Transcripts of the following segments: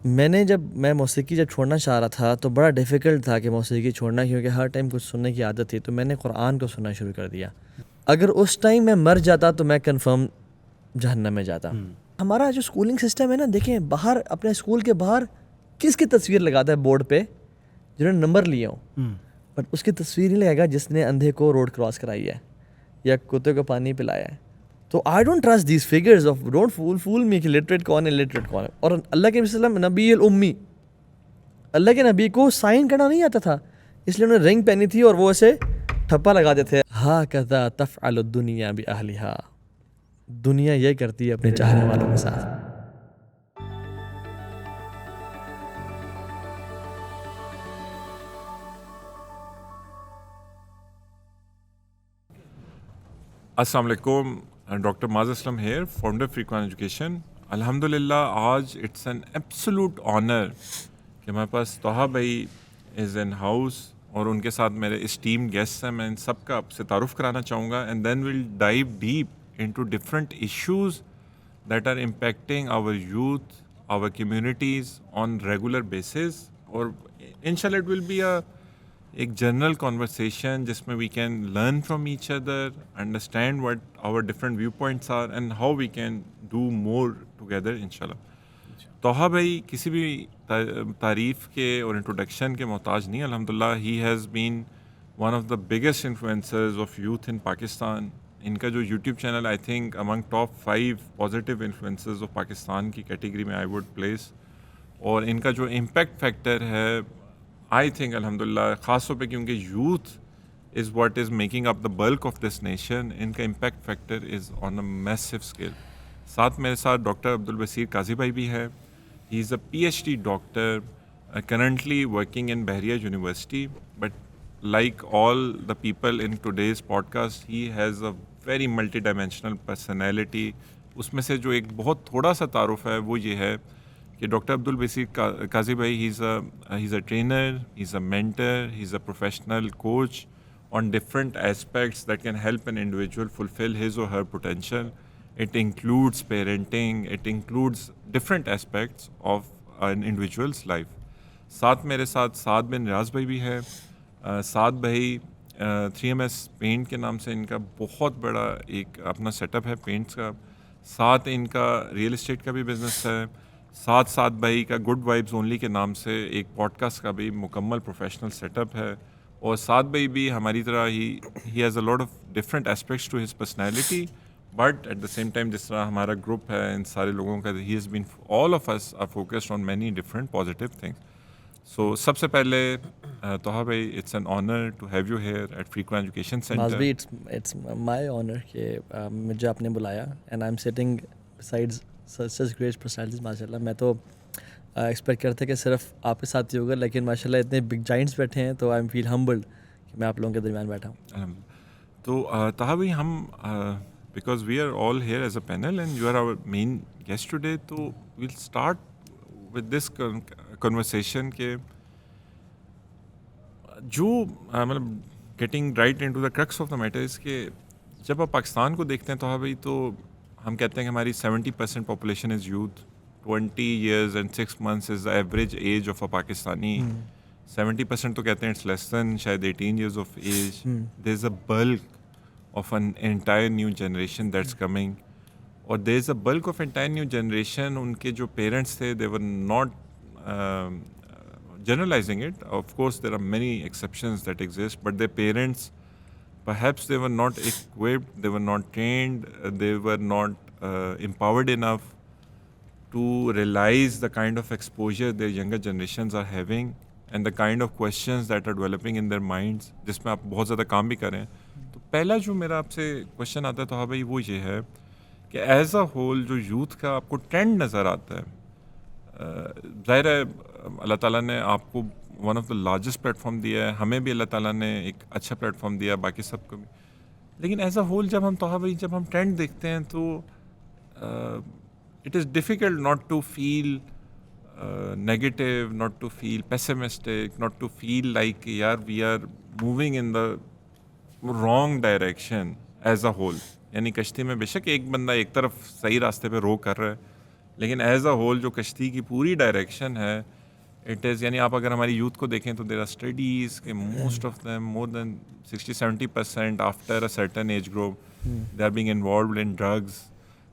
میں موسیقی جب چھوڑنا چاہ رہا تھا تو بڑا ڈیفیکلٹ تھا کہ موسیقی چھوڑنا، کیونکہ ہر ٹائم کچھ سننے کی عادت تھی. تو میں نے قرآن کو سننا شروع کر دیا. اگر اس ٹائم میں مر جاتا تو میں کنفرم جہنم میں جاتا. ہمارا جو اسکولنگ سسٹم ہے نا، دیکھیں باہر اپنے اسکول کے باہر کس کی تصویر لگاتا ہے بورڈ پہ جنہوں نے نمبر لیے ہوں، بٹ اس کی تصویر نہیں لگے گا جس نے اندھے کو روڈ کراس کرائی ہے یا کتے کو پانی پلایا ہے. تو I don't trust these figures of don't fool me کہ لٹریٹ کون ہے لٹریٹ کون ہے. اور اللہ کے وسلم نبی الامی، اللہ کے نبی کو سائن کرنا نہیں آتا تھا، اس لیے انہوں نے رنگ پہنی تھی اور وہ اسے ٹھپا لگاتے تھے. ہاکذا تفعل الدنیا باہلھا، دنیا یہ کرتی ہے اپنے چاہنے والوں کے ساتھ. السلام علیکم. ڈاکٹر معاذ اسلم ہیئر، فاؤنڈر فریقوان ایجوکیشن. الحمدللہ آج اٹس این ایبسولوٹ آنر کہ ہمارے پاس طہا بھائی از ان ہاؤس اور ان کے ساتھ میرے اسٹیم گیسٹ ہیں. میں ان سب کا آپ سے تعارف کرانا چاہوں گا and then will dive deep into different issues that are impacting our youth, our communities on regular basis. اور انشاءاللہ اٹ ول بی ایک جنرل کانورسیشن جس میں we can learn from each other, understand what our different view points are and how we can do more together انشاءاللہ. طہا بھائی کسی بھی تعریف کے اور انٹروڈکشن کے محتاج نہیں. الحمدللہ he has been one of the biggest influencers of youth in Pakistan. ان کا جو YouTube channel I think among top 5 positive influencers of Pakistan کی کیٹیگری میں آئی ووڈ پلیس. اور ان کا جو امپیکٹ فیکٹر ہے آئی تھنک الحمدللہ خاص طور پہ کیونکہ youth is what is making up the bulk of this nation, ان کا impact factor is on a massive scale. ساتھ میرے ساتھ ڈاکٹر عبدالبصیر قاضی بھائی بھی ہے. He is a PhD doctor currently working in Bahria university. But like all the people in today's podcast he has a very multi dimensional personality. اس میں سے جو ایک بہت تھوڑا سا تعارف ہے وہ یہ ہے کہ ڈاکٹر عبدالبصیر قاضی بھائی he is a trainer, he is a mentor, he is a professional coach on different aspects that can help an individual fulfill his or her potential. It includes parenting, it includes different aspects of an individual's life. ساتھ میرے ساتھ سعد بن ریاض بھائی بھی ہے. سعد بھائی 3MS pant کے نام سے ان کا بہت بڑا ایک اپنا سیٹ اپ ہے پینٹس کا. ساتھ ان کا ریئل اسٹیٹ کا بھی بزنس ہے. ساتھ سعد بھائی کا گڈ وائبز اونلی کے نام سے ایک پوڈ کاسٹ کا بھی مکمل پروفیشنل سیٹ اپ ہے. اور سعد بھائی بھی ہماری طرح he has a lot of different aspects to his personality, but at the same time جس طرح ہمارا گروپ ہے ان سارے لوگوں کا he has been all of us are focused on many different positive things. So سب سے پہلے طہا بھائی it's an honour to have you here at Furqan education centre. It's my honour کہ مجھے آپ نے بلایا and I am sitting besides such great personalities. ماشاء اللہ میں تو ایکسپیکٹ کرتے کہ صرف آپ کے ساتھ ہی ہوگا، لیکن ماشاء اللہ اتنے بگ جائنٹس بیٹھے ہیں تو آئی ایم فیل ہمبلڈ کہ میں آپ لوگوں کے درمیان بیٹھا ہوں. تو طہا بھائی ہم because we are all here as a panel and you are our main guest today, تو we'll start with this conversation کہ جو مطلب getting right in to the crux of the matters کہ جب آپ پاکستان کو دیکھتے ہیں طہا بھائی تو ہم کہتے ہیں کہ ہماری 70% population is youth. 20 years and 6 months is the average age of a Pakistani. 70% تو کہتے ہیں it's less than شاید 18 years of age. There's a bulk of an entire new generation that's coming. اور there's a bulk of entire new generation ان کے جو parents تھے they were not generalizing it. Of course there are many exceptions that exist, but their parents perhaps they were not equipped, they were not trained, they were not empowered enough to realize the kind of exposure their younger generations are having and the kind of questions that are developing in their minds, جس میں آپ بہت زیادہ کام بھی کریں. تو پہلا جو میرا آپ سے کوشچن آتا ہے تو ہاں بھائی وہ یہ ہے کہ ایز اے ہول جو یوتھ کا آپ کو ٹرینڈ نظر آتا ہے، ظاہر ہے اللہ تعالیٰ نے آپ کو one of the largest plate form دیا ہے، ہمیں بھی اللہ تعالیٰ نے ایک اچھا پلیٹ فارم دیا، باقی سب کو بھی. لیکن ایز اے ہول جب ہم طہا بھائی جب ہم ٹرینڈ دیکھتے ہیں تو it is difficult not to feel negative, not to feel pessimistic, not to feel like we are moving in the wrong direction as a whole. یعنی کشتی میں بے شک ایک بندہ ایک طرف صحیح راستے پہ رو کر رہا ہے، لیکن ایز اے ہول جو کشتی کی پوری ڈائریکشن ہے اٹ از، یعنی آپ اگر ہماری یوتھ کو دیکھیں تو دیر آر اسٹڈیز کہ most of them more than 60-70% after a certain age group they are being involved in drugs.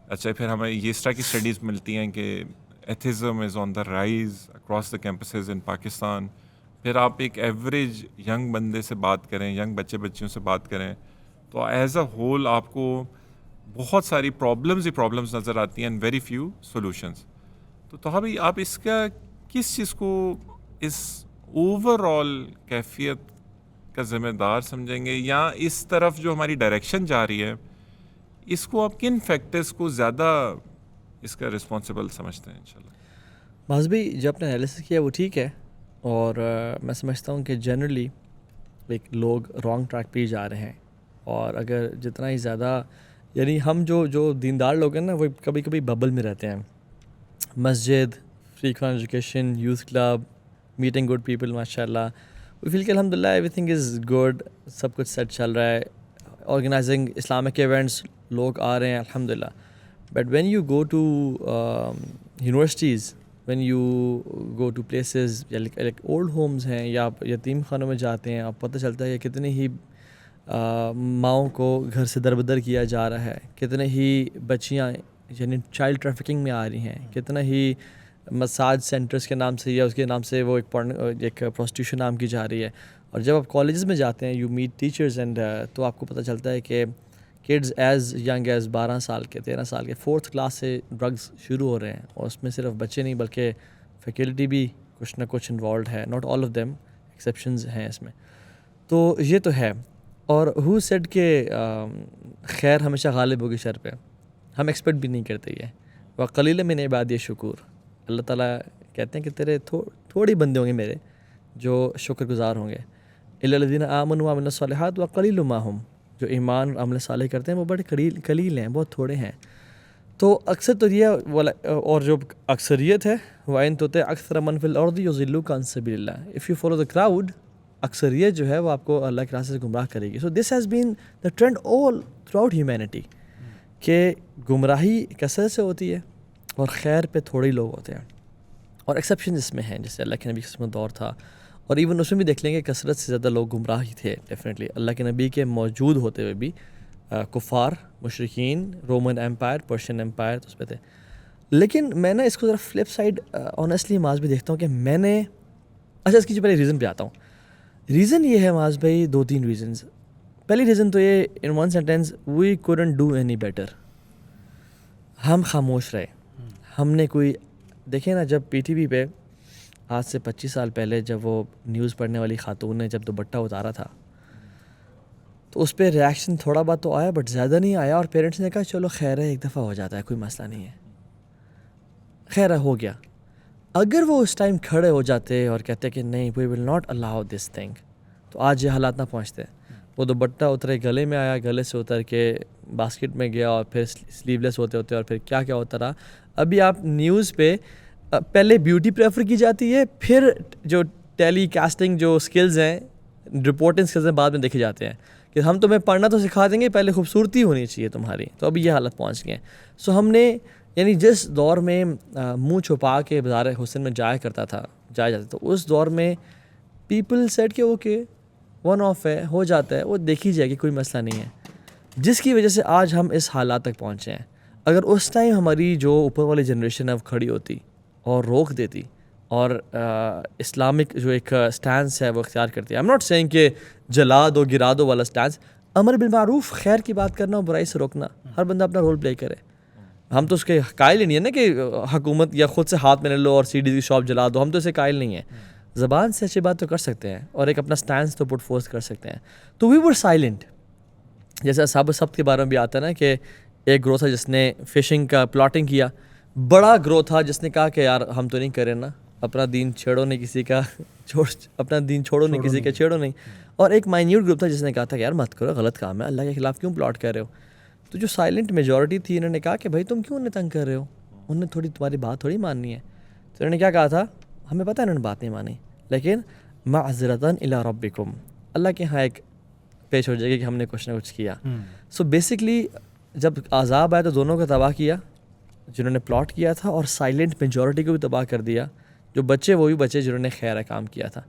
اچھا پھر ہمیں یہ اس طرح کی اسٹڈیز ملتی ہیں کہ atheism is on the rise across the campuses in Pakistan. پھر آپ ایک ایوریج ینگ بندے سے بات کریں، ینگ بچے بچیوں سے بات کریں تو ایز اے ہول آپ کو بہت ساری پرابلمز نظر آتی ہیں اینڈ ویری فیو سولوشنز. تو بھائی آپ اس کا کس چیز کو اس اوور آل کیفیت کا ذمہ دار سمجھیں گے، یا اس طرف جو ہماری ڈائریکشن جا رہی ہے اس کو آپ کن فیکٹرز کو زیادہ اس کا رسپانسبل سمجھتے ہیں؟ انشاءاللہ معاذ بھائی جو آپ نے انالیسس کیا وہ ٹھیک ہے، اور میں سمجھتا ہوں کہ جنرلی ایک لوگ رانگ ٹریک پہ ہی جا رہے ہیں. اور اگر جتنا ہی زیادہ یعنی ہم جو دیندار لوگ ہیں نا وہ کبھی کبھی ببل میں رہتے ہیں. مسجد، free Quran education, youth club, meeting good people, ماشاء اللہ وی فیل کہ الحمد للہ ایوری تھنگ از گڈ، سب کچھ سیٹ چل رہا ہے. آرگنائزنگ اسلامک ایونٹس لوگ آ رہے ہیں الحمد للہ. But when you go to universities, when you go to places like old homes ہیں یا آپ یتیم خانوں میں جاتے ہیں، آپ پتہ چلتا ہے کہ کتنی ہی ماؤں کو گھر سے دربدر کیا جا رہا ہے، کتنے ہی بچیاں یعنی چائلڈ ٹریفکنگ میں آ رہی ہیں، کتنا ہی مساج سینٹرز کے نام سے یا اس کے نام سے وہ ایک پروسٹیوشن نام کی جا رہی ہے. اور جب آپ کالجز میں جاتے ہیں یو میٹ ٹیچرز اینڈ تو آپ کو پتہ چلتا ہے کہ کڈز ایز ینگ ایز 12 سال کے 13 سال کے 4th کلاس سے ڈرگز شروع ہو رہے ہیں. اور اس میں صرف بچے نہیں بلکہ فیکلٹی بھی کچھ نہ کچھ انوالوڈ ہے. Not all of them, exceptions ہیں اس میں. تو یہ تو ہے. اور ہو سیڈ کہ خیر ہمیشہ غالب ہوگی شر پہ، ہم ایکسپیکٹ بھی نہیں کرتے یہ. وقلیل من عبادی شکور، اللہ تعالیٰ کہتے ہیں کہ تیرے تھوڑی بندے ہوں گے میرے جو شکر گزار ہوں گے. الا الذین آمنوا وعملوا الصالحات وقلیل ما هم، جو ایمان اور عمل صالح کرتے ہیں وہ بڑے قلیل ہیں، بہت تھوڑے ہیں. تو اکثر تو یہ اور جو اکثریت ہے وَإِن تُطِعْ أَكْثَرَ مَنْ فِي الْأَرْضِ يُضِلُّوكَ عَنْ سَبِيلِ اللَّهِ، if you follow the crowd, اکثریت جو ہے وہ آپ کو اللہ کے راستے سے گمراہ کرے گی. So this has been the trend all throughout humanity کہ گمراہی کثرت سے ہوتی ہے اور خیر پہ تھوڑے ہی لوگ ہوتے ہیں. اور ایکسیپشن اس میں ہیں، جیسے اللہ کے نبی کا قسمت دور تھا، اور ایون اس میں بھی دیکھ لیں گے کثرت سے زیادہ لوگ گمراہ ہی تھے ڈیفینیٹلی اللہ کے نبی کے موجود ہوتے ہوئے بھی. کفار، مشرکین، رومن ایمپائر، پرشین ایمپائر تو اس پہ تھے. لیکن میں نا اس کو ذرا فلپ سائڈ آنیسٹلی معاذ بھی دیکھتا ہوں کہ میں نے اس کی جو پہلے ریزن پہ آتا ہوں. ریزن یہ ہے معاذ بھائی 2-3 ریزنز. پہلی ریزن تو یہ in one sentence we couldn't do any better. ہم خاموش رہے. ہم نے کوئی دیکھیں نا جب پی ٹی وی پہ آج سے 25 سال پہلے جب وہ نیوز پڑھنے والی خاتون نے جب دوپٹہ اتارا تھا تو اس پہ ریاکشن تھوڑا بہت تو آیا بٹ زیادہ نہیں آیا. اور پیرنٹس نے کہا چلو خیر ہے، ایک دفعہ ہو جاتا ہے، کوئی مسئلہ نہیں ہے، خیر ہے، ہو گیا. اگر وہ اس ٹائم کھڑے ہو جاتے اور کہتے کہ نہیں وی will not allow this thing, تو آج یہ حالات نہ پہنچتے. وہ دوپٹہ اترے گلے میں آیا، گلے سے اتر کے باسکٹ میں گیا اور پھر سلیو لیس ہوتے ہوتے اور پھر کیا کیا ہوتا رہا. ابھی آپ نیوز پہ پہلے بیوٹی پریفر کی جاتی ہے، پھر جو ٹیلی کاسٹنگ جو اسکلز ہیں، رپورٹنگ اسکلز ہیں بعد میں دیکھے جاتے ہیں کہ ہم تمہیں پڑھنا تو سکھا دیں گے، پہلے خوبصورتی ہونی چاہیے تمہاری. تو ابھی یہ حالت پہنچ گئے ہیں. سو ہم نے یعنی جس دور میں منہ چھپا کے بازار حسن میں جایا جاتا تھا تو اس دور میں پیپل سیٹ کہ اوکے ون آف ہے، ہو جاتا ہے، وہ دیکھی جائے گی، کوئی مسئلہ نہیں ہے. جس کی وجہ سے آج ہم اس حالات تک پہنچے ہیں. اگر اس ٹائم ہماری جو اوپر والی جنریشن ہے وہ کھڑی ہوتی اور روک دیتی اور اسلامک جو ایک سٹانس ہے وہ اختیار کرتی ہے. ایم ناٹ سیئنگ کہ جلا دو گرا دو والا سٹانس، امر بالمعروف، خیر کی بات کرنا اور برائی سے روکنا، ہر بندہ اپنا رول پلے کرے. ہم تو اس کے قائل ہی نہیں ہے نا کہ حکومت یا خود سے ہاتھ میں لے لو اور سی ڈی کی شاپ جلا دو، ہم تو اسے قائل نہیں ہیں. زبان سے اچھی بات تو کر سکتے ہیں اور ایک اپنا سٹانس تو پٹ فورس کر سکتے ہیں. تو وی ور سائلنٹ. جیسے اصحاب السبت کے بارے میں بھی آتا ہے نا کہ ایک گروہ تھا جس نے فشنگ کا پلاٹنگ کیا، بڑا گروہ تھا جس نے کہا کہ یار ہم تو نہیں کریں نا، اپنا دین چھیڑو نہیں کسی کا، اپنا دین چھوڑو نہیں کسی کا، چھیڑو نہیں. اور ایک مائنیوٹ گروپ تھا جس نے کہا تھا کہ یار مت کرو، غلط کام ہے، اللہ کے خلاف کیوں پلاٹ کر رہے ہو. تو جو سائلنٹ میجورٹی تھی انہوں نے کہا کہ بھائی تم کیوں انہیں تنگ کر رہے ہو، انہوں نے تھوڑی تمہاری بات تھوڑی ماننی ہے. تو انہوں نے کیا کہا تھا، ہمیں پتہ ہے انہوں نے بات نہیں مانی، لیکن معذرتاً الی ربکم، اللہ کے ہاں ایک پیش ہو جائے گی کہ ہم نے کچھ نہ کچھ کیا. سو بیسکلی جب عذاب آیا تو دونوں کو تباہ کیا، جنہوں نے پلاٹ کیا تھا اور سائلنٹ میجورٹی کو بھی تباہ کر دیا. جو بچے وہ بھی بچے جنہوں نے خیر کام کیا تھا.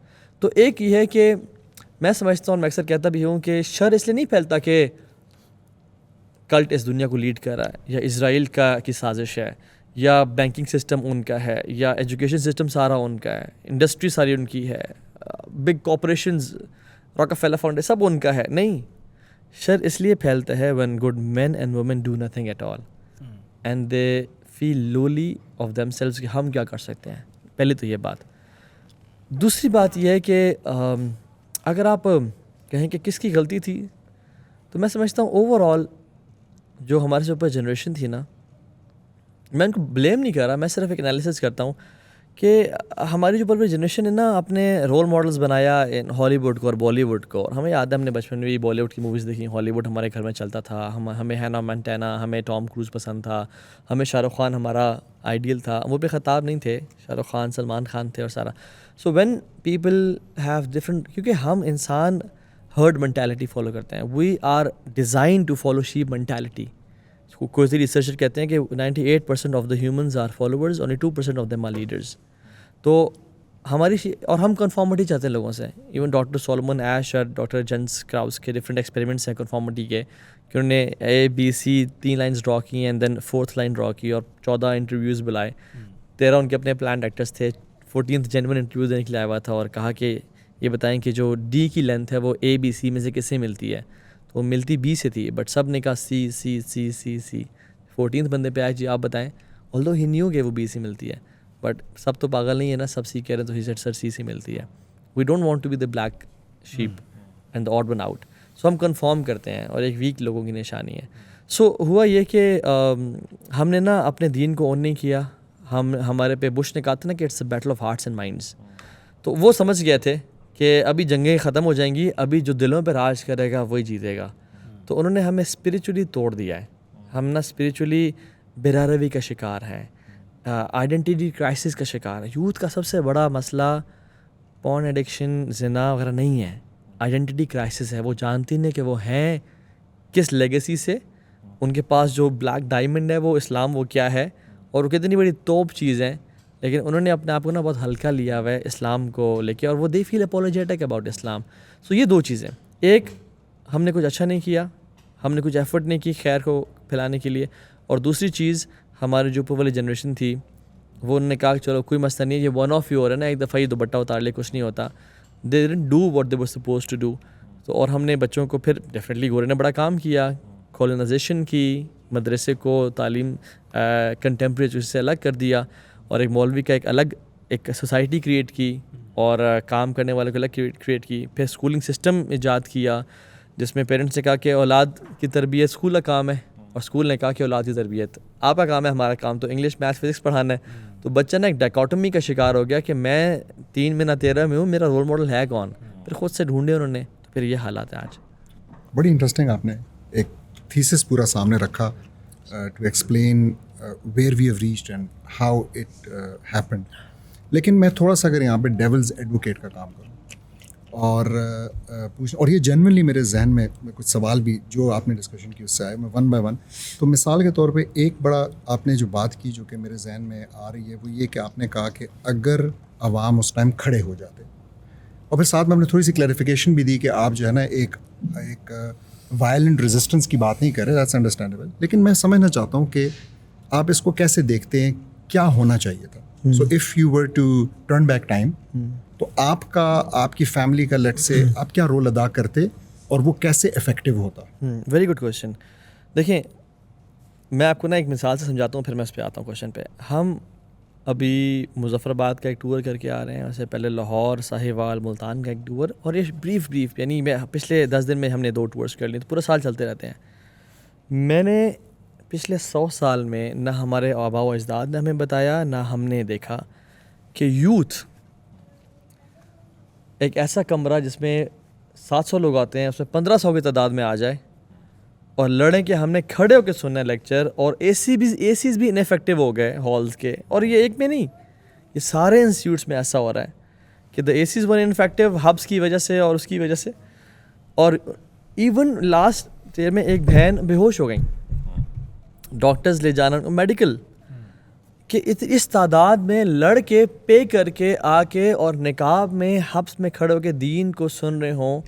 تو ایک یہ ہے کہ میں سمجھتا ہوں, میں اکثر کہتا بھی ہوں کہ شر اس لیے نہیں پھیلتا کہ کلٹ اس دنیا کو لیڈ کر رہا ہے, یا اسرائیل کی سازش ہے, یا بینکنگ سسٹم ان کا ہے, یا ایجوکیشن سسٹم سارا ان کا ہے, انڈسٹری ساری ان کی ہے, بگ کارپوریشنز, راکفیلر فاؤنڈیشن سب ان کا ہے. نہیں, شر اس لیے پھیلتا ہے when good men and women do nothing at all and they feel lowly of themselves کہ ہم کیا کر سکتے ہیں. پہلے تو یہ بات. دوسری بات یہ ہے کہ اگر آپ کہیں کہ کس کی غلطی تھی, تو میں سمجھتا ہوں اوور آل جو ہمارے سے اوپر جنریشن تھی نا, میں ان کو بلیم نہیں کر رہا, میں صرف ایک انالیسس کرتا ہوں کہ ہماری جو اوپر جنریشن ہے نا, اپنے رول ماڈلز بنایا ہالی ووڈ کو اور بالی ووڈ کو. اور ہمیں یاد ہے ہم نے بچپن میں بھی بالی ووڈ کی موویز دیکھی, ہالی ووڈ ہمارے گھر میں چلتا تھا. ہمیں ہینا مونٹینا, ہمیں ٹام کروز پسند تھا, ہمیں شاہ رخ خان ہمارا آئیڈیل تھا. وہ بھی خطاب نہیں تھے, شاہ رخ خان, سلمان خان تھے اور سارا. So when people have different, کیونکہ ہم انسان ہرڈ مینٹیلٹی فالو کرتے ہیں. We are design to follow sheep mentality. کوئی ریسرچر کہتے ہیں کہ 98% of the humans are followers, only 2% of them are leaders. تو ہماری اور ہم کنفارمٹی چاہتے ہیں لوگوں سے. ایون ڈاکٹر سولومن ایش اور ڈاکٹر جینس کراؤس کے ڈفرینٹ ایکسپیریمنٹس ہیں کنفارمٹی کے, کہ انہوں نے ABC 3 لائنز ڈرا کی and then 4th line draw کی, اور 14 انٹرویوز بلائے. 13 ان کے اپنے پلانڈ ایکٹرس تھے. 14th جینوئن انٹرویو دینے کے لیے آیا ہوا تھا, اور کہا کہ یہ بتائیں کہ جو D کی لینتھ ہے وہ ABC میں سے کس سے ملتی ہے. تو وہ ملتی B سے تھی, بٹ سب نے کہا C. 14th بندے پہ آئے, جی آپ بتائیں. آلدو ہی نیو کہ وہ B سے ملتی ہے, بٹ سب تو پاگل نہیں ہے نا, سب سی کہہ رہے ہیں, تو ہی سیڈ سر سی سے ملتی ہے. We don't want to be the black sheep and the odd one out. So ہم کنفارم کرتے ہیں, اور ایک ویک لوگوں کی نشانی ہے. سو ہوا یہ کہ ہم نے نا اپنے دین کو اون نہیں کیا. ہمارے پہ بش نے کہا تھا نا کہ it's a battle of hearts and minds. تو وہ سمجھ گئے تھے کہ ابھی جنگیں ختم ہو جائیں گی, ابھی جو دلوں پہ راج کرے گا وہی جیتے گا. تو انہوں نے ہمیں اسپریچولی توڑ دیا ہے. ہم نا اسپریچولی بے روی کا شکار ہیں, آئیڈینٹی کرائسس کا شکار ہے. یوتھ کا سب سے بڑا مسئلہ پورن ایڈکشن, زنا وغیرہ نہیں ہے, آئیڈینٹی کرائسس ہے. وہ جانتی نہیں کہ وہ ہیں کس لیگیسی سے. ان کے پاس جو بلیک ڈائمنڈ ہے وہ اسلام, وہ کیا ہے, اور وہ کتنی بڑی توپ چیز ہے, لیکن انہوں نے اپنے آپ کو نا بہت ہلکا لیا ہوا ہے اسلام کو لے کے, اور وہ دے فیل اپولوجیٹک اباؤٹ اسلام. سو یہ دو چیزیں, ایک ہم نے کچھ اچھا نہیں کیا, ہم نے کچھ ایفرٹ نہیں کی خیر کو پھیلانے کے لیے, اور دوسری چیز ہماری جو اوپر والی جنریشن تھی وہ انہوں نے کہا کہ چلو کوئی مسئلہ نہیں ہے, یہ ون آف ہی ہو رہا ہے نا, ایک دفعہ یہ دوپٹہ اتار لے کچھ نہیں ہوتا. They didn't do what they were supposed to do. تو اور ہم نے بچوں کو پھر ڈیفینیٹلی گورے نے بڑا کام کیا, کالونائزیشن کی, مدرسے کو تعلیم کنٹمپریری سے الگ کر دیا, اور ایک مولوی کا ایک الگ ایک سوسائٹی کریٹ کی, اور کام کرنے والوں کو الگ کریٹ کی. پھر اسکولنگ سسٹم ایجاد کیا جس میں پیرنٹس نے کہا کہ اولاد کی تربیت اسکول کا کام ہے, اور اسکول نے کہا کہ اولاد کی تربیت آپ کا کام ہے, ہمارا کام تو انگلش میتھ فزکس پڑھانا ہے. تو بچہ نا ایک ڈائکاٹمی کا شکار ہو گیا کہ میں 3 میں نہ 13 میں ہوں, میرا رول ماڈل ہے کون. پھر خود سے ڈھونڈے انہوں نے, تو پھر یہ حالات ہے آج. بڑی انٹرسٹنگ آپ نے ایک تھیسس پورا سامنے رکھا to explain where we have reached and how it happened. لیکن میں تھوڑا سا اگر یہاں پہ ڈیولز ایڈوکیٹ کا کام کروں اور پوچھ, اور یہ جنرلی میرے ذہن میں کچھ سوال بھی جو آپ نے ڈسکشن کی اس سے آئے, میں 1 بائی 1. تو مثال کے طور پہ ایک بڑا آپ نے جو بات کی جو کہ میرے ذہن میں آ رہی ہے وہ یہ کہ آپ نے کہا کہ اگر عوام اس ٹائم کھڑے ہو جاتے, اور پھر ساتھ میں ہم نے تھوڑی سی کلیریفیکیشن بھی دی کہ آپ جو ہے نا ایک وائلنٹ ریزسٹنس کی بات نہیں کر رہے, دیٹس انڈرسٹینڈیبل. لیکن میں سمجھنا چاہتا ہوں کہ آپ اس کو کیسے دیکھتے ہیں, کیا ہونا چاہیے تھا. So if you were to turn back time, تو آپ کی فیملی کا لیٹ سے آپ کیا رول ادا کرتے اور وہ کیسے افیکٹو ہوتا؟ Very good question. دیکھیں میں آپ کو نا ایک مثال سے سمجھاتا ہوں, پھر میں اس پہ آتا ہوں کویشچن پہ. ہم ابھی مظفر آباد کا ایک ٹور کر کے آ رہے ہیں, اس سے پہلے لاہور, ساہیوال, ملتان کا ایک ٹور, اور یہ بریف یعنی میں پچھلے 10 دن میں ہم نے 2 ٹورس کر لیے, تو پورا سال چلتے رہتے ہیں. میں نے پچھلے 100 سال میں نہ ہمارے آباء و اجداد نے ہمیں بتایا, نہ ہم نے دیکھا کہ یوتھ ایک ایسا کمرہ جس میں 700 لوگ آتے ہیں, اس میں 1500 کی تعداد میں آ جائے اور لڑیں کہ ہم نے کھڑے ہو کے سننا ہے لیکچر, اور اے سیز بھی انفیکٹو ہو گئے ہالز کے. اور یہ ایک میں نہیں, یہ سارے انسٹیٹیوٹس میں ایسا ہو رہا ہے کہ دا اے سیز ون انفیکٹو ہبس کی وجہ سے اور اس کی وجہ سے. اور ایون لاسٹ ایئر میں ایک بہن بے ہوش ہو گئیں, ڈاکٹرز لے جانا, میڈیکل کہ اس تعداد میں لڑ کے پے کر کے آ کے اور نقاب میں حبس میں کھڑے ہو کے دین کو سن رہے ہوں.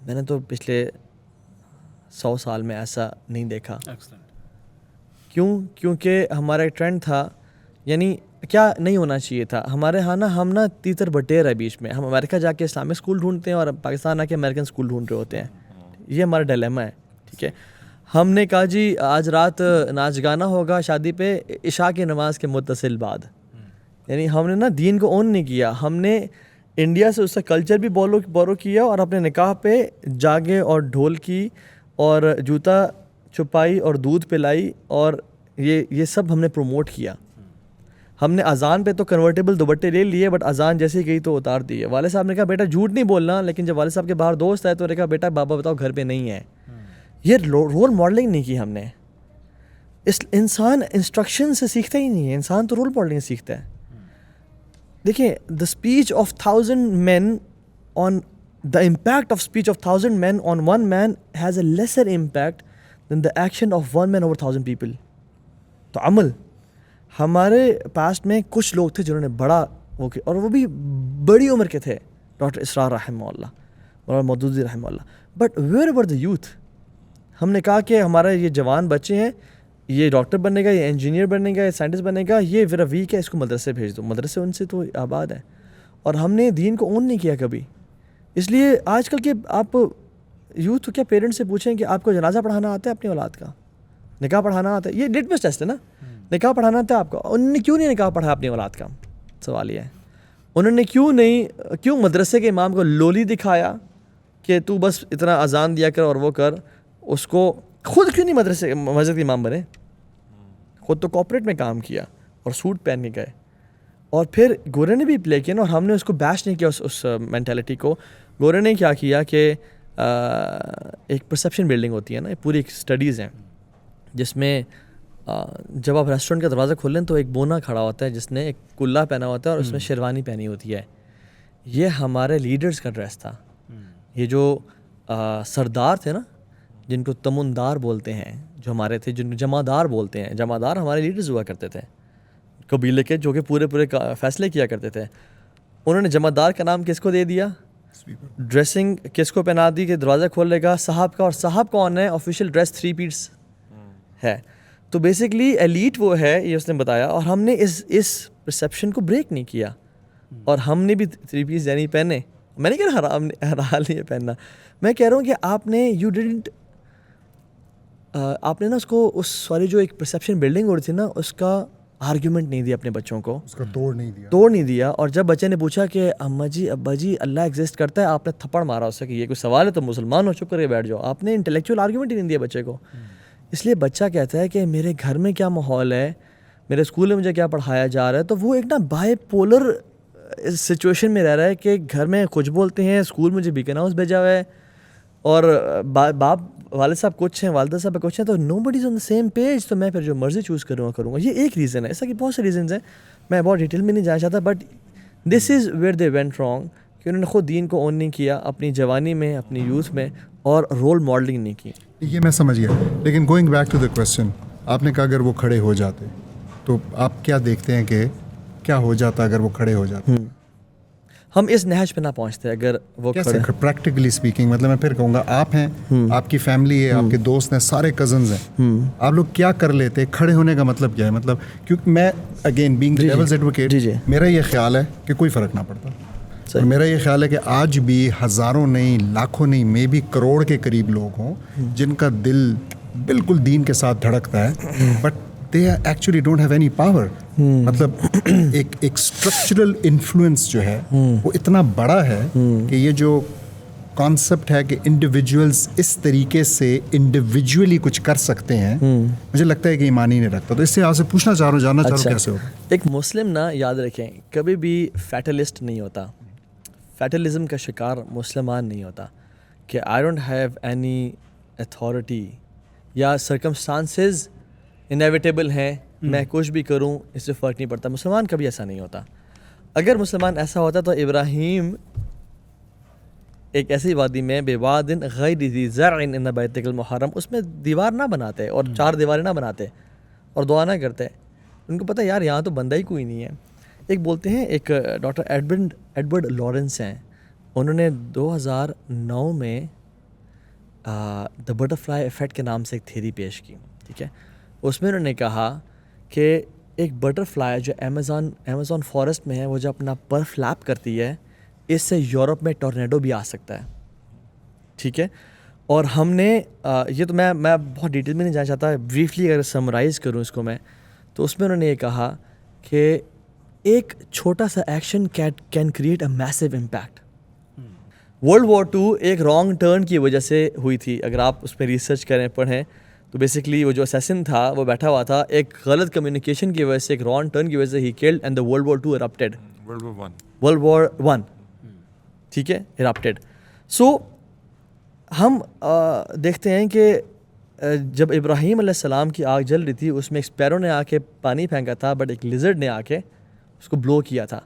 میں نے تو پچھلے 100 سال میں ایسا نہیں دیکھا. کیونکہ ہمارا ایک ٹرینڈ تھا, یعنی کیا نہیں ہونا چاہیے تھا ہمارے ہاں نا, ہم نا تیتر بٹیر ہے بیچ میں. ہم امریکہ جا کے اسلامک اسکول ڈھونڈتے ہیں اور پاکستان آ کے امریکن اسکول ڈھونڈ رہے ہوتے ہیں. یہ ہمارا ڈیلیما ہے. ٹھیک ہے, ہم نے کہا جی آج رات ناچ گانا ہوگا شادی پہ عشاء کی نماز کے متصل بعد. یعنی ہم نے نا دین کو اون نہیں کیا. ہم نے انڈیا سے اس کا کلچر بھی بورو کیا اور اپنے نکاح پہ جاگے اور ڈھول کی اور جوتا چھپائی اور دودھ پلائی اور یہ سب ہم نے پروموٹ کیا. ہم نے اذان پہ تو کنورٹیبل دوپٹے لے لیے, بٹ اذان جیسے گئی تو اتار دیے. والد صاحب نے کہا بیٹا جھوٹ نہیں بولنا, لیکن جب والد صاحب کے باہر دوست آئے تو نے کہا بیٹا بابا بتاؤ گھر پہ نہیں ہے. یہ رول ماڈلنگ نہیں کی ہم نے. انسان انسٹرکشن سے سیکھتا ہی نہیں ہے, انسان تو رول ماڈلنگ سیکھتا ہے. دیکھیں, the speech of 1000 men on the impact of speech of 1000 men on one man has a lesser impact than the action of one man over 1000 people. تو عمل ہمارے پاسٹ میں کچھ لوگ تھے جنہوں نے بڑا اور وہ بھی بڑی عمر کے تھے, ڈاکٹر اسرار رحمہ اللہ, مولانا مودودی رحمہ اللہ. But wherever the youth, ہم نے کہا کہ ہمارا یہ جوان بچے ہیں, یہ ڈاکٹر بننے گا, یہ انجینئر بننے گا, یہ سائنٹسٹ بننے گا, یہ ذرا ویک ہے, اس کو مدرسے بھیج دو. مدرسے ان سے تو آباد ہیں, اور ہم نے دین کو اون نہیں کیا کبھی. اس لیے آج کل کے آپ یوتھ کیا پیرنٹس سے پوچھیں کہ آپ کو جنازہ پڑھانا آتا ہے اپنی اولاد کا, نکاح پڑھانا آتا ہے؟ یہ لٹمس ٹیسٹ ہے نا, نکاح پڑھانا آتا ہے آپ کو. انہوں نے کیوں نہیں نکاح پڑھا اپنی اولاد کا؟ سوال یہ ہے. انہوں نے کیوں مدرسے کے امام کو لولی دکھایا کہ تو بس اتنا اذان دیا کر اور وہ کر, اس کو خود کیوں نہیں مسجد کے امام بنے؟ خود تو کارپوریٹ میں کام کیا اور سوٹ پہن کے گئے. اور پھر گورے نے بھی پلے کیا نا, اور ہم نے اس کو بیش نہیں کیا اس مینٹیلٹی کو. گورے نے کیا کیا کہ ایک پرسیپشن بلڈنگ ہوتی ہے نا, پوری ایک اسٹڈیز ہیں جس میں جب آپ ریسٹورنٹ کا دروازہ کھولیں تو ایک بونا کھڑا ہوتا ہے جس نے ایک کلا پہنا ہوتا ہے اور اس میں شیروانی پہنی ہوتی ہے. یہ ہمارے لیڈرز کا ڈریس تھا. یہ جو سردار تھے نا, جن کو تمندار بولتے ہیں, جو ہمارے تھے, جن کو جمعدار بولتے ہیں. جمعدار ہمارے لیڈرز ہوا کرتے تھے قبیلے کے, جو کہ پورے فیصلے کیا کرتے تھے. انہوں نے جمعدار کا نام کس کو دے دیا؟ ڈریسنگ کس کو پہنا دی کہ دروازہ کھولے گا؟ صاحب کا. اور صاحب کون ہے؟ آفیشیل ڈریس 3 پیس ہے. تو بیسکلی ایلیٹ وہ ہے, یہ اس نے بتایا. اور ہم نے اس پرسیپشن کو بریک نہیں کیا, اور ہم نے بھی 3 پیس یعنی پہنے. میں نہیں کہہ رہا حرام نہیں ہے پہننا, میں کہہ رہا ہوں کہ آپ نے نا اس کو سوری جو ایک پرسیپشن بلڈنگ ہو رہی تھی نا, اس کا آرگیومنٹ نہیں دیا اپنے بچوں کو, اس کا توڑ نہیں دیا. اور جب بچے نے پوچھا کہ اماں جی ابا جی اللہ ایگزسٹ کرتا ہے, آپ نے تھپڑ مارا اس سے کہ یہ کوئی سوال ہے تو مسلمان ہو, چپ کر کے بیٹھ جاؤ. آپ نے انٹلیکچوئل آرگیومنٹ ہی نہیں دیا بچے کو. اس لیے بچہ کہتا ہے کہ میرے گھر میں کیا ماحول ہے, میرے اسکول میں مجھے کیا پڑھایا جا رہا ہے. تو وہ ایک نا بائی پولر سچویشن میں رہ رہا ہے کہ گھر میں کچھ بولتے ہیں, اسکول مجھے بیکن ہاؤس بھیجا ہوا ہے, اور باپ والد صاحب کچھ ہیں, والدہ صاحب کچھ ہیں, تو نو بڈی از آن دا سیم پیج. تو میں پھر جو مرضی چوز کروں گا. یہ ایک ریزن ہے, ایسا کہ بہت سے ریزنز ہیں, میں بہت ڈیٹیل میں نہیں جانا چاہتا. But this is where they went wrong, کہ انہوں نے خود دین کو اون نہیں کیا اپنی جوانی میں, اپنی یوتھ میں, اور رول ماڈلنگ نہیں کی. یہ میں سمجھ گیا, لیکن going back to the question, آپ نے کہا اگر وہ کھڑے ہو جاتے, تو آپ کیا دیکھتے ہیں کہ کیا ہو جاتا اگر وہ کھڑے ہو جاتے؟ ہم اس نہج پہ نہ پہنچتے اگر وہ کھڑے. پریکٹیکلی اسپیکنگ, مطلب میں پھر کہوں گا, آپ ہیں, آپ کی فیملی ہے, آپ کے دوست ہیں, سارے کزنز ہیں, آپ لوگ کیا کر لیتے؟ کھڑے ہونے کا مطلب کیا ہے؟ مطلب کیونکہ میں again being the devil's advocate, میرا یہ خیال ہے کہ کوئی فرق نہ پڑتا. اور میرا یہ خیال ہے کہ آج بھی ہزاروں نہیں, لاکھوں نہیں, میں بھی کروڑ کے قریب لوگ ہوں جن کا دل بالکل دین کے ساتھ دھڑکتا ہے, but they actually don't have any power. مطلب ایک اسٹرکچرل انفلوئنس جو ہے وہ اتنا بڑا ہے کہ یہ جو کانسیپٹ ہے کہ انڈیویجولز اس طریقے سے انڈیویجولی کچھ کر سکتے ہیں, مجھے لگتا ہے کہ ایمان ہی نہیں رکھتا. تو اس سے آپ سے پوچھنا چاہ رہا ہوں, جاننا چاہ رہا ہوں کیسے ہوگا. ایک مسلم نا یاد رکھیں کبھی بھی فیٹلسٹ نہیں ہوتا, فیٹلزم کا شکار مسلمان نہیں ہوتا کہ I don't have any authority یا سرکمسٹانسز انیویٹیبل ہیں, میں کچھ بھی کروں اس سے فرق نہیں پڑتا. مسلمان کبھی ایسا نہیں ہوتا. اگر مسلمان ایسا ہوتا تو ابراہیم ایک ایسی وادی میں بے وادن غیر ذی زرع ان بیتک المحرم, اس میں دیوار نہ بناتے اور 4 دیواریں نہ بناتے اور دعا نہ کرتے. ان کو پتہ یار یہاں تو بندہ ہی کوئی نہیں ہے. ایک بولتے ہیں ایک ڈاکٹر ایڈورڈ لارنس ہیں, انہوں نے 2009 میں دا بٹرفلائی ایفیکٹ کے نام سے ایک تھیری پیش کی, ٹھیک ہے. اس میں انہوں نے کہا کہ ایک بٹرفلائی جو امیزون فارسٹ میں ہے, وہ جو اپنا پر فلیپ کرتی ہے, اس سے یورپ میں ٹورنیڈو بھی آ سکتا ہے, ٹھیک ہے. اور ہم نے یہ تو میں بہت ڈیٹیل میں نہیں جانا چاہتا, بریفلی اگر سمرائز کروں اس کو میں, تو اس میں انہوں نے یہ کہا کہ ایک چھوٹا سا action can create a massive impact. World War II ایک رانگ ٹرن کی وجہ سے ہوئی تھی. اگر آپ اس پہ ریسرچ کریں پڑھیں تو بیسکلی وہ جو اسیسن تھا وہ بیٹھا ہوا تھا, ایک غلط کمیونیکیشن کی وجہ سے, ایک رانگ ٹرن کی وجہ سے he killed and the World War II erupted. World War I, ٹھیک ہے, erupted. سو ہم دیکھتے ہیں کہ جب ابراہیم علیہ السلام کی آگ جل رہی تھی, اس میں ایک اسپیرو نے آ کے پانی پھینکا تھا, بٹ ایک لیزرڈ نے آ کے اس کو بلو کیا تھا.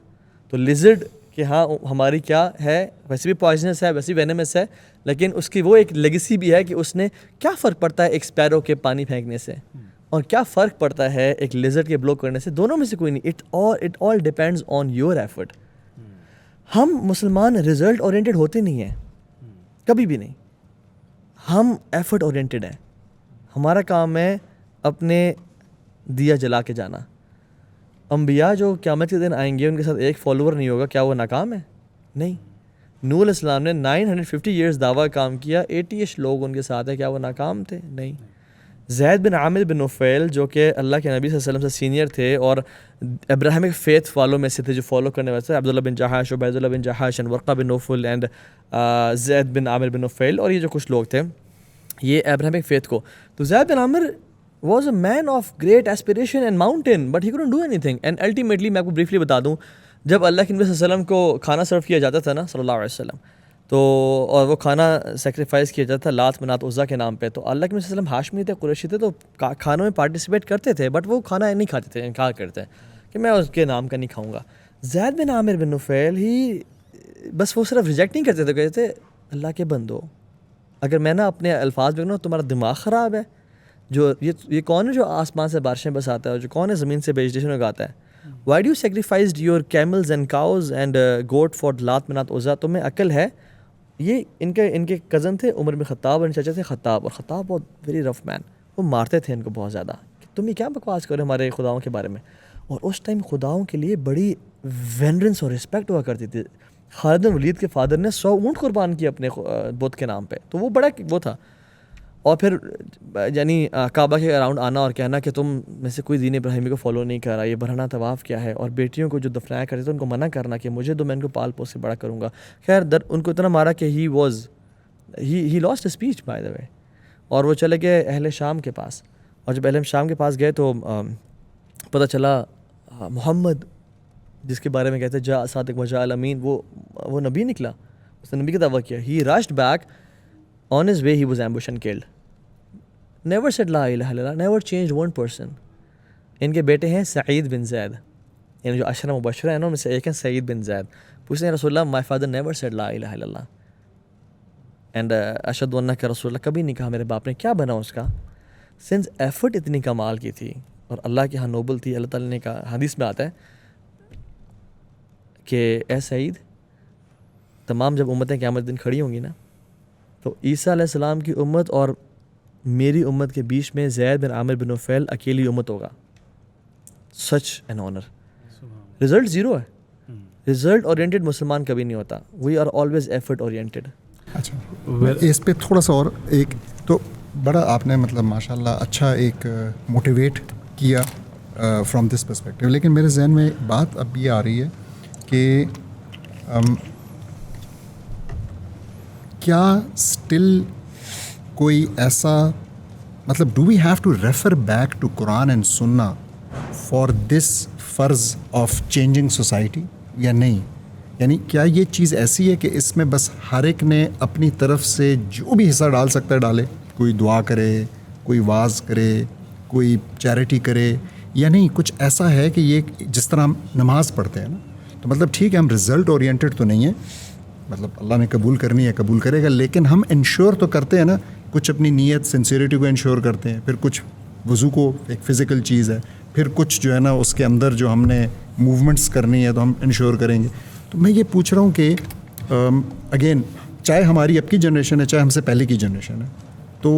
تو لیزرڈ کہ ہاں ہماری کیا ہے, ویسے بھی پوائزنس ہے, ویسے بھی وینمس ہے, لیکن اس کی وہ ایک لیگیسی بھی ہے کہ اس نے کیا فرق پڑتا ہے ایک اسپیرو کے پانی پھینکنے سے, اور کیا فرق پڑتا ہے ایک لیزرڈ کے بلو کرنے سے. دونوں میں سے کوئی نہیں. It all depends on your effort. ہم مسلمان رزلٹ اورینٹیڈ ہوتے نہیں ہیں, کبھی بھی نہیں. ہم ایفرٹ اورینٹیڈ ہیں. ہمارا کام ہے اپنے دیا جلا کے جانا. انبیاء جو قیامت کے دن آئیں گے ان کے ساتھ ایک فالوور نہیں ہوگا, کیا وہ ناکام ہے؟ نہیں. نوح علیہ السلام نے 950 ایئرز دعویٰ کام کیا, 80ish لوگ ان کے ساتھ ہیں, کیا وہ ناکام تھے؟ نہیں. زید بن عامر بن نفیل جو کہ اللہ کے نبی صلی اللہ علیہ وسلم سے سینئر تھے اور ابراہیمک فیتھ فالو میں سے تھے, جو فالو کرنے والے تھے, عبداللہ بن جہاش, عبید اللہ بن جہاش, ورقہ بن نوفل اینڈ زید بن عامر بن نفیل, اور یہ جو کچھ لوگ تھے یہ ابراہیمک فیتھ کو. تو زید بن عامر was a man of great aspiration and mountain, but he couldn't do anything. And ultimately میں آپ کو briefly بتا دوں, جب اللہ کے نبی صلی اللہ علیہ وسلم کو کھانا سرو کیا جاتا تھا نا, صلی اللہ علیہ وسلم, تو اور وہ کھانا سیکریفائز کیا جاتا تھا لات منات عزا کے نام پہ, تو اللہ کے نبی صلی اللہ علیہ وسلم ہاشمی تھے, قریشی تھے, تو کھانوں میں پارٹیسپیٹ کرتے تھے, بٹ وہ کھانا نہیں کھاتے تھے, انکار کرتے ہیں کہ میں اس کے نام کا نہیں کھاؤں گا. زید بن عامر بن نفیل ہی بس وہ صرف ریجیکٹ نہیں کرتے تھے, کہتے تھے اللہ کے بندو, اگر میں نا اپنے الفاظ میں تمہارا دماغ خراب ہے, جو یہ کون ہے جو آسمان سے بارشیں برساتا ہے, اور جو کون ہے زمین سے ویجیٹیشن اگاتا ہے, why do you sacrificed your camels and cows and goat for Lat Manat عزا, تمہیں عقل ہے؟ یہ ان کے کزن تھے عمر بن خطاب, اور ان چچا تھے خطاب, اور خطاب بہت ویری رف مین, وہ مارتے تھے ان کو بہت زیادہ کہ تم یہ کیا بکواس کرو ہمارے خداؤں کے بارے میں. اور اس ٹائم خداؤں کے لیے بڑی وینرنس اور رسپیکٹ ہوا کرتی تھی. خالد بن ولید کے فادر نے 100 اونٹ قربان کیے اپنے بت کے نام پہ, تو وہ بڑا وہ تھا. اور پھر یعنی کعبہ کے اراؤنڈ آنا اور کہنا کہ تم میں سے کوئی دین ابراہیمی کو فالو نہیں کر رہا, یہ برہنہ طواف کیا ہے, اور بیٹیوں کو جو دفنایا کرتے تھے ان کو منع کرنا کہ مجھے دو, میں ان کو پال پوس سے بڑا کروں گا. خیر ان کو اتنا مارا کہ ہی لاسٹ اسپیچ بائی دا وے, اور وہ چلے گئے اہل شام کے پاس. اور جب اہل شام کے پاس گئے تو پتہ چلا محمد جس کے بارے میں کہتے ہیں جا صادق وجا الامین, وہ نبی نکلا, اس نے نبی کا دعویٰ کیا. He rushed back on his way, he was ambushed and killed. Never said لا الہ الا اللہ, نیور چینج ون پرسن. ان کے بیٹے ہیں سعید بن زید, یعنی جو عشرہ مبشرہ ہیں انہوں میں سے ایک ہیں سعید بن زید. پوچھتے ہیں رسول اللہ, مائی فادر نیور سیڈ لا الہ الا اللہ اینڈ اشہد انک رسول اللہ, کبھی نہیں کہا میرے باپ نے. کیا بنا اس کا؟ سنس ایفرٹ اتنی کمال کی تھی اور اللہ کے ہاں نوبل تھی, اللہ تعالیٰ نے کہا, حدیث میں آتا ہے کہ اے سعید, تمام جب امتیں قیامت دن کھڑی ہوں گی نا, تو عیسیٰ علیہ السلام کی امت اور میری امت کے بیچ میں زید بن عامر بن نفیل اکیلی امت ہوگا. Such an honour. Result zero ہے. رزلٹ اورینٹیڈ مسلمان کبھی نہیں ہوتا. We are always effort oriented. اچھا, اس پہ تھوڑا سا اور ایک تو بڑا آپ نے مطلب ماشاء اللہ اچھا ایک موٹیویٹ کیا فرام دس پرسپیکٹیو, لیکن میرے ذہن میں بات اب یہ آ رہی ہے کہ کیا اسٹل کوئی ایسا مطلب do we have to refer back to Quran and Sunnah for this فرض آف چینجنگ سوسائٹی یا نہیں؟ یعنی کیا یہ چیز ایسی ہے کہ اس میں بس ہر ایک نے اپنی طرف سے جو بھی حصہ ڈال سکتا ہے ڈالے, کوئی دعا کرے, کوئی واز کرے, کوئی چیریٹی کرے, یا نہیں کچھ ایسا ہے کہ یہ جس طرح ہم نماز پڑھتے ہیں نا, تو مطلب ٹھیک ہے ہم رزلٹ اورینٹیڈ تو نہیں ہیں, مطلب اللہ نے قبول کرنی ہے قبول کرے گا, لیکن ہم انشور تو کرتے ہیں نا, کچھ اپنی نیت سنسیریٹی کو انشور کرتے ہیں, پھر کچھ وضو کو ایک فزیکل چیز ہے, پھر کچھ جو ہے نا اس کے اندر جو ہم نے موومنٹس کرنی ہے تو ہم انشور کریں گے. تو میں یہ پوچھ رہا ہوں کہ اگین چاہے ہماری اب کی جنریشن ہے چاہے ہم سے پہلے کی جنریشن ہے, تو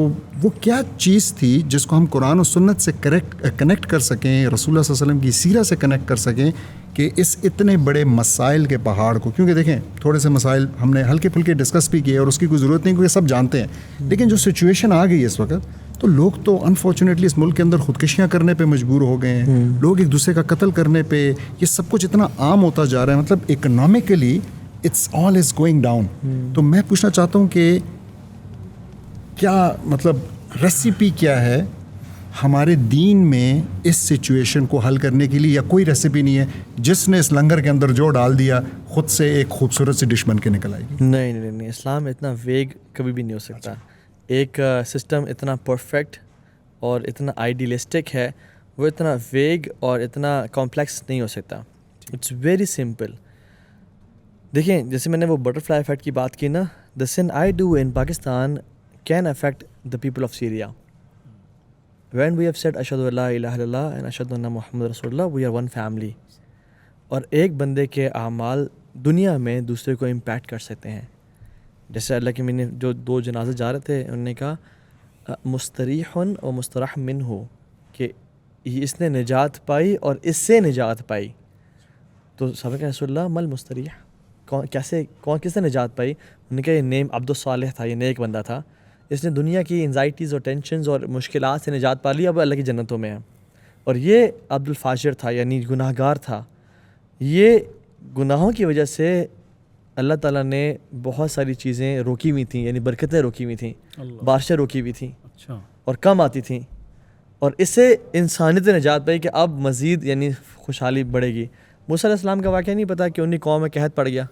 وہ کیا چیز تھی جس کو ہم قرآن و سنت سے کنیکٹ کر سکیں, رسول اللہ صلی اللہ علیہ وسلم کی سیرت سے کنیکٹ کر سکیں کہ اس اتنے بڑے مسائل کے پہاڑ کو, کیونکہ دیکھیں تھوڑے سے مسائل ہم نے ہلکے پھلکے ڈسکس بھی کیے اور اس کی کوئی ضرورت نہیں کیونکہ سب جانتے ہیں, لیکن جو سچویشن آ گئی ہے اس وقت تو لوگ تو انفارچونیٹلی اس ملک کے اندر خودکشیاں کرنے پہ مجبور ہو گئے ہیں, لوگ ایک دوسرے کا قتل کرنے پہ, یہ سب کچھ اتنا عام ہوتا جا رہا ہے, مطلب economically it's all is going down. تو میں پوچھنا چاہتا ہوں کہ کیا مطلب ریسیپی کیا ہے ہمارے دین میں اس سچویشن کو حل کرنے کے لیے, یا کوئی ریسیپی نہیں ہے جس نے اس لنگر کے اندر جو ڈال دیا خود سے ایک خوبصورت سی ڈش بن کے نکل آئے گی؟ نہیں, اسلام اتنا ویگ کبھی بھی نہیں ہو سکتا. ایک سسٹم اتنا پرفیکٹ اور اتنا آئیڈیلسٹک ہے, وہ اتنا ویگ اور اتنا کمپلیکس نہیں ہو سکتا. It's very simple. دیکھیں جیسے میں نے وہ بٹرفلائی افیکٹ کی بات کی نا, the sin I do in Pakistan can affect the people of Syria. When we have said اشہد ان لا الہ الا اللہ اینڈ اشہد ان محمد رسول اللہ, وی آر ون فیملی. اور ایک بندے کے اعمال دنیا میں دوسرے کو امپیکٹ کر سکتے ہیں. جیسے اللہ کے میں جو 2 جنازے جا رہے تھے, انہوں نے کہا مستریح و مسترح منہ, کہ اس نے نجات پائی اور اس سے نجات پائی. تو صحابہ کہ رسول اللہ مل مستریح, کس نے نجات پائی؟ انہوں نے کہا یہ نیم عبد الصالح تھا, یہ نیک بندہ تھا, اس نے دنیا کی انزائٹیز اور ٹینشنز اور مشکلات سے نجات پا لی, اب اللہ کی جنتوں میں ہے. اور یہ عبد الفاجر تھا, یعنی گناہ گار تھا. یہ گناہوں کی وجہ سے اللہ تعالیٰ نے بہت ساری چیزیں روکی ہوئی تھیں, یعنی برکتیں روکی ہوئی تھیں, بارشیں روکی ہوئی تھیں اور کم آتی تھیں, اور اس سے انسانیت نجات پائی کہ اب مزید یعنی خوشحالی بڑھے گی. موسیٰ علیہ السلام کا واقعہ نہیں پتہ کہ انہیں قوم میں قحط پڑ گیا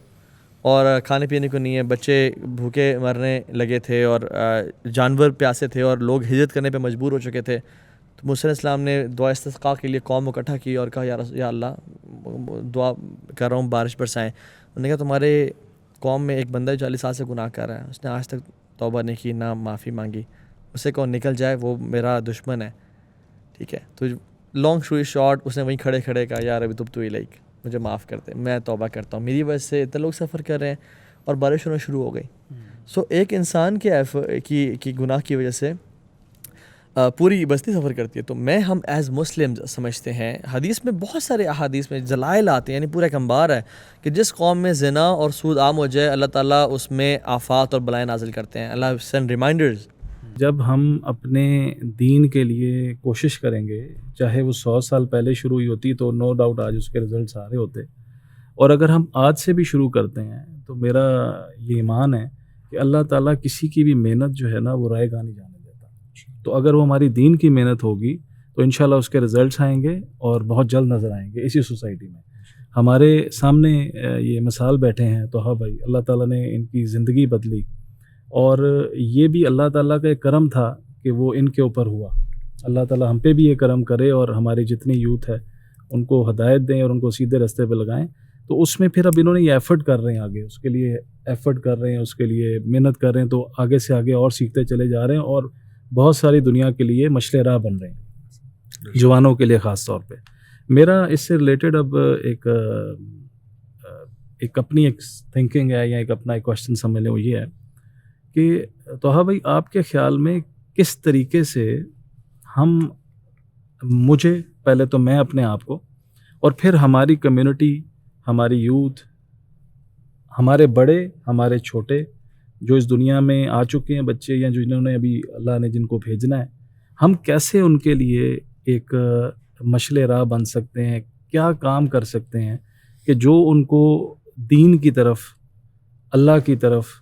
اور کھانے پینے کو نہیں ہے, بچے بھوکے مرنے لگے تھے اور جانور پیاسے تھے اور لوگ ہجرت کرنے پہ مجبور ہو چکے تھے. تو موسیٰ علیہ السلام نے دعا استسقاء کے لیے قوم کو اکٹھا کی اور کہا یا اللہ دعا کر رہا ہوں بارش برسائیں. انہوں نے کہا تمہارے قوم میں ایک بندہ 40 سال سے گناہ کر رہا ہے, اس نے آج تک توبہ نہیں کی, نہ معافی مانگی, اسے کون نکل جائے, وہ میرا دشمن ہے. ٹھیک ہے, تو لانگ اسٹوری شارٹ اس نے وہیں کھڑے کھڑے کہا یار ابھی تو ہی لائک مجھے معاف کر دے, میں توبہ کرتا ہوں, میری وجہ سے اتنے لوگ سفر کر رہے ہیں, اور بارش ہونا شروع ہو گئی. سو ایک انسان کی گناہ کی وجہ سے پوری بستی سفر کرتی ہے. تو ہم ایز مسلم سمجھتے ہیں, حدیث میں بہت سارے احادیث میں جلائل آتے ہیں, یعنی پورا ایک انبار ہے کہ جس قوم میں زنا اور سود عام ہو جائے اللہ تعالیٰ اس میں آفات اور بلائیں نازل کرتے ہیں. اللہ سینڈ ریمائنڈرز. جب ہم اپنے دین کے لیے کوشش کریں گے, چاہے وہ 100 سال پہلے شروع ہوئی ہوتی تو نو ڈاؤٹ آج اس کے رزلٹس آ رہے ہوتے, اور اگر ہم آج سے بھی شروع کرتے ہیں تو میرا یہ ایمان ہے کہ اللہ تعالیٰ کسی کی بھی محنت جو ہے نا وہ رائے گاہ نہیں جانے دیتا. تو اگر وہ ہماری دین کی محنت ہوگی تو انشاءاللہ اس کے رزلٹس آئیں گے اور بہت جلد نظر آئیں گے اسی سوسائٹی میں. ہمارے سامنے یہ مثال بیٹھے ہیں توحا بھائی, اللہ تعالیٰ نے ان کی زندگی بدلی, اور یہ بھی اللہ تعالیٰ کا ایک کرم تھا کہ وہ ان کے اوپر ہوا. اللہ تعالیٰ ہم پہ بھی یہ کرم کرے اور ہماری جتنی یوتھ ہے ان کو ہدایت دیں اور ان کو سیدھے راستے پہ لگائیں. تو اس میں پھر اب انہوں نے یہ ایفرٹ کر رہے ہیں, آگے اس کے لیے ایفرٹ کر رہے ہیں, اس کے لیے محنت کر رہے ہیں, تو آگے سے آگے اور سیکھتے چلے جا رہے ہیں اور بہت ساری دنیا کے لیے مشعل راہ بن رہے ہیں, جوانوں کے لیے خاص طور پہ. میرا اس سے ریلیٹڈ اب ایک اپنی ایک تھنکنگ ہے یا ایک اپنا ایک کوشچن سمجھ لیں, وہ یہ ہے کہ توحا بھائی آپ کے خیال میں کس طریقے سے مجھے پہلے تو میں اپنے آپ کو, اور پھر ہماری کمیونٹی, ہماری یوتھ, ہمارے بڑے, ہمارے چھوٹے جو اس دنیا میں آ چکے ہیں بچے یا جنہوں نے ابھی اللہ نے جن کو بھیجنا ہے, ہم کیسے ان کے لیے ایک مشعل راہ بن سکتے ہیں, کیا کام کر سکتے ہیں کہ جو ان کو دین کی طرف, اللہ کی طرف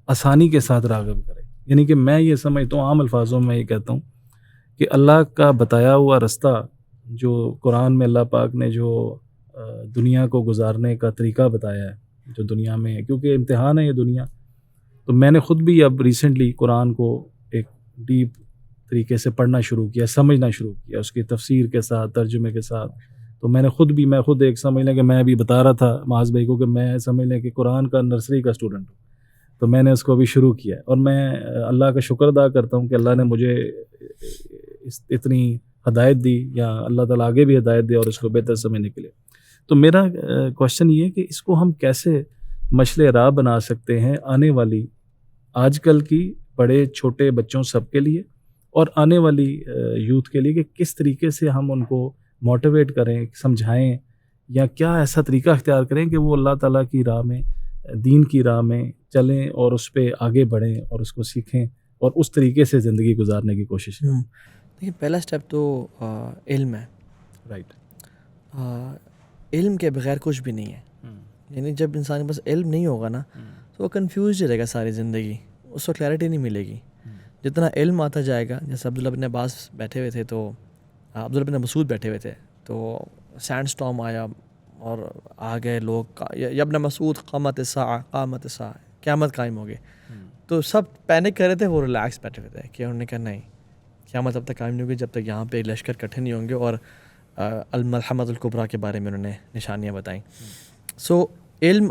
آسانی کے ساتھ راغب کرے. یعنی کہ میں یہ سمجھتا ہوں, عام الفاظوں میں یہ کہتا ہوں کہ اللہ کا بتایا ہوا رستہ جو قرآن میں اللہ پاک نے جو دنیا کو گزارنے کا طریقہ بتایا ہے, جو دنیا میں ہے, کیونکہ امتحان ہے یہ دنیا. تو میں نے خود بھی اب ریسنٹلی قرآن کو ایک ڈیپ طریقے سے پڑھنا شروع کیا, سمجھنا شروع کیا اس کی تفسیر کے ساتھ, ترجمے کے ساتھ. تو میں خود ایک سمجھ لیں کہ میں ابھی بتا رہا تھا معاذ بھائی کو کہ میں سمجھ لیں کہ قرآن کا نرسری کا اسٹوڈنٹ ہوں. تو میں نے اس کو ابھی شروع کیا, اور میں اللہ کا شکر ادا کرتا ہوں کہ اللہ نے مجھے اتنی ہدایت دی یا اللہ تعالیٰ آگے بھی ہدایت دے اور اس کو بہتر سمجھنے کے لیے. تو میرا کوشچن یہ ہے کہ اس کو ہم کیسے مشعل راہ بنا سکتے ہیں آنے والی آج کل کی بڑے چھوٹے بچوں سب کے لیے اور آنے والی یوتھ کے لیے, کہ کس طریقے سے ہم ان کو موٹیویٹ کریں, سمجھائیں, یا کیا ایسا طریقہ اختیار کریں کہ وہ اللہ تعالیٰ کی راہ میں, دین کی راہ میں چلیں اور اس پہ آگے بڑھیں اور اس کو سیکھیں اور اس طریقے سے زندگی گزارنے کی کوشش کریں. دیکھیں پہلا اسٹیپ تو علم ہے. رائٹ. علم کے بغیر کچھ بھی نہیں ہے. یعنی جب انسان کے پاس علم نہیں ہوگا نا تو وہ کنفیوز رہے گا ساری زندگی, اس کو کلیئرٹی نہیں ملے گی. جتنا علم آتا جائے گا, جیسے عبداللہ بن عباس بیٹھے ہوئے تھے, تو عبداللہ بن مسعود بیٹھے ہوئے تھے, تو سینڈ اسٹارم آیا اور آ گئے لوگ, یا ابن مسعود قامت الساعہ, قامت الساعہ, قیامت قائم ہو گئی. تو سب پینک کر رہے تھے, وہ ریلیکس بیٹھے ہوئے تھے کہ انہوں نے کہا نہیں, قیامت اب تک قائم نہیں ہوگی جب تک یہاں پہ لشکر اکٹھے نہیں ہوں گے. اور الملحمۃ الکبریٰ کے بارے میں انہوں نے نشانیاں بتائیں. سو علم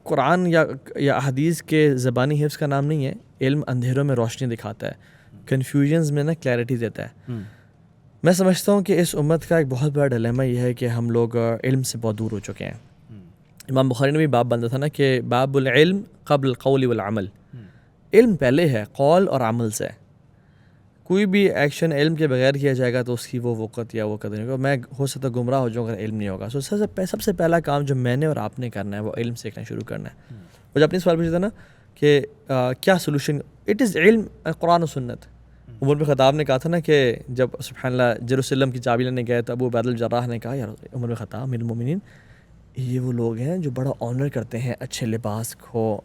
قرآن یا حدیث کے زبانی حفظ کا نام نہیں ہے. علم اندھیروں میں روشنی دکھاتا ہے, کنفیوژنز میں نا کلیئرٹی دیتا ہے. میں سمجھتا ہوں کہ اس امت کا ایک بہت بڑا ڈیلیما یہ ہے کہ ہم لوگ علم سے بہت دور ہو چکے ہیں. امام بخاری نے بھی باب بنتا تھا نا کہ باب العلم قبل القول والعمل. علم پہلے ہے قول اور عمل سے. کوئی بھی ایکشن علم کے بغیر کیا جائے گا تو اس کی وہ وقت یا وہ قدر نہیں ہوگا. میں ہو سکتا گمراہ ہو جاؤں اگر علم نہیں ہوگا. سب سے پہلا کام جو میں نے اور آپ نے کرنا ہے وہ علم سیکھنا شروع کرنا ہے. مجھے اپنی سوال پوچھا تھا نا کہ کیا سلوشن, اٹ از علم, قرآن و سنت. عمر بن خطاب نے کہا تھا نا کہ جب سبحان اللہ جیروسلم کی چابی لینے گئے تو ابو عبیدہ الجراح نے کہا یار عمر بن خطاب امیر المومنین, یہ وہ لوگ ہیں جو بڑا آنر کرتے ہیں اچھے لباس کو,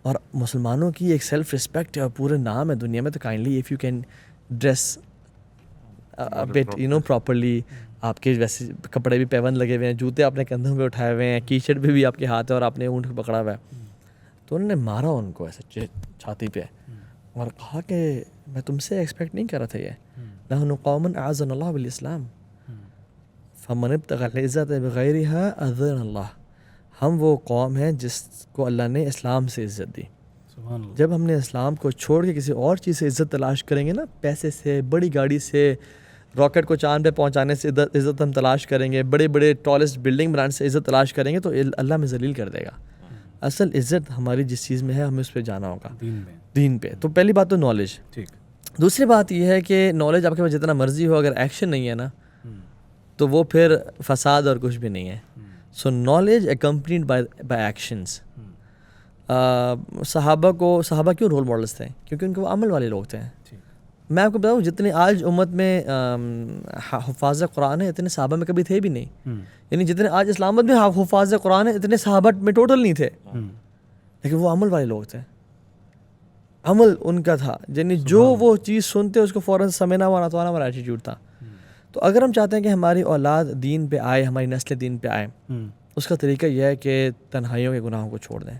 اور مسلمانوں کی ایک سیلف رسپیکٹ ہے اور پورے نام ہے دنیا میں, تو kindly if you can dress but properly, آپ کے ویسے کپڑے بھی پیون لگے ہوئے ہیں, جوتے آپ نے کندھوں پہ اٹھائے ہوئے ہیں, کی شرٹ بھی آپ کے ہاتھ ہے اور آپ نے اونٹ کو پکڑا ہوا ہے. تو انہوں نے مارا ان کو ایسے چھاتی پہ اور کہا کہ میں تم سے ایکسپیکٹ نہیں کر رہا تھا یہ, نحن قوم اعزنا اللہ بالاسلام فمن ابتغى العزة بغيرها اذن اللہ. ہم وہ قوم ہیں جس کو اللہ نے اسلام سے عزت دی. جب ہم نے اسلام کو چھوڑ کے کسی اور چیز سے عزت تلاش کریں گے نا, پیسے سے, بڑی گاڑی سے, راکٹ کو چاند پہ پہنچانے سے عزت ہم تلاش کریں گے, بڑے بڑے ٹالسٹ بلڈنگ بنانے سے عزت تلاش کریں گے, تو اللہ ہمیں ذلیل کر دے گا. اصل عزت ہماری جس چیز میں ہے ہمیں اس پہ جانا ہوگا, دین پہ. تو پہلی بات تو نالج. دوسری بات یہ ہے کہ نالج آپ کے پاس جتنا مرضی ہو, اگر ایکشن نہیں ہے نا تو وہ پھر فساد اور کچھ بھی نہیں ہے. So knowledge accompanied by actions. صحابہ کیوں رول ماڈلس تھے؟ کیونکہ ان کے وہ عمل والے لوگ تھے. میں آپ کو بتاؤں جتنے آج امت میں حفاظ قرآن ہیں اتنے صحابہ میں کبھی تھے بھی نہیں. یعنی جتنے آج اسلام آباد میں حفاظ قرآن ہیں اتنے صحابہ میں ٹوٹل نہیں تھے, لیکن وہ عمل والے لوگ تھے. عمل ان کا تھا, یعنی جو وہ چیز سنتے اس کو فوراً سمجھنا والا تو ہمارا ایٹیٹیوڈ تھا. تو اگر ہم چاہتے ہیں کہ ہماری اولاد دین پہ آئے, ہماری نسل دین پہ آئے, اس کا طریقہ یہ ہے کہ تنہائیوں کے گناہوں کو چھوڑ دیں.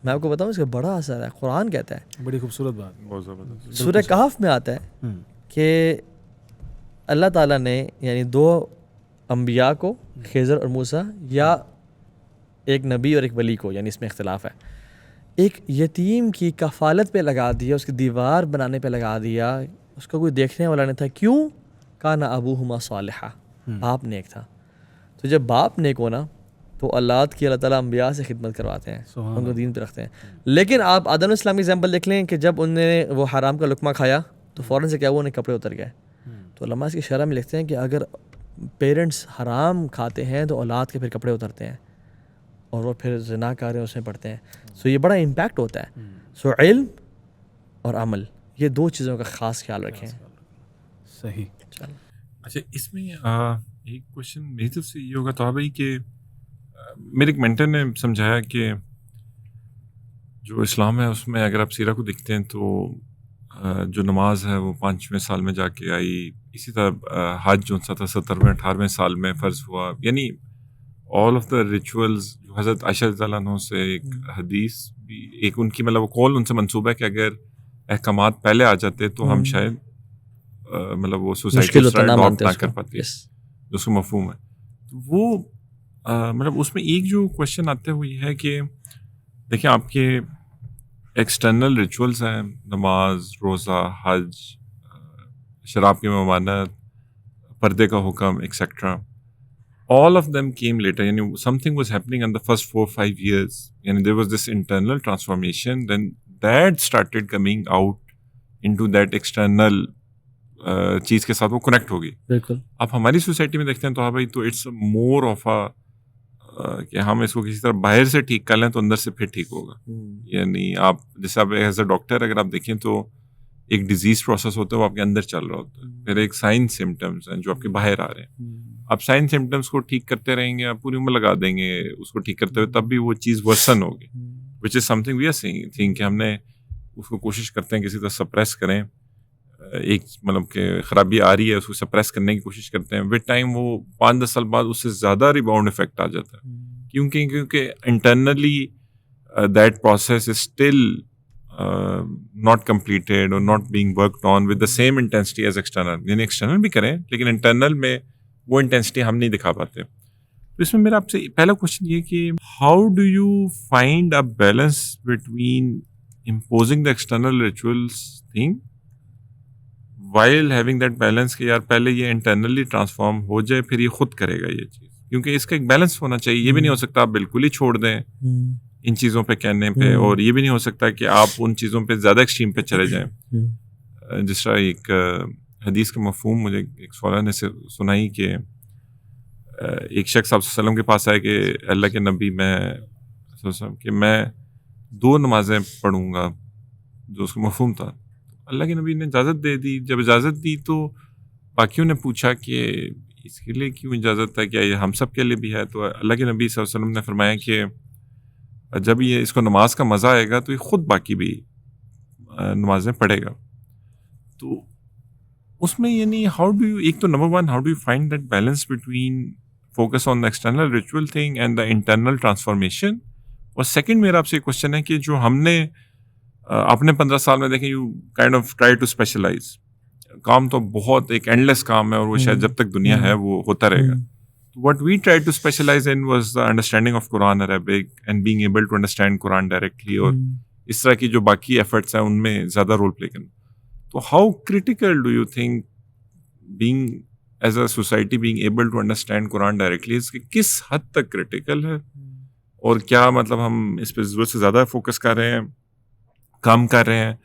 میں آپ کو بتاؤں اس کا بڑا اثر ہے. قرآن کہتا ہے, بڑی خوبصورت بات, بہت زبردست. سورہ کہف میں آتا ہے کہ اللہ تعالیٰ نے یعنی دو انبیاء کو, خضر اور موسیٰ, یا ایک نبی اور ایک ولی کو, یعنی اس میں اختلاف ہے, ایک یتیم کی کفالت پہ لگا دیا, اس کی دیوار بنانے پہ لگا دیا, اس کو کوئی دیکھنے والا نہیں تھا. کیوں؟ کان ابوہما صالحا, باپ نیک تھا. تو جب باپ نیک ہونا تو اولاد کی اللہ تعالیٰ انبیاء سے خدمت کرواتے ہیں, ان کو دین پہ رکھتے ہیں. لیکن آپ آدم علیہ السلام کی ایگزامپل دیکھ لیں کہ جب انہوں نے وہ حرام کا لقمہ کھایا تو فوراً سے کیا ہوا, انہیں کپڑے اتر گئے. تو علماء اس کی شرح میں لکھتے ہیں کہ اگر پیرنٹس حرام کھاتے ہیں تو اولاد کے پھر کپڑے اترتے ہیں اور وہ پھر زنا کار ہیں اس میں پڑتے ہیں. سو یہ بڑا امپیکٹ ہوتا ہے. سو علم اور عمل, یہ دو چیزوں کا خاص خیال رکھیں. صحیح. اچھا, اس میں ایک کوشچن میری طرف سے یہ ہوگا تو بھائی کہ میرے ایک مینٹر نے سمجھایا کہ جو اسلام ہے اس میں اگر آپ سیرہ کو دیکھتے ہیں تو جو نماز ہے وہ 5ویں سال میں جا کے آئی. اسی طرح حج جو تھا 17ویں 18ویں سال میں فرض ہوا. یعنی آل آف دا ریچولز جو حضرت عائشہ رضی اللہ عنہ سے ایک حدیث بھی ایک ان کی مطلب قول ان سے منسوب ہے کہ اگر احکامات پہلے آ جاتے تو ہم شاید مطلب وہ سوسائٹی نہ کر پاتے, جو اس کو مفہوم ہے. تو وہ مطلب اس میں ایک جو کوشچن آتا ہے وہ یہ ہے کہ دیکھیں آپ کے ایکسٹرنل ریچولز ہیں, نماز, روزہ, حج, شراب کی ممانعت, پردے کا حکم etcetera. All of them came later. Yani something was happening in the first 4-5 years. Yani there was this internal transformation. Then that started coming out into that external چیز کے ساتھ وہ کنیکٹ ہوگی. بالکل. اب ہماری سوسائٹی میں دیکھتے ہیں تو ہاں بھائی تو اٹس مور آف کہ ہم اس کو کسی طرح باہر سے ٹھیک کر لیں تو اندر سے پھر ٹھیک ہوگا. یعنی آپ جیسے آپ ایز اے ڈاکٹر اگر آپ دیکھیں تو ایک ڈیزیز پروسیس ہوتا ہے وہ آپ کے اندر چل رہا ہوتا ہے. پھر ایک سائن سمٹمس ہیں جو آپ کے باہر آ رہے ہیں. آپ سائن سمٹمس کو ٹھیک کرتے رہیں گے, آپ پوری عمر لگا دیں گے اس کو ٹھیک کرتے ہوئے, تب بھی وہ چیز ورسن ہوگی. Which is something we are seeing کہ ہم نے اس کو کوشش کرتے ہیں کسی طرح سپریس کریں. ایک مطلب کہ خرابی آ رہی ہے اس کو سپریس کرنے کی کوشش کرتے ہیں. ود ٹائم وہ 5-10 سال بعد اس سے زیادہ ریباؤنڈ افیکٹ آ جاتا ہے. کیونکہ internally that process is still not completed or not being worked on with the same intensity as external. یعنی ایکسٹرنل بھی کریں لیکن انٹرنل میں وہ انٹینسٹی ہم نہیں دکھا پاتے. تو اس میں میرا آپ سے پہلا کوشچن یہ کہ how do you find a balance between imposing the external rituals thing while having that balance کہ یار پہلے یہ انٹرنلی ٹرانسفارم ہو جائے پھر یہ خود کرے گا یہ چیز, کیونکہ اس کا ایک بیلنس ہونا چاہیے. یہ بھی نہیں ہو سکتا آپ بالکل ہی چھوڑ دیں ان چیزوں پہ کہنے پہ, اور یہ بھی نہیں ہو سکتا کہ آپ ان چیزوں پہ زیادہ ایکسٹریم پہ چلے جائیں. جس طرح ایک حدیث کا مفہوم مجھے ایک سوالہ نے سنائی کہ ایک شخص آپ وسلم کے پاس آئے کہ اللہ کے نبی میں 2 نمازیں پڑھوں گا, جو اس کا مفہوم تھا. اللہ کے نبی نے اجازت دے دی. جب اجازت دی تو باقیوں نے پوچھا کہ اس کے لیے کیوں اجازت ہے, کیا یہ ہم سب کے لیے بھی ہے؟ تو اللہ کے نبی صلی اللہ علیہ وسلم نے فرمایا کہ جب یہ اس کو نماز کا مزہ آئے گا تو یہ خود باقی بھی نمازیں پڑھے گا. تو اس میں یعنی ہاؤ ڈو یو, ایک تو number 1 how do you find that balance between focus on the external ritual thing and the internal transformation. اور سیکنڈ میرا آپ سے ایک کوشچن ہے کہ جو ہم نے اپنے 15 سال میں دیکھیں you kind of try to specialize. کام تو بہت ایک اینڈ لیس کام ہے اور وہ شاید جب تک دنیا ہے وہ ہوتا رہے گا. What we tried to specialize in was the understanding of Quran Arabic and being able to understand Quran directly, اور اس طرح کی جو باقی ایفرٹس ہیں ان میں زیادہ رول پلے کرنا. تو how critical do you think being as a society being able to understand Quran directly is, کہ کس حد تک critical ہے, اور کیا مطلب ہم اس پہ ضرورت سے زیادہ فوکس کر رہے ہیں, کام کر رہے ہیں,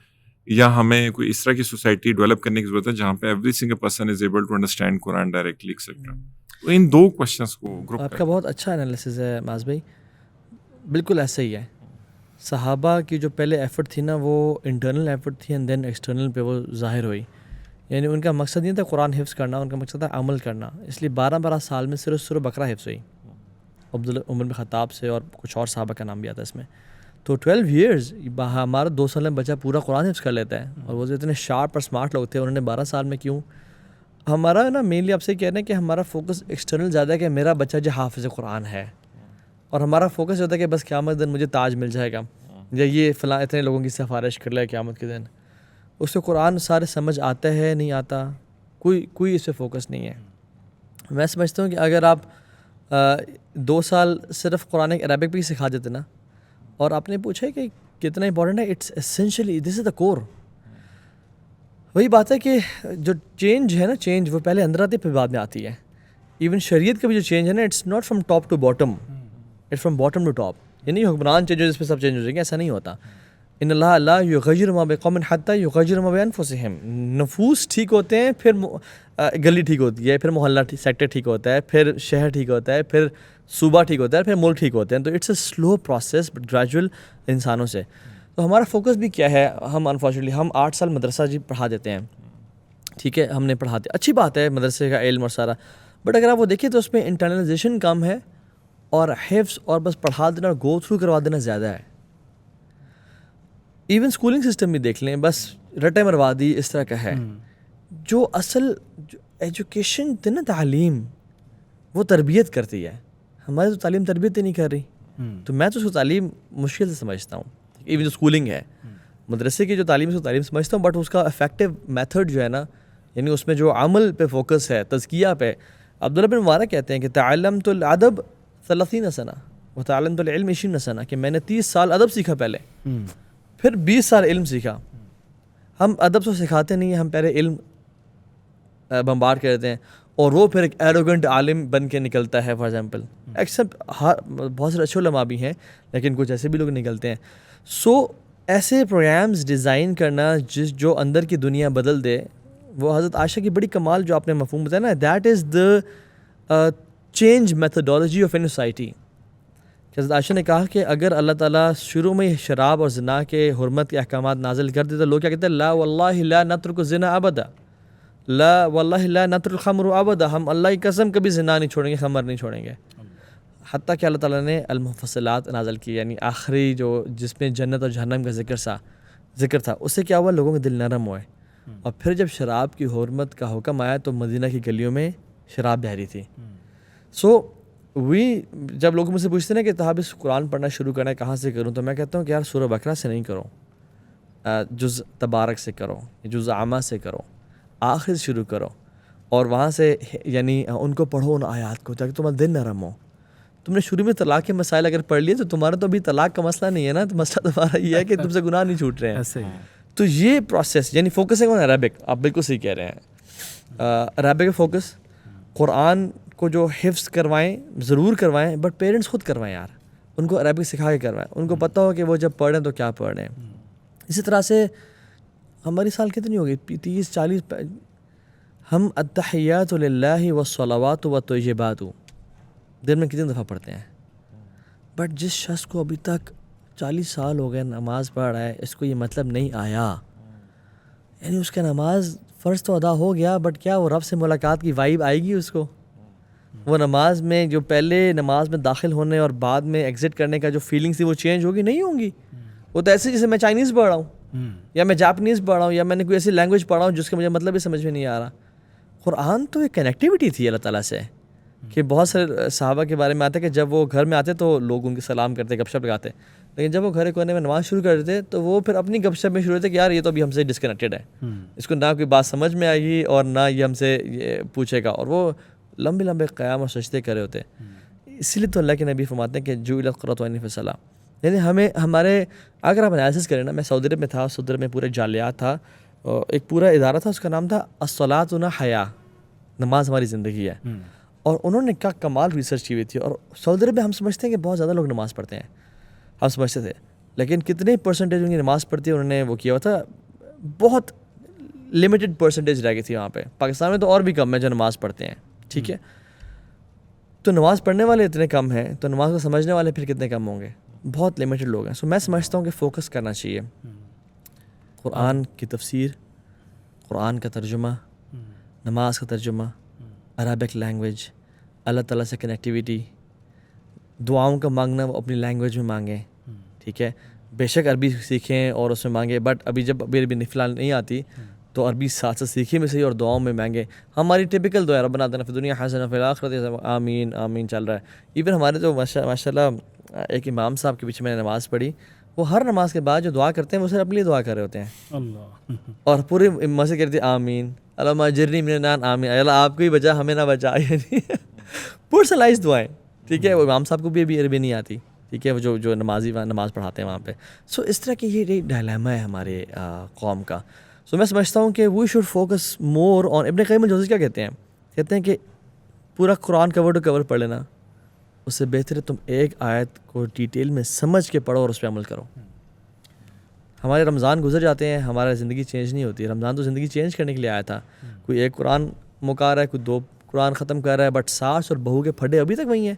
یا ہمیں کوئی اس طرح کی سوسائٹی ڈیولپ کرنے کی ضرورت ہے جہاں پہ every single person is able to understand Quran directly etcetera. تو ان 2 کوشچنس کو گروپ آپ کا بہت اچھا انالیسز ہے معاذ بھائی. بالکل ایسا ہی ہے. صحابہ کی جو پہلے ایفرٹ تھی نا وہ انٹرنل ایفرٹ تھی اینڈ دین ایکسٹرنل پہ وہ ظاہر ہوئی. یعنی ان کا مقصد نہیں تھا قرآن حفظ کرنا, ان کا مقصد تھا عمل کرنا. اس لیے 12 سال میں صرف بقرہ حفظ ہوئی عبداللہ عمر بن خطاب سے, اور کچھ اور صحابہ کا نام بھی آتا ہے اس میں. تو 12 ایئرز ہمارا 2 سال میں بچہ پورا قرآن حفظ کر لیتا ہے, اور وہ جو اتنے شارپ اور اسمارٹ لوگ تھے انہوں نے 12 سال میں کیوں. ہمارا نا مینلی آپ سے کہہ رہے ہیں کہ ہمارا فوکس ایکسٹرنل زیادہ ہے کہ میرا بچہ جو حافظ قرآن ہے, اور ہمارا فوکس ہوتا ہے کہ بس قیامت دن مجھے تاج مل جائے گا, یا یہ فلاں اتنے لوگوں کی سفارش کر لے قیامت کے دن. اس سے قرآن سارے سمجھ آتا ہے نہیں آتا, کوئی اس پہ فوکس نہیں ہے. میں سمجھتا ہوں کہ اگر آپ 2 سال صرف قرآن عربک بھی سکھا دیتے نا, اور آپ نے پوچھا کہ کتنا امپورٹنٹ ہے, اٹس اسینشلی دس از دا کور. وہی بات ہے کہ جو چینج ہے نا, چینج وہ پہلے اندر آتی ہے پھر بعد میں آتی ہے. ایون شریعت کا بھی جو چینج ہے نا, it's not from top to bottom, it's from bottom to top. یعنی حکمران چینج ہو جس پہ سب چینج ہو جائیں گے, ایسا نہیں ہوتا. ان اللہ لا یغیر ما بقوم حتی یغیر ما بانفسہم. نفوس ٹھیک ہوتے ہیں, پھر گلی ٹھیک ہوتی ہے, پھر محلہ سیکٹر ٹھیک ہوتا ہے, پھر شہر ٹھیک ہوتا ہے, پھر صوبہ ٹھیک ہوتا ہے, پھر ملک ٹھیک ہوتے ہیں. تو it's a slow process but gradual انسانوں سے. تو ہمارا فوکس بھی کیا ہے, ہم انفارچونیٹلی ہم 8 سال مدرسہ جی پڑھا دیتے ہیں, ٹھیک ہے, ہم نے پڑھاتے, اچھی بات ہے مدرسے کا علم اور سارا, بٹ اگر آپ وہ دیکھیں تو اس میں انٹرنلائزیشن کم ہے, اور حفظ اور بس پڑھا دینا اور گو تھرو کروا دینا زیادہ ہے. ایون اسکولنگ سسٹم بھی دیکھ لیں, بس رٹے مروا دی اس طرح کا ہے. جو اصل ایجوکیشن تھی نا, تعلیم, وہ تربیت کرتی ہے. ہماری تو تعلیم تربیت ہی نہیں کر رہی. تو میں تو اس کو تعلیم مشکل سے سمجھتا ہوں. ایون جو اسکولنگ ہے, مدرسے کی جو تعلیم ہے اس کو تعلیم سمجھتا ہوں, بٹ اس کا افیکٹو میتھڈ جو ہے نا, یعنی اس میں جو عمل پہ فوکس ہے, تزکیہ پہ. عبداللہ بن مبارک کہتے ہیں کہ تعلمت الادب 30 سنہ وتعلمت العلم 20 سنہ, کہ میں نے 30 سال ادب سیکھا پہلے, پھر 20 سال علم سیکھا. ہم ادب سے سکھاتے نہیں ہیں, ہم پہلے علم بمبار کر دیتے ہیں. اور وہ پھر ایک ایروگنٹ عالم بن کے نکلتا ہے. فار ایگزامپل ایکسیپٹ بہت سارے اچھے علماء بھی ہیں لیکن کچھ ایسے بھی لوگ نکلتے ہیں. سو ایسے پروگرامز ڈیزائن کرنا جو اندر کی دنیا بدل دے, وہ حضرت عائشہ کی بڑی کمال جو آپ نے مفہوم بتایا نا, that is the change methodology of an society. Hazrat Aisha نے کہا کہ اگر اللہ تعالیٰ شروع میں شراب اور زنا کے حرمت کے احکامات نازل کر دے تو لوگ کیا کہتے ہیں, لا واللہ لا نترک الزنا ابدا, لا واللہ لا نترک الخمر ابدا, ہم اللہ کی قسم کبھی زنا نہیں چھوڑیں گے, خمر نہیں چھوڑیں گے. حتیٰ کہ اللہ تعالیٰ نے المفصلات نازل کی, یعنی آخری جس میں جنت اور جہنم کا ذکر تھا, اس سے کیا ہوا, لوگوں کے دل نرم ہوئے. اور پھر جب شراب کی حرمت کا حکم آیا تو مدینہ کی گلیوں میں شراب جاری تھی. سو جب لوگ مجھ سے پوچھتے ہیں نا کہ صاحب اس قرآن پڑھنا شروع کرنا ہے کہاں سے کروں, تو میں کہتا ہوں کہ یار سورہ بقرہ سے نہیں کرو, جز تبارک سے کرو, جز عامہ سے کرو, آخر سے شروع کرو, اور وہاں سے یعنی ان کو پڑھو ان آیات کو تاکہ تمہارا دل نرم ہو. تم نے شروع میں طلاق کے مسائل اگر پڑھ لیے تو تمہارا تو ابھی طلاق کا مسئلہ نہیں ہے نا, تو مسئلہ تمہارا یہ ہے کہ تم سے گناہ نہیں چھوٹ رہے ہیں. تو یہ پروسیس یعنی فوکسنگ آن عربک, آپ بالکل صحیح کہہ رہے ہیں. عربک فوکس, قرآن کو جو حفظ کروائیں ضرور کروائیں, بٹ پیرنٹس خود کروائیں یار, ان کو عربک سکھا کے کروائیں, ان کو پتہ ہو کہ وہ جب پڑھیں تو کیا پڑھ رہے ہیں. اسی طرح سے ہماری سال کتنی ہو گئی, 30-40, ہم التحیات للہ والصلوات والطیبات دن میں کتنی دفعہ پڑھتے ہیں. بٹ جس شخص کو ابھی تک 40 سال ہو گئے نماز پڑھ رہا ہے, اس کو یہ مطلب نہیں آیا, یعنی اس کا نماز فرض تو ادا ہو گیا, بٹ کیا وہ رب سے ملاقات کی وائب آئے گی اس کو؟ وہ نماز میں جو پہلے نماز میں داخل ہونے اور بعد میں ایگزٹ کرنے کا جو فیلنگس تھی وہ چینج ہوگی نہیں ہوں گی. وہ تو ایسے جیسے میں چائنیز پڑھ رہا ہوں یا میں جاپنیز پڑھ رہا ہوں یا میں نے کوئی ایسی لینگویج پڑھا ہوں جس کا مجھے مطلب ہی سمجھ میں نہیں آ رہا. قرآن تو ایک کنیکٹیوٹی تھی اللہ تعالیٰ سے, کہ بہت سارے صحابہ کے بارے میں آتا ہے کہ جب وہ گھر میں آتے تو لوگ ان کے سلام کرتے, گپ شپ لگاتے, لیکن جب وہ گھر کونے میں نماز شروع کر دیتے تو وہ پھر اپنی گپ شپ میں شروع ہوتے کہ یار یہ تو ابھی ہم سے ڈسکنیکٹیڈ ہے, اس کو نہ کوئی بات سمجھ میں آئے گی اور نہ یہ ہم سے یہ پوچھے گا, اور وہ لمبے لمبے قیام اور سجدے کرے ہوتے. اسی لیے تو اللہ کے نبی فرماتے ہیں کہ جعلت قرۃ عینی فی الصلاۃ, یعنی ہمارے اگر آپ انالیسس کریں نا, میں سعودی عرب میں تھا, سعودی عرب میں پورے جالیات تھا, ایک پورا ادارہ تھا, اس کا نام تھا الصلاۃ حیا, نماز ہماری زندگی ہے. اور انہوں نے کیا کمال ریسرچ کی ہوئی تھی. اور سعودی عرب میں ہم سمجھتے ہیں کہ بہت زیادہ لوگ نماز پڑھتے ہیں, ہم سمجھتے تھے, لیکن کتنے پرسنٹیج ان کی نماز پڑھتی ہے انہوں نے وہ کیا ہوا تھا, بہت لمیٹڈ پرسنٹیج رہ گئی تھی وہاں پہ. پاکستان میں تو اور بھی کم ہے جو نماز پڑھتے ہیں, ٹھیک ہے. تو نماز پڑھنے والے اتنے کم ہیں تو نماز کو سمجھنے والے پھر کتنے کم ہوں گے, بہت لمیٹڈ لوگ ہیں. سو میں سمجھتا ہوں کہ فوکس کرنا چاہیے, قرآن کی تفسیر, قرآن کا ترجمہ, نماز کا ترجمہ, عربک لینگویج, اللہ تعالیٰ سے کنیکٹیویٹی, دعاؤں کا مانگنا وہ اپنی لینگویج میں مانگیں, ٹھیک ہے. بے شک عربی سیکھیں اور اس میں مانگیں, بٹ ابھی جب عربی فلحال نہیں آتی تو عربی ساتھ ساتھ سیکھیں بھی صحیح اور دعاؤں میں مانگیں. ہماری ٹپکل دعا ربنا آتنا فی الدنیا حسنہ وفی الآخرۃ حسنہ, آمین آمین چل رہا ہے. ایون ہمارے تو ماشاء اللہ ایک امام صاحب کے پیچھے میں نے نماز پڑھی, وہ ہر نماز کے بعد جو دعا کرتے ہیں وہ صرف اپنے لیے دعا کر رہے ہوتے ہیں, اللہ, اور پورے مسجد کہتے ہیں آمین اللہم اجرنی من النار, آمین اللہ آپ کو ہی بچا ہمیں نہ بچا, یعنی پرسنلائز دعائیں, ٹھیک ہے. وہ امام صاحب کو بھی ابھی عربی نہیں آتی, ٹھیک ہے, وہ جو نمازی نماز پڑھاتے ہیں وہاں پہ. سو اس طرح کی یہ ڈائلیما ہے ہمارے قوم کا. سو میں سمجھتا ہوں کہ وی شوڈ فوکس مور آن. ابن قیم الجوزی کیا کہتے ہیں کہ پورا قرآن کور ٹو کور پڑھ لینا, اس سے بہتر ہے تم ایک آیت کو ڈیٹیل میں سمجھ کے پڑھو اور اس پہ عمل کرو. ہمارے رمضان گزر جاتے ہیں, ہمارا زندگی چینج نہیں ہوتی. رمضان تو زندگی چینج کرنے کے لیے آیا تھا. کوئی ایک قرآن مکا رہا ہے, کوئی 2 قرآن ختم کر رہا ہے, بٹ ساس اور بہو کے پھڈے ابھی تک وہی ہیں.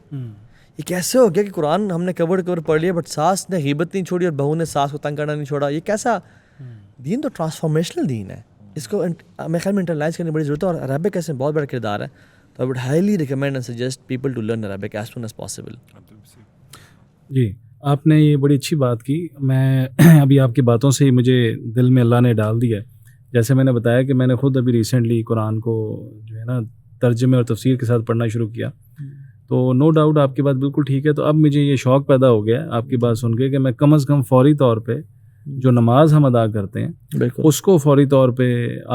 یہ کیسے ہو گیا کہ قرآن ہم نے کور پڑھ لیا بٹ ساس نے غیبت نہیں چھوڑی اور بہو نے ساس کو تنگ کرنا نہیں چھوڑا؟ یہ کیسا دین؟ تو ٹرانسفارمیشنل دین ہے. اس کو میرے خیال میں انٹرلائز کرنے کی بڑی ضرورت ہے, اور عربک ایسے بہت بڑا کردار ہے. تو I would highly recommend and suggest people to learn Arabic as soon as possible. جی, آپ نے یہ بڑی اچھی بات کی. میں ابھی آپ کی باتوں سے ہی مجھے دل میں اللہ نے ڈال دیا. جیسے میں نے بتایا کہ میں نے خود ابھی ریسنٹلی قرآن کو جو ہے نا ترجمے اور تفسیر کے ساتھ پڑھنا شروع کیا, تو نو ڈاؤٹ آپ کی بات بالکل ٹھیک ہے. تو اب مجھے یہ شوق پیدا ہو گیا آپ کی بات سن کے کہ میں کم از کم فوری طور پہ جو نماز ہم ادا کرتے ہیں اس کو فوری طور پہ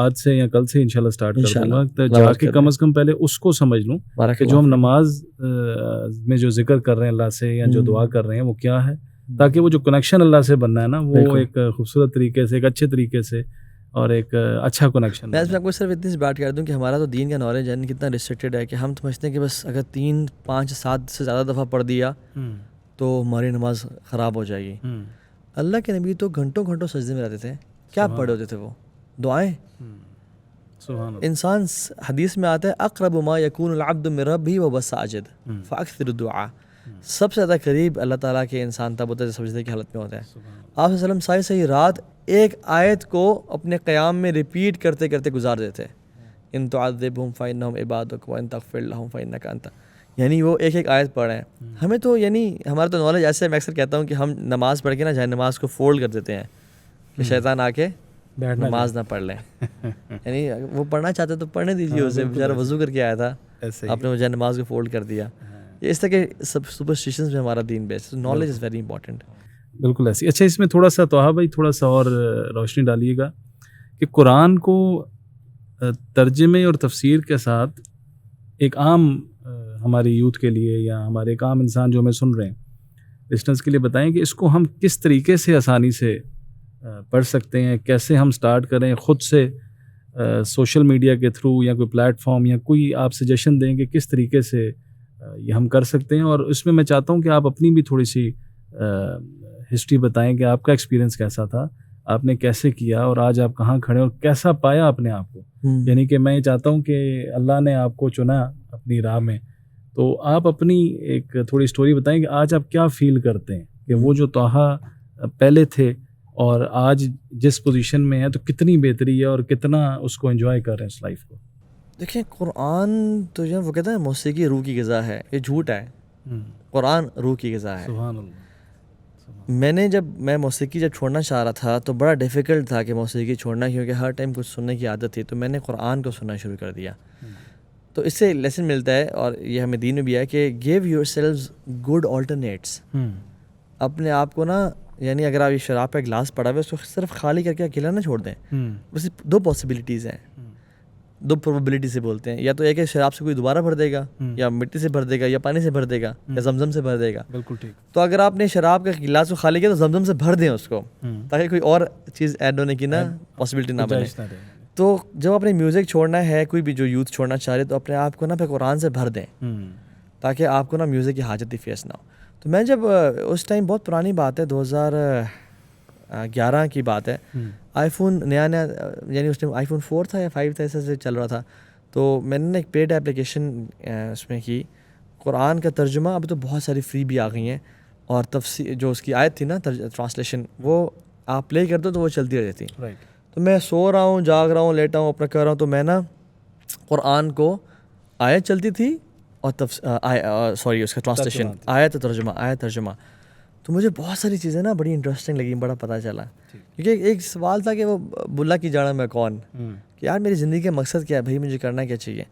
آج سے یا کل سے انشاءاللہ سٹارٹ کر دوں گا, تو جا کے کم از کم پہلے اس کو سمجھ لوں کہ جو ہم نماز میں جو ذکر کر رہے ہیں اللہ سے یا جو دعا کر رہے ہیں وہ کیا ہے, تاکہ وہ جو کنیکشن اللہ سے بننا ہے نا وہ ایک خوبصورت طریقے سے, ایک اچھے طریقے سے اور ایک اچھا کنیکشن. میں اس میں آپ کو صرف اتنی سی بات کر دوں کہ ہمارا تو دین کا نالج ہے کتنا ریسٹرکٹیڈ ہے کہ ہم سمجھتے ہیں کہ بس اگر 3, 5, 7 سے زیادہ دفعہ پڑھ دیا تو ہماری نماز خراب ہو جائے گی. اللہ کے نبی تو گھنٹوں گھنٹوں سجدے میں رہتے تھے. کیا پڑھے ہوتے تھے وہ؟ دعائیں. انسان حدیث میں آتا ہے اقرب ما یکون العبد من ربہ وهو ساجد فاکثر الدعاء. سب سے زیادہ قریب اللہ تعالیٰ کے انسان تب ہوتا ہے سجدے کی حالت میں ہوتا ہے. آپ صلی اللہ علیہ وسلم صحیح رات ایک آیت کو اپنے قیام میں ریپیٹ کرتے کرتے گزار دیتے. ان تعذبہم فانہم عبادک وان تغفر لہم فانک انت. یعنی وہ ایک ایک آیت پڑھ رہے ہیں. ہمیں تو یعنی ہمارا تو نالج ایسے ہے, میں اکثر کہتا ہوں کہ ہم نماز پڑھ کے نا جائے نماز کو فولڈ کر دیتے ہیں کہ شیطان آ کے نماز نہ پڑھ لیں. یعنی وہ پڑھنا چاہتے تو پڑھنے دیجیے اسے, بیچارہ وضو کر کے آیا تھا, آپ نے مجھے نماز کو فولڈ کر دیا. اس طرح کے سب سپرسٹیشنز میں ہمارا دین base. Knowledge is very important. بالکل ایسی. اچھا, اس میں تھوڑا سا طٰہٰ بھائی تھوڑا سا اور روشنی ڈالیے گا کہ قرآن کو ترجمے اور تفسیر کے ساتھ ایک عام ہماری یوتھ کے لیے یا ہمارے ایک عام انسان جو ہمیں سن رہے ہیں لسنرز کے لیے بتائیں کہ اس کو ہم کس طریقے سے آسانی سے پڑھ سکتے ہیں, کیسے ہم سٹارٹ کریں خود سے سوشل میڈیا کے تھرو یا کوئی پلیٹ فارم یا کوئی آپ سجیشن دیں کہ کس طریقے سے یہ ہم کر سکتے ہیں. اور اس میں چاہتا ہوں کہ آپ اپنی بھی تھوڑی سی ہسٹری بتائیں کہ آپ کا ایکسپیرینس کیسا تھا, آپ نے کیسے کیا اور آج آپ کہاں کھڑے اور کیسا پایا اپنے آپ کو. یعنی کہ میں چاہتا ہوں کہ اللہ نے آپ کو چنا اپنی راہ میں, تو آپ اپنی ایک تھوڑی سٹوری بتائیں کہ آج آپ کیا فیل کرتے ہیں کہ وہ جو طٰہٰ پہلے تھے اور آج جس پوزیشن میں ہے تو کتنی بہتری ہے اور کتنا اس کو انجوائے کر رہے ہیں اس لائف کو. دیکھیں قرآن تو جو وہ کہتے ہیں موسیقی روح کی غذا ہے, یہ جھوٹ ہے. قرآن روح کی غذا ہے. سبحان اللہ. میں موسیقی جب چھوڑنا چاہ رہا تھا تو بڑا ڈیفیکلٹ تھا کہ موسیقی چھوڑنا, کیونکہ ہر ٹائم کچھ سننے کی عادت تھی. تو میں نے قرآن کو سننا شروع کر دیا. تو اس سے لیسن ملتا ہے اور یہ ہمیں دین میں بھی ہے کہ give your selves good alternates. اپنے آپ کو نا, یعنی اگر آپ یہ شراب کا گلاس پڑا ہوا ہے اس کو صرف خالی کر کے اکیلا نہ چھوڑ دیں. بس 2 پاسبلٹیز ہیں, 2 پروبیبلٹی سے بولتے ہیں. یا تو ایک ہے شراب سے کوئی دوبارہ بھر دے گا, یا مٹی سے بھر دے گا, یا پانی سے بھر دے گا, یا زمزم سے بھر دے گا. بالکل ٹھیک. تو اگر آپ نے شراب کا گلاس کو خالی کیا تو زمزم سے بھر دیں اس کو, تاکہ کوئی اور چیز ایڈ ہونے کی نا پاسبلٹی نہ بنے. تو جب اپنے میوزک چھوڑنا ہے, کوئی بھی جو یوتھ چھوڑنا چاہ رہے, تو اپنے آپ کو نا پھر قرآن سے بھر دیں تاکہ آپ کو نا میوزک کی حاجت ہی فیس نہ ہو. تو میں جب اس ٹائم, بہت پرانی بات ہے, 2011 کی بات ہے, آئی فون نیا یعنی اس ٹائم آئی فون 4 تھا یا 5 تھا, ایسے سے چل رہا تھا. تو میں نے ایک پیڈ اپلیکیشن اس میں کی, قرآن کا ترجمہ. اب تو بہت ساری فری بھی آ گئی ہیں, اور تفسیر جو اس کی آیت تھی نا ٹرانسلیشن, وہ آپ پلے کر دو تو وہ چلتی رہتی. تو میں سو رہا ہوں, جاگ رہا ہوں, لیٹا ہوں, اپنا کر رہا ہوں, تو میں نا قرآن کو آیت چلتی تھی اور اس کا ٹرانسلیشن, آیت ترجمہ. تو مجھے بہت ساری چیزیں نا بڑی انٹرسٹنگ لگی, بڑا پتہ چلا. کیونکہ ایک سوال تھا کہ وہ بلا کی جانا میں کون, کہ یار میری زندگی کا مقصد کیا ہے بھائی, مجھے کرنا کیا چاہیے.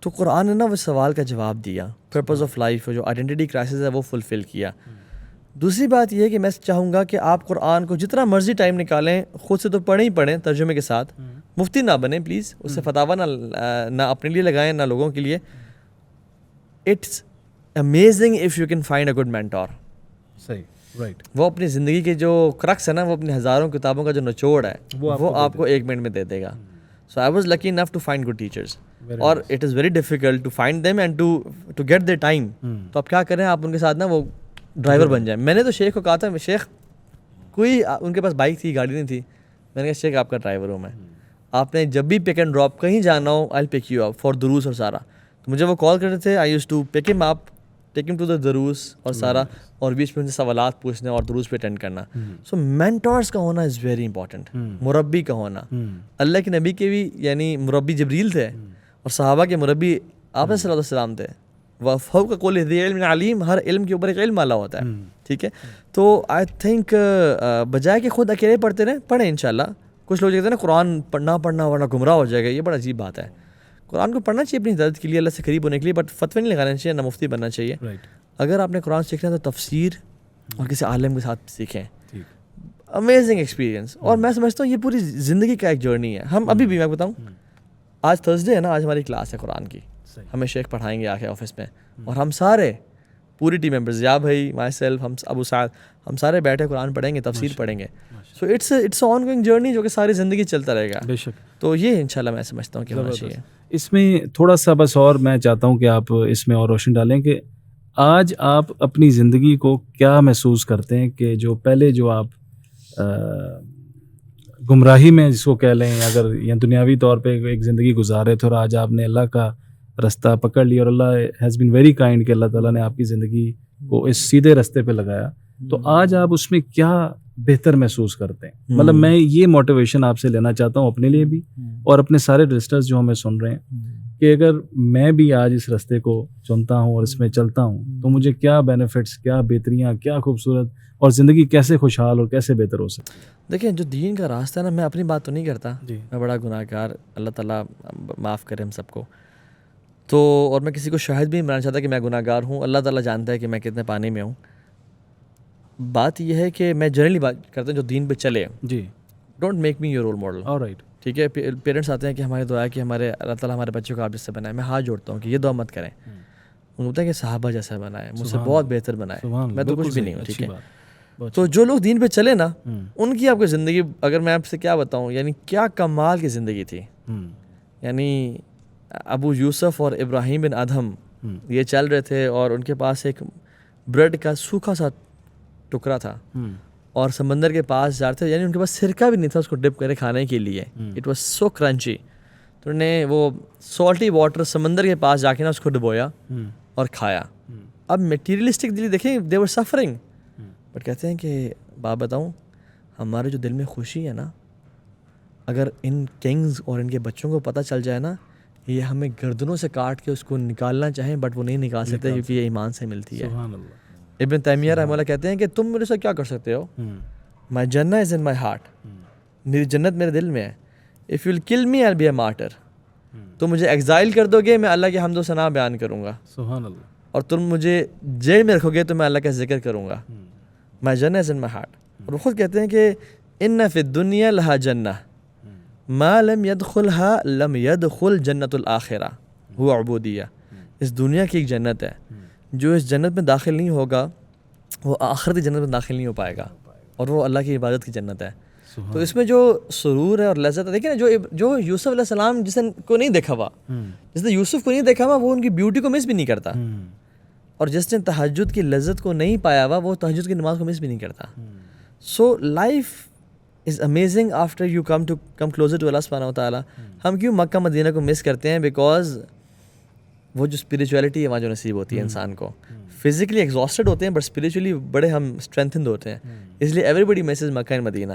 تو قرآن نے نا وہ سوال کا جواب دیا, پرپز آف لائف, جو آئیڈینٹی کرائسس ہے وہ فلفل کیا. دوسری بات یہ ہے کہ میں چاہوں گا کہ آپ قرآن کو جتنا مرضی ٹائم نکالیں, خود سے تو پڑھیں ہی پڑھیں ترجمے کے ساتھ. مفتی نہ بنیں پلیز, اس سے فتاویٰ نہ اپنے لیے لگائیں نہ لوگوں کے لیے. It's amazing if you can find a good mentor. صحیح, رائٹ. وہ اپنی زندگی کے جو کرکس ہے نا, وہ اپنی ہزاروں کتابوں کا جو نچوڑ ہے وہ آپ کو 1 منٹ میں دے دے گا. So I was lucky enough to find good teachers, اور it is very difficult to find them and to get their time. تو آپ کیا کریں, آپ ان کے ساتھ نا وہ ڈرائیور بن جائیں. میں نے تو شیخ کو کہا تھا, شیخ کوئی ان کے پاس بائک تھی, گاڑی نہیں تھی, میں نے کہا شیخ آپ کا ڈرائیور ہوں میں, آپ نے جب بھی پک اینڈ ڈراپ کہیں جانا ہو آئی پک یو اپ فار دروس اور سارا. تو مجھے وہ کال کرتے تھے, آئی یوز ٹو پک ہم اپ, ٹیک ہم ٹو دا دروس اور سارا, اور بیچ میں ان سے سوالات پوچھنے اور دروس پہ اٹینڈ کرنا. سو مینٹورس کا ہونا از ویری امپورٹنٹ, مربی کا ہونا. اللہ کے نبی کے بھی یعنی مربی جبریل تھے, اور صحابہ کے مربی آپ صلی اللہ علیہ وسلم تھے. وفوق کل ذی علم علیم, ہر علم کے اوپر ایک علم والا ہوتا ہے. ٹھیک ہے, تو آئی تھنک بجائے کہ خود اکیلے پڑھتے رہیں, پڑھیں انشاءاللہ. کچھ لوگ کہتے ہیں نا قرآن پڑھنا ورنہ گمراہ ہو جائے گا, یہ بڑا عجیب بات ہے. قرآن کو پڑھنا چاہیے اپنی ہدایت کے لیے, اللہ سے قریب ہونے کے لیے, بٹ فتوے نہیں لگانا چاہیے, نہ مفتی بننا چاہیے. اگر آپ نے قرآن سیکھنا ہے تو تفسیر اور کسی عالم کے ساتھ سیکھیں. Amazing experience. اور میں سمجھتا ہوں یہ پوری زندگی کا ایک جرنی ہے. ہم ابھی بھی, میں بتاؤں, آج تھرسڈے ہے نا, آج ہماری کلاس ہے قرآن کی, ہمیں شیخ پڑھائیں گے آ کے آفس میں, اور ہم سارے پوری ٹیم ممبرز، یا بھائی، مائی سیلف، ہم ابو سعد، ہم سارے بیٹھے قرآن پڑھیں گے، تفسیر پڑھیں گے. So it's ongoing journey جو کہ ساری زندگی چلتا رہے گا. بے شک. تو یہ انشاءاللہ میں سمجھتا ہوں کہ ہونا چاہیے. اس میں تھوڑا سا بس اور میں چاہتا ہوں کہ آپ اس میں اور روشنی ڈالیں کہ آج آپ اپنی زندگی کو کیا محسوس کرتے ہیں کہ جو پہلے جو آپ گمراہی میں جس کو کہہ لیں اگر یا دنیاوی طور پہ ایک زندگی گزارے تھے اور آج آپ نے اللہ کا رستہ پکڑ لیا اور اللہ ہیز بین ویری کائنڈ کہ اللہ تعالیٰ نے آپ کی زندگی کو اس سیدھے رستے پہ لگایا، تو آج آپ اس میں کیا بہتر محسوس کرتے ہیں؟ مطلب میں یہ موٹیویشن آپ سے لینا چاہتا ہوں اپنے لیے بھی اور اپنے سارے لسنرز جو ہمیں سن رہے ہیں کہ اگر میں بھی آج اس رستے کو چنتا ہوں اور اس میں چلتا ہوں تو مجھے کیا بینیفٹس، کیا بہتریاں، کیا خوبصورت اور زندگی کیسے خوشحال اور کیسے بہتر ہو سکتی. دیکھیں جو دین کا راستہ ہے نا، میں اپنی بات تو نہیں کرتا، جی. میں بڑا گناہ گار، اللہ تعالیٰ معاف کرے ہم سب کو. تو اور میں کسی کو شاہد بھی نہیں بنانا چاہتا کہ میں گناہ گار ہوں، اللہ تعالیٰ جانتا ہے کہ میں کتنے پانی میں ہوں. بات یہ ہے کہ میں جنرلی بات کرتا ہوں جو دین پہ چلے. جی. Don't make me your role model. Alright. ٹھیک ہے، پیرنٹس آتے ہیں کہ ہماری دعا ہے کہ ہمارے اللہ تعالیٰ ہمارے بچوں کو آپ جیسے بنائے. میں ہاتھ جوڑتا ہوں کہ یہ دعا مت کریں. ان کو بولتا ہے کہ صحابہ جیسا بنائے، مجھ سے بہت بہتر بنائے. میں تو کچھ بھی نہیں ہوں. ٹھیک ہے، تو جو لوگ دین پہ چلے نا، ان کی آپ کو زندگی اگر میں آپ سے کیا بتاؤں، یعنی کیا کمال کی زندگی تھی. یعنی ابو یوسف اور ابراہیم بن ادہم یہ چل رہے تھے اور ان کے پاس ایک بریڈ کا سوکھا سا ٹکڑا تھا اور سمندر کے پاس جا رہے تھے، یعنی ان کے پاس سرکہ بھی نہیں تھا اس کو ڈپ کرے کھانے کے لیے. It was so crunchy. تو انہوں نے وہ سالٹی واٹر سمندر کے پاس جا کے نا اس کو ڈبویا اور کھایا. اب میٹیریلسٹک دل دیکھیں، دے ور سفرنگ، بٹ کہتے ہیں کہ بات بتاؤں، ہمارے جو دل میں خوشی ہے نا، اگر ان کنگز اور ان کے بچوں کو پتہ چل جائے نا، یہ ہمیں گردنوں سے کاٹ کے اس کو نکالنا چاہیں بٹ وہ نہیں نکال سکتے کیونکہ یہ ایمان سے ملتی ہے. ابن تیمیہ رحمہ اللہ کہتے ہیں کہ تم میرے سے کیا کر سکتے ہو، مائی جنہ از ان مائی ہارٹ، میری جنت میرے دل میں ہے. اف یو ول کل می آئی بی اے مارٹر، تم مجھے ایگزائل کر دو گے میں اللہ کی حمد و ثنا بیان کروں گا. سبحان اللہ. اور تم مجھے جیل میں رکھو گے تو میں اللہ کا ذکر کروں گا. مائی جنہ از ان مائی ہارٹ. اور وہ خود کہتے ہیں کہ ان فی الدنیا لہا جنہ ما لم يدخلها لم يدخل جنت الآخرہ وہ عبودیہ. اس دنیا کی ایک جنت ہے، جو اس جنت میں داخل نہیں ہوگا وہ آخرتی جنت میں داخل نہیں ہو پائے گا، اور وہ اللہ کی عبادت کی جنت ہے. تو اس میں جو سرور ہے اور لذت ہے، دیکھیں نا، جو یوسف علیہ السلام جس نے کو نہیں دیکھا ہوا، جس نے یوسف کو نہیں دیکھا ہوا، وہ ان کی بیوٹی کو مس بھی نہیں کرتا. اور جس نے تہجد کی لذت کو نہیں پایا ہوا، وہ تہجد کی نماز کو مس بھی نہیں کرتا. So life is amazing after you come closer to Allah سبحانہ و تعالیٰ. ہم کیوں مکہ مدینہ کو مس کرتے ہیں؟ بیکاز وہ جو اسپریچولیٹی ہے وہاں جو نصیب ہوتی ہے انسان کو. فزیکلی ایگزاسٹڈ ہوتے ہیں بٹ اسپریچولی بڑے ہم اسٹرینتھنڈ ہوتے ہیں، اس لیے everybody misses Makkah and Madinah.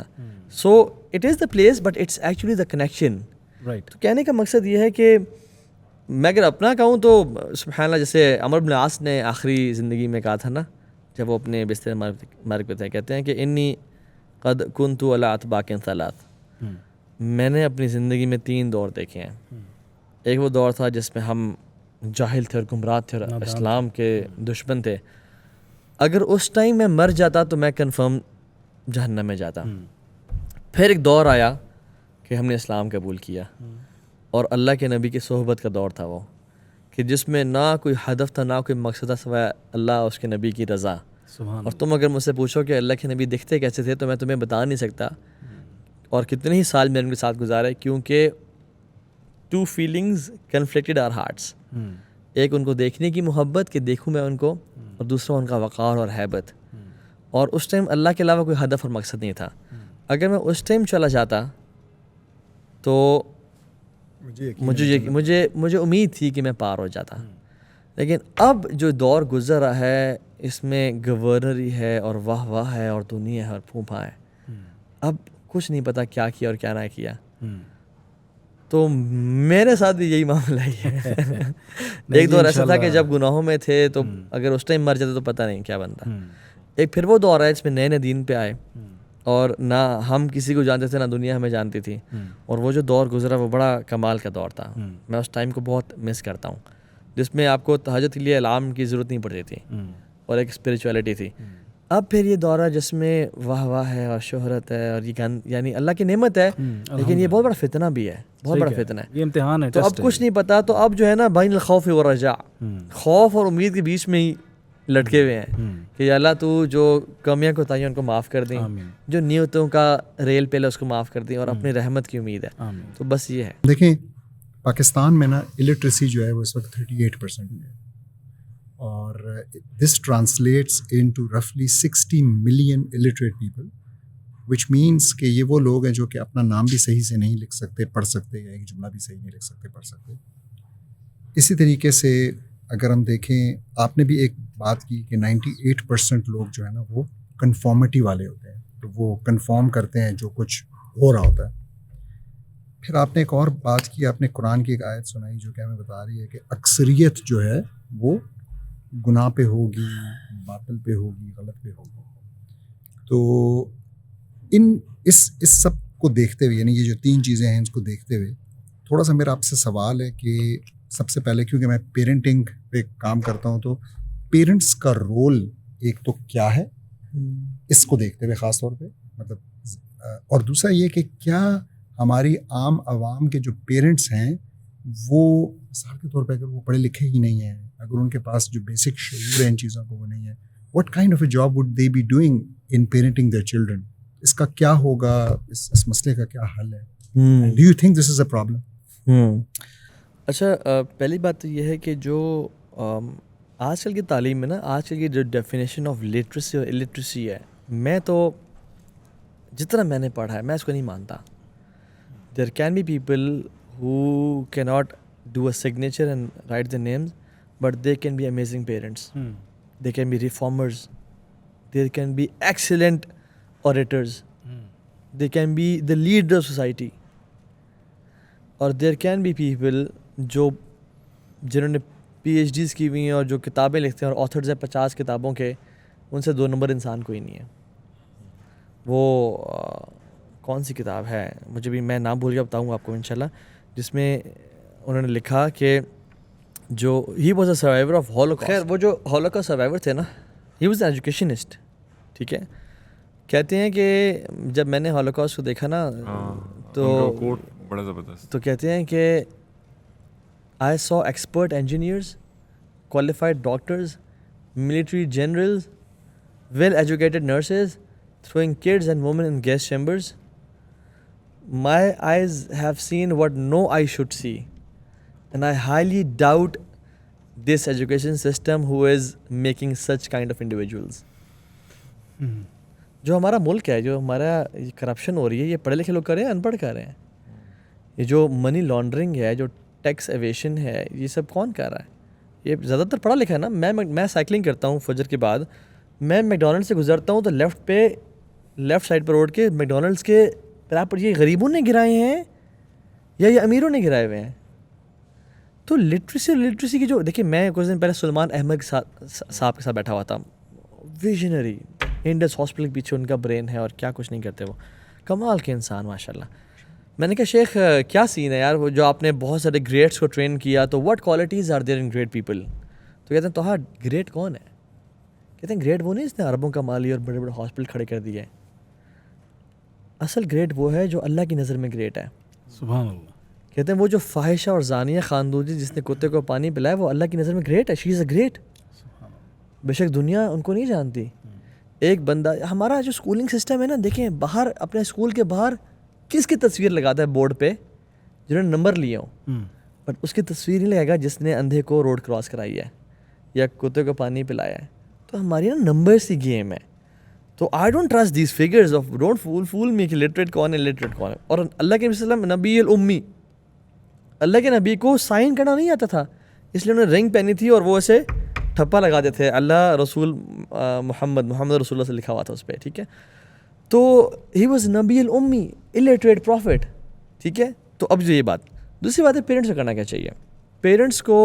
So it is the place but it's actually the connection. Right. تو کہنے کا مقصد یہ ہے کہ میں اگر اپنا کہوں تو سبحان اللہ، جیسے عمر بن العاص نے آخری زندگی میں کہا تھا نا، جب وہ اپنے بستر مرگ پہ تھے، کہتے ہیں کہ انی قد کنت علی اتباق ثلاث، میں نے اپنی زندگی میں 3 دور دیکھے ہیں. ایک وہ دور تھا جس میں ہم جاہل تھے اور گمراہ تھے اور اسلام کے دشمن تھے. اگر اس ٹائم میں مر جاتا تو میں کنفرم جہنم میں جاتا. پھر ایک دور آیا کہ ہم نے اسلام قبول کیا، اور اللہ کے نبی کی صحبت کا دور تھا وہ، کہ جس میں نہ کوئی ہدف تھا نہ کوئی مقصد تھا سوائے اللہ اس کے نبی کی رضا. اور تم اگر مجھ سے پوچھو کہ اللہ کے نبی دکھتے کیسے تھے تو میں تمہیں بتا نہیں سکتا، اور کتنے ہی سال میں ان کے ساتھ گزارے، کیونکہ 2 feelings conflicted our hearts. ایک ان کو دیکھنے کی محبت کہ دیکھوں میں ان کو، اور دوسرا ان کا وقار اور ہیبت. اور اس ٹائم اللہ کے علاوہ کوئی ہدف اور مقصد نہیں تھا. اگر میں اس ٹائم چلا جاتا تو مجھے امید تھی کہ میں پار ہو جاتا. لیکن اب جو دور گزر رہا ہے اس میں گورنری ہے اور واہ واہ ہے اور دنیا ہے اور پھونپھا ہے. اب کچھ نہیں پتا کیا کیا اور کیا نہ کیا. تو میرے ساتھ بھی یہی معاملہ ہی ہے. ایک دور ایسا تھا کہ جب گناہوں میں تھے تو اگر اس ٹائم مر جاتے تو پتہ نہیں کیا بنتا. ایک پھر وہ دور ہے جس میں نئے نئے دین پہ آئے اور نہ ہم کسی کو جانتے تھے نہ دنیا ہمیں جانتی تھی. اور وہ جو دور گزرا وہ بڑا کمال کا دور تھا. میں اس ٹائم کو بہت مس کرتا ہوں، جس میں آپ کو تہجد کے لیے الارم کی ضرورت نہیں پڑتی تھی اور ایک اسپریچولیٹی تھی. اب پھر یہ دور ہے جس میں واہ واہ ہے اور شہرت ہے اور یہ یعنی اللہ کی نعمت ہے، لیکن یہ بہت بڑا فتنہ بھی ہے، بہت بڑا فتنہ ہے. یہ امتحان ہے. تو اب کچھ نہیں پتا. تو اب جو ہے نا بین الخوف والرجاء، خوف اور امید کے بیچ میں ہی لٹکے ہوئے ہیں کہ یا اللہ تو جو کمیاں کوتاہیاں ان کو معاف کر دیں, جو نیتوں کا ریل پہلے اس کو معاف کر دیں, اور اپنی رحمت کی امید ہے. تو بس یہ ہے. دیکھیں پاکستان میں نا الٹریسی جو ہے وہ اس وقت 38% ہے, اور دس ٹرانسلیٹس ان ٹو رفلی 60 million illiterate people, which means کہ یہ وہ لوگ ہیں جو کہ اپنا نام بھی صحیح سے نہیں لکھ سکتے پڑھ سکتے, یا ایک جملہ بھی صحیح نہیں لکھ سکتے پڑھ سکتے. اسی طریقے سے اگر ہم دیکھیں, آپ نے بھی ایک بات کی کہ 98% لوگ جو ہے نا وہ کنفارمٹی والے ہوتے ہیں, تو وہ کنفارم کرتے ہیں جو کچھ ہو رہا ہوتا ہے. پھر آپ نے ایک اور بات کی, آپ نے قرآن کی ایک آیت سنائی جو کہ ہمیں بتا رہی ہے کہ اکثریت جو ہے وہ گناہ پہ ہوگی, باطل پہ ہوگی, غلط پہ ہوگی. تو اس سب کو دیکھتے ہوئے, یعنی یہ جو 3 چیزیں ہیں اس کو دیکھتے ہوئے, تھوڑا سا میرا آپ سے سوال ہے کہ سب سے پہلے, کیونکہ میں پیرنٹنگ پہ کام کرتا ہوں, تو پیرنٹس کا رول ایک تو کیا ہے اس کو دیکھتے ہوئے خاص طور پہ, مطلب, اور دوسرا یہ کہ کیا ہماری عام عوام کے جو پیرنٹس ہیں وہ مثال کے طور پہ اگر وہ پڑھے لکھے ہی نہیں ہیں, اگر ان کے پاس جو بیسک شعور ہے ان چیزوں کو وہ نہیں ہے, what kind of a job would they be doing in parenting their children? اس کا کیا ہوگا, اس مسئلے کا کیا حل ہے? Do you think this is a problem? اچھا, پہلی بات تو یہ ہے کہ جو آج کل کی تعلیم میں نا, آج کل کی جو ڈیفینیشن آف لٹریسی اور الٹریسی ہے, میں تو جتنا میں نے پڑھا ہے میں اس کو نہیں مانتا. There can be people who cannot do a signature and write their names, but they can be amazing parents. They can be reformers. They can be excellent orators. They can be the leader of society. اور there can be people جنہوں نے PhDs کی ہوئی ہیں اور جو کتابیں لکھتے ہیں اور آتھرز ہیں 50 کتابوں کے, ان سے 2 نمبر انسان کوئی نہیں ہے. وہ کون سی کتاب ہے, مجھے بھی, میں نام بھول کے بتاؤں گا آپ کو انشاءاللہ, جس میں انہوں نے لکھا کہ جو he was a survivor of holocaust. خیر, وہ جو ہولوکاسٹ سروائیور تھے نا, ہی واز این ایجوکیشنسٹ. ٹھیک ہے, کہتے ہیں کہ جب میں نے ہولوکاسٹ کو دیکھا نا تو بڑا زبردست, تو کہتے ہیں کہ I saw expert engineers, qualified doctors, military generals, well-educated nurses throwing kids and women in gas chambers. My eyes have seen what no eye should see, and I highly doubt this education system who is making such kind of individuals. جو ہمارا ملک ہے, جو ہمارا corruption ہو رہی ہے, یہ پڑھے لکھے لوگ کر رہے ہیں, ان پڑھ کر رہے ہیں. یہ جو منی لانڈرنگ ہے, جو ٹیکس ایویشن ہے, یہ سب کون کر رہا ہے؟ یہ زیادہ تر پڑھا لکھا ہے نا. میں سائیکلنگ کرتا ہوں فجر کے بعد, میں میکڈونلڈ سے گزرتا ہوں تو لیفٹ سائڈ پر روڈ کے میکڈونلڈس کے پر یہ غریبوں نے گرائے ہیں یا یہ امیروں نے گرائے ہوئے ہیں. تو لٹریسی کی جو دیکھیں, میں کچھ دن پہلے سلمان احمد صاحب کے ساتھ بیٹھا ہوا تھا, ویژنری, انڈس ہاسپٹل کے پیچھے ان کا برین ہے اور کیا کچھ نہیں کرتے, وہ کمال کے انسان ماشاء اللہ. میں نے کہا شیخ کیا سین ہے یار, وہ جو آپ نے بہت سارے گریٹس کو ٹرین کیا, تو what qualities are there in great people? تو کہتے ہیں توہا گریٹ کون ہے؟ کہتے ہیں گریٹ وہ نہیں اس نے اربوں کا مالی اور بڑے بڑے ہاسپٹل کھڑے کر دیے. اصل گریٹ وہ ہے جو اللہ کی نظر میں گریٹ ہے. سبحان اللہ. کہتے ہیں وہ جو فاحشہ اور زانیہ خاندوجی جس نے کتے کو پانی پلایا, وہ اللہ کی نظر میں گریٹ ہے. شی از اے گریٹ. بے شک دنیا ان کو نہیں جانتی. ایک بندہ, ہمارا جو اسکولنگ سسٹم ہے نا, دیکھیں باہر اپنے اسکول کے باہر کس کی تصویر لگاتا ہے بورڈ پہ جنہوں نے نمبر لیے ہوں, بٹ اس کی تصویر نہیں لگے گا جس نے اندھے کو روڈ کراس کرائی ہے یا کتے کو پانی پلایا ہے. تو ہماری نا نمبرس کی گیم ہے. تو I don't trust these figures of, don't fool me کہ لٹریٹ کون ہے, لٹریٹ کون ہے. اور اللہ کے وسلم نبی الامی, اللہ کے نبی کو سائن کرنا نہیں آتا تھا, اس لیے انہوں نے رنگ پہنی تھی اور وہ اسے ٹھپا لگا دیتے تھے, اللہ رسول محمد رسول اللہ سے لکھا ہوا تھا اس پہ. ٹھیک ہے, تو ہی واز نبی الامی, الٹریٹ پروفٹ. ٹھیک ہے, تو اب جو یہ بات, دوسری بات ہے پیرنٹس کو کرنا کیا چاہیے. پیرنٹس کو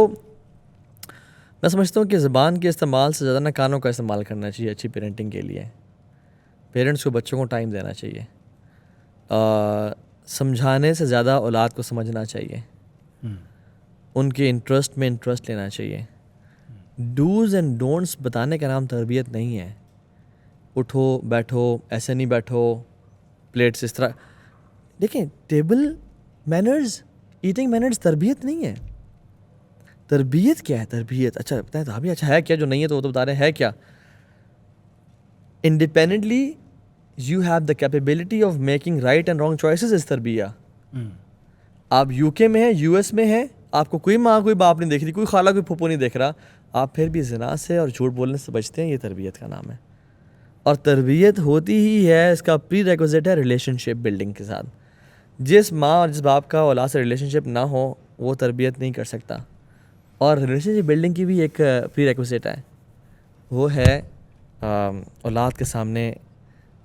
میں سمجھتا ہوں کہ زبان کے استعمال سے زیادہ نہ کانوں کا استعمال کرنا چاہیے اچھی پیرنٹنگ کے لیے. پیرنٹس کو بچوں کو ٹائم دینا چاہیے, سمجھانے سے زیادہ اولاد کو سمجھنا چاہیے, ان کے انٹرسٹ میں انٹرسٹ لینا چاہیے. ڈوز اینڈ ڈونٹس بتانے کا نام تربیت نہیں ہے. اٹھو بیٹھو, ایسے نہیں بیٹھو, پلیٹس اس طرح. دیکھیں ٹیبل مینرز, ایٹنگ مینرز تربیت نہیں ہے. تربیت کیا ہے؟ تربیت اچھا بتائیں تو ابھی اچھا ہے کیا جو نہیں ہے تو وہ تو بتا رہے ہیں ہے کیا. Independently you have the capability of making right and wrong choices is تربیہ. آپ یو کے میں ہیں, یو ایس میں ہیں, آپ کو کوئی ماں کوئی باپ نہیں دیکھ رہی, کوئی خالہ کوئی پھپھو نہیں دیکھ رہا, آپ پھر بھی زنا سے اور جھوٹ بولنے سے بچتے ہیں, یہ تربیت کا نام ہے. اور تربیت ہوتی ہی ہے, اس کا پری ریکوزٹ ہے ریلیشن شپ بلڈنگ کے ساتھ. جس ماں اور جس باپ کا اولاد سے ریلیشن شپ نہ ہو وہ تربیت نہیں کر سکتا. اور ریلیشن شپ بلڈنگ کی بھی ایک پری ریکوزٹ ہے, وہ ہے اولاد کے سامنے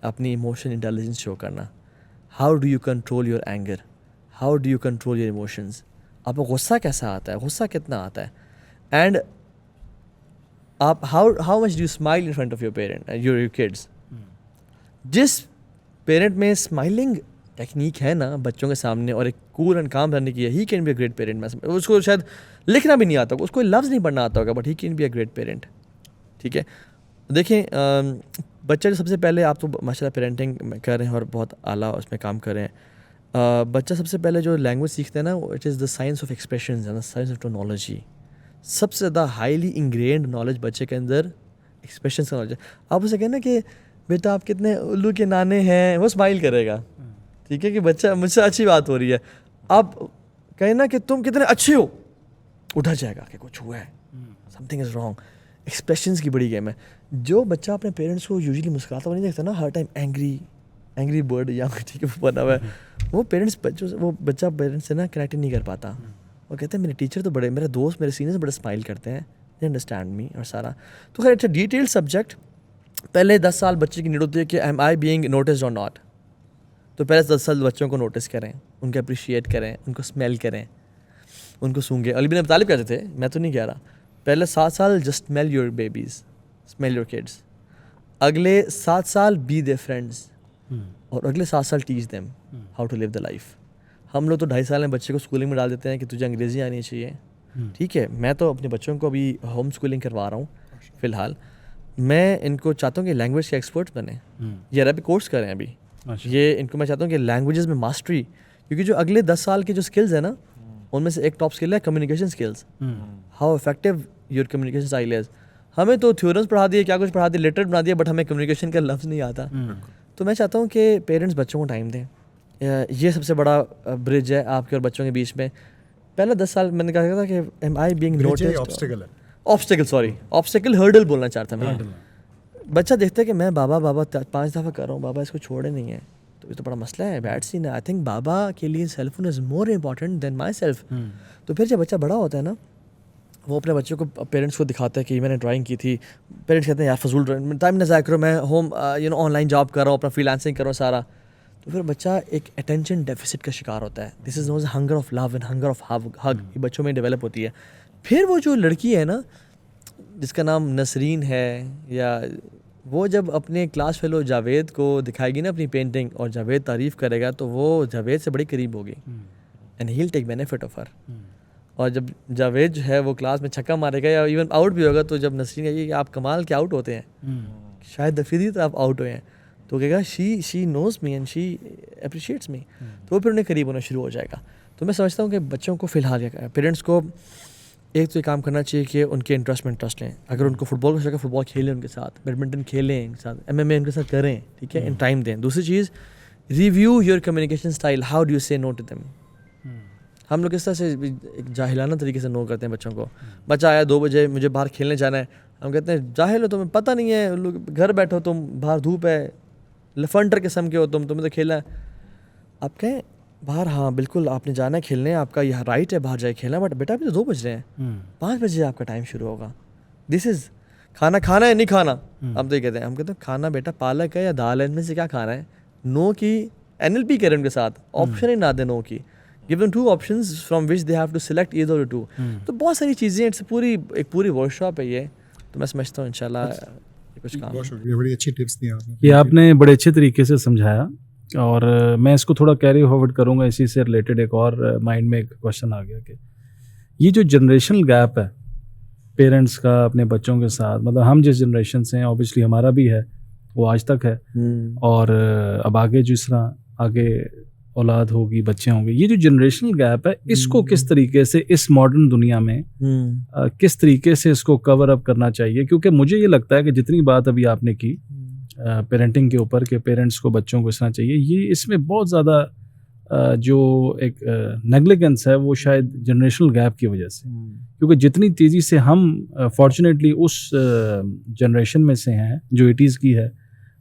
اپنی ایموشن انٹیلیجنس شو کرنا. How do you control your anger, how do you control your emotions. آپ کو غصہ کیسا آتا ہے, غصہ کتنا آتا ہے, اینڈ آپ how much do you smile in front of your parent your kids. جس پیرنٹ میں اسمائلنگ ٹیکنیک ہے نا بچوں کے سامنے اور ایک کول اینڈ کام رہنے کی ہے, he can be a great parent. میں اس کو شاید لکھنا بھی نہیں آتا ہوگا, اس کو لفظ نہیں پڑھنا آتا ہوگا, but he can be a great parent. ٹھیک ہے, دیکھیں بچہ جو سب سے پہلے آپ تو ماشاء اللہ پیرنٹنگ کر رہے ہیں اور بہت اعلیٰ اس میں کام کر رہے ہیں. بچہ سب سے پہلے جو لینگویج سیکھتا ہے نا, it is the science of expressions and the science of technology. سب سے زیادہ ہائیلی انگرینڈ نالج بچے کے اندر ایکسپریشنس کا نالج ہے. آپ اسے کہیں نا کہ بیٹا آپ کتنے الو کے نانے ہیں, وہ اسمائل کرے گا. ٹھیک ہے کہ بچہ مجھ سے اچھی بات ہو رہی ہے. آپ کہیں نا کہ تم کتنے اچھے ہو, اٹھا جائے گا کہ کچھ ہوا ہے, some thing is wrong. Expressions کی بڑی گیم ہے. جو بچہ اپنے پیرنٹس کو یوزلی مسکراتا وہ نہیں دیکھتا نا, ہر ٹائم اینگری برڈ یا ٹھیک ہے بنا ہوا ہے, وہ بچہ پیرنٹس سے نا کنیکٹ نہیں کر پاتا. وہ کہتے ہیں میرے ٹیچر تو بڑے, میرے دوست میرے سینئرز بڑے اسمائل کرتے ہیں, دے انڈرسٹینڈ می اور سارا. تو خیر اٹس اے ڈیٹیل سبجیکٹ. پہلے 10 سال بچے کی نیڈ ہوتی ہے کہ ایم آئی بینگ نوٹسڈ اور ناٹ. تو پہلے 10 سال بچوں کو نوٹس کریں, ان کو اپریشیٹ کریں, ان کو اسمیل کریں, ان کو سونگیں. علی بن ابی طالب کہتے تھے, میں تو نہیں کہہ رہا, پہلے 7 سال just smell your babies, smell your kids. اگلے 7 سال بی دیر فرینڈس, اور اگلے 7 سال teach them how to live the life. ہم لوگ تو 2.5 سال میں بچے کو اسکولنگ میں ڈال دیتے ہیں کہ تجھے انگریزی آنی چاہیے. ٹھیک ہے, میں تو اپنے بچوں کو ابھی ہوم اسکولنگ کروا رہا ہوں فی الحال. میں ان کو چاہتا ہوں کہ لینگویج کے ایکسپرٹس بنیں, یہ عربی کورس کریں ابھی. یہ ان کو میں چاہتا ہوں کہ لینگویجز میں ماسٹری, کیونکہ جو اگلے 10 سال کے جو اسکلز ہیں نا, ان میں سے ایک ٹاپ اسکل ہے communication skills. How effective your communication style is. ہمیں تو تھیورمس پڑھا دیے, کیا کچھ پڑھا دیا, لٹریٹ بنا دیا, بٹ ہمیں کمیونیکیشن کا لفظ نہیں آتا. تو میں چاہتا ہوں کہ پیرنٹس بچوں کو ٹائم دیں. یہ سب سے بڑا برج ہے آپ کے اور بچوں کے بیچ میں. پہلے 10 سال میں نے کہا تھا کہ am I being noticed, obstacle hurdle بولنا چاہتا میں. بچہ دیکھتا ہے کہ میں بابا 5 دفعہ کر رہا ہوں, بابا اس کو چھوڑے نہیں ہے, تو یہ تو بڑا مسئلہ ہے, بیڈ سین ہے. آئی تھنک بابا کے لیے cell phone is more important than myself. تو پھر جب بچہ بڑا ہوتا ہے نا, وہ اپنے بچوں کو پیرنٹس کو دکھاتا ہے کہ میں نے ڈرائنگ کی تھی. پیرنٹس کہتے ہیں یار فضول ڈرائنگ, ٹائم نہ ضائع کرو, میں ہوم آن لائن جاب کر رہا ہوں, اپنا فری لانسنگ کر رہا ہوں سارا. تو پھر بچہ ایک اٹینشن ڈیفیسٹ کا شکار ہوتا ہے. This is nose hunger of love and hunger of hug, یہ بچوں میں ڈیولپ ہوتی ہے. پھر وہ جو لڑکی ہے نا جس کا نام نسرین ہے, یا وہ جب اپنے کلاس فیلو جاوید کو دکھائے گی نا اپنی پینٹنگ, اور جاوید تعریف کرے گا, تو وہ جاوید سے بڑی قریب ہوگی, and he will take benefit of her. اور جب جاوید جو ہے وہ کلاس میں چھکا مارے گا یا ایون آؤٹ بھی ہوگا, تو جب نسرین کہے گی کہ آپ کمال کے آؤٹ ہوتے ہیں, شاید دفعی تو آپ آؤٹ ہوئے ہیں, تو کہے گا شی نوز می اینڈ شی اپریشیٹس می. تو وہ پھر انہیں قریب ہونا شروع ہو جائے گا. تو میں سمجھتا ہوں کہ بچوں کو فی الحال پیرنٹس کو ایک تو یہ کام کرنا چاہیے کہ ان کے انٹرسٹ میں انٹرسٹ لیں. اگر ان کو فٹ بال کا شوق ہے, فٹ بال کھیلیں ان کے ساتھ, بیڈمنٹن کھیلیں ان کے ساتھ, MMA ان کے ساتھ کریں. ٹھیک ہے, ان ٹائم دیں. دوسری چیز, review your communication style, how do you سے نو ٹو دیم. ہم لوگ اس طرح سے ایک جاہلانہ طریقے سے نو کرتے ہیں بچوں کو. بچہ آیا 2 بجے, مجھے باہر کھیلنے جانا ہے, ہم کہتے ہیں جاہل ہو, تمہیں پتہ نہیں ہے, لوگ گھر بیٹھو تم, باہر دھوپ ہے, لفنٹر قسم کے ہو تمہیں تو کھیلنا ہے. آپ کہیں باہر, ہاں بالکل آپ نے جانا ہے کھیلنے, آپ کا یہ رائٹ ہے باہر جائے کھیلنا, بٹ بیٹا ابھی تو 2 بج رہے ہیں, 5 بجے آپ کا ٹائم شروع ہوگا. دس از کھانا ہے نہیں کھانا. ہم تو یہ کہتے ہیں, ہم کہتے ہیں کھانا بیٹا پالک ہے یا دال ہے, ان میں سے کیا کھانا ہے. نو کی NLP کریں ان کے ساتھ, آپشن ہی نہ دیں نو کی. give them 2 options from which they have to select either or 2. تو بہت ساری چیزیں, ایک پوری ورک شاپ ہے یہ. تو میں سمجھتا ہوں انشاءاللہ کچھ کام. بہت شکریہ, بڑی اچھی ٹپس دی آپ نے. یہ آپ نے بڑے اچھے طریقے سے سمجھایا, اور میں اس کو تھوڑا کیری فارورڈ کروں گا. اسی سے ریلیٹڈ ایک اور مائنڈ میں ایک کوشچن آ گیا کہ یہ جو جنریشنل گیپ ہے پیرنٹس کا اپنے بچوں کے ساتھ, مطلب ہم جس جنریشن سے ہیں اوبیسلی ہمارا بھی ہے, وہ آج تک ہے, اور اب آگے جس طرح آگے اولاد ہوگی, بچے ہوں گے, یہ جو جنریشنل گیپ ہے اس کو کس طریقے سے اس ماڈرن دنیا میں کس طریقے سے اس کو کور اپ کرنا چاہیے, کیونکہ مجھے یہ لگتا ہے کہ جتنی بات ابھی آپ نے کی پیرنٹنگ کے اوپر کہ پیرنٹس کو بچوں کو اس طرح چاہیے, یہ اس میں بہت زیادہ جو ایک نیگلیجنس ہے وہ شاید جنریشنل گیپ کی وجہ سے, کیونکہ جتنی تیزی سے ہم فارچونیٹلی اس جنریشن میں سے ہیں جو 80s کی ہے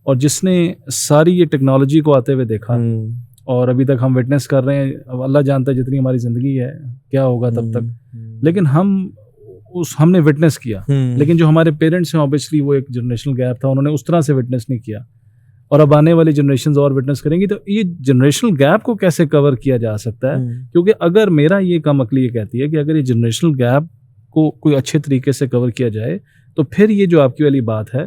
اور جس نے ساری یہ ٹیکنالوجی کو آتے ہوئے دیکھا اور ابھی تک ہم وٹنس کر رہے ہیں, اب اللہ جانتا ہے جتنی ہماری زندگی ہے کیا ہوگا تب تک, لیکن ہم نے وٹنس کیا, لیکن جو ہمارے پیرنٹس ہیں اوبیسلی وہ ایک جنریشنل گیپ تھا, انہوں نے اس طرح سے وٹنس نہیں کیا, اور اب آنے والی جنریشنز اور وٹنس کریں گی. تو یہ جنریشنل گیپ کو کیسے کور کیا جا سکتا ہے, کیونکہ اگر میرا یہ کم عقلی یہ کہتی ہے کہ اگر یہ جنریشنل گیپ کو کوئی اچھے طریقے سے کور کیا جائے تو پھر یہ جو آپ کی والی بات ہے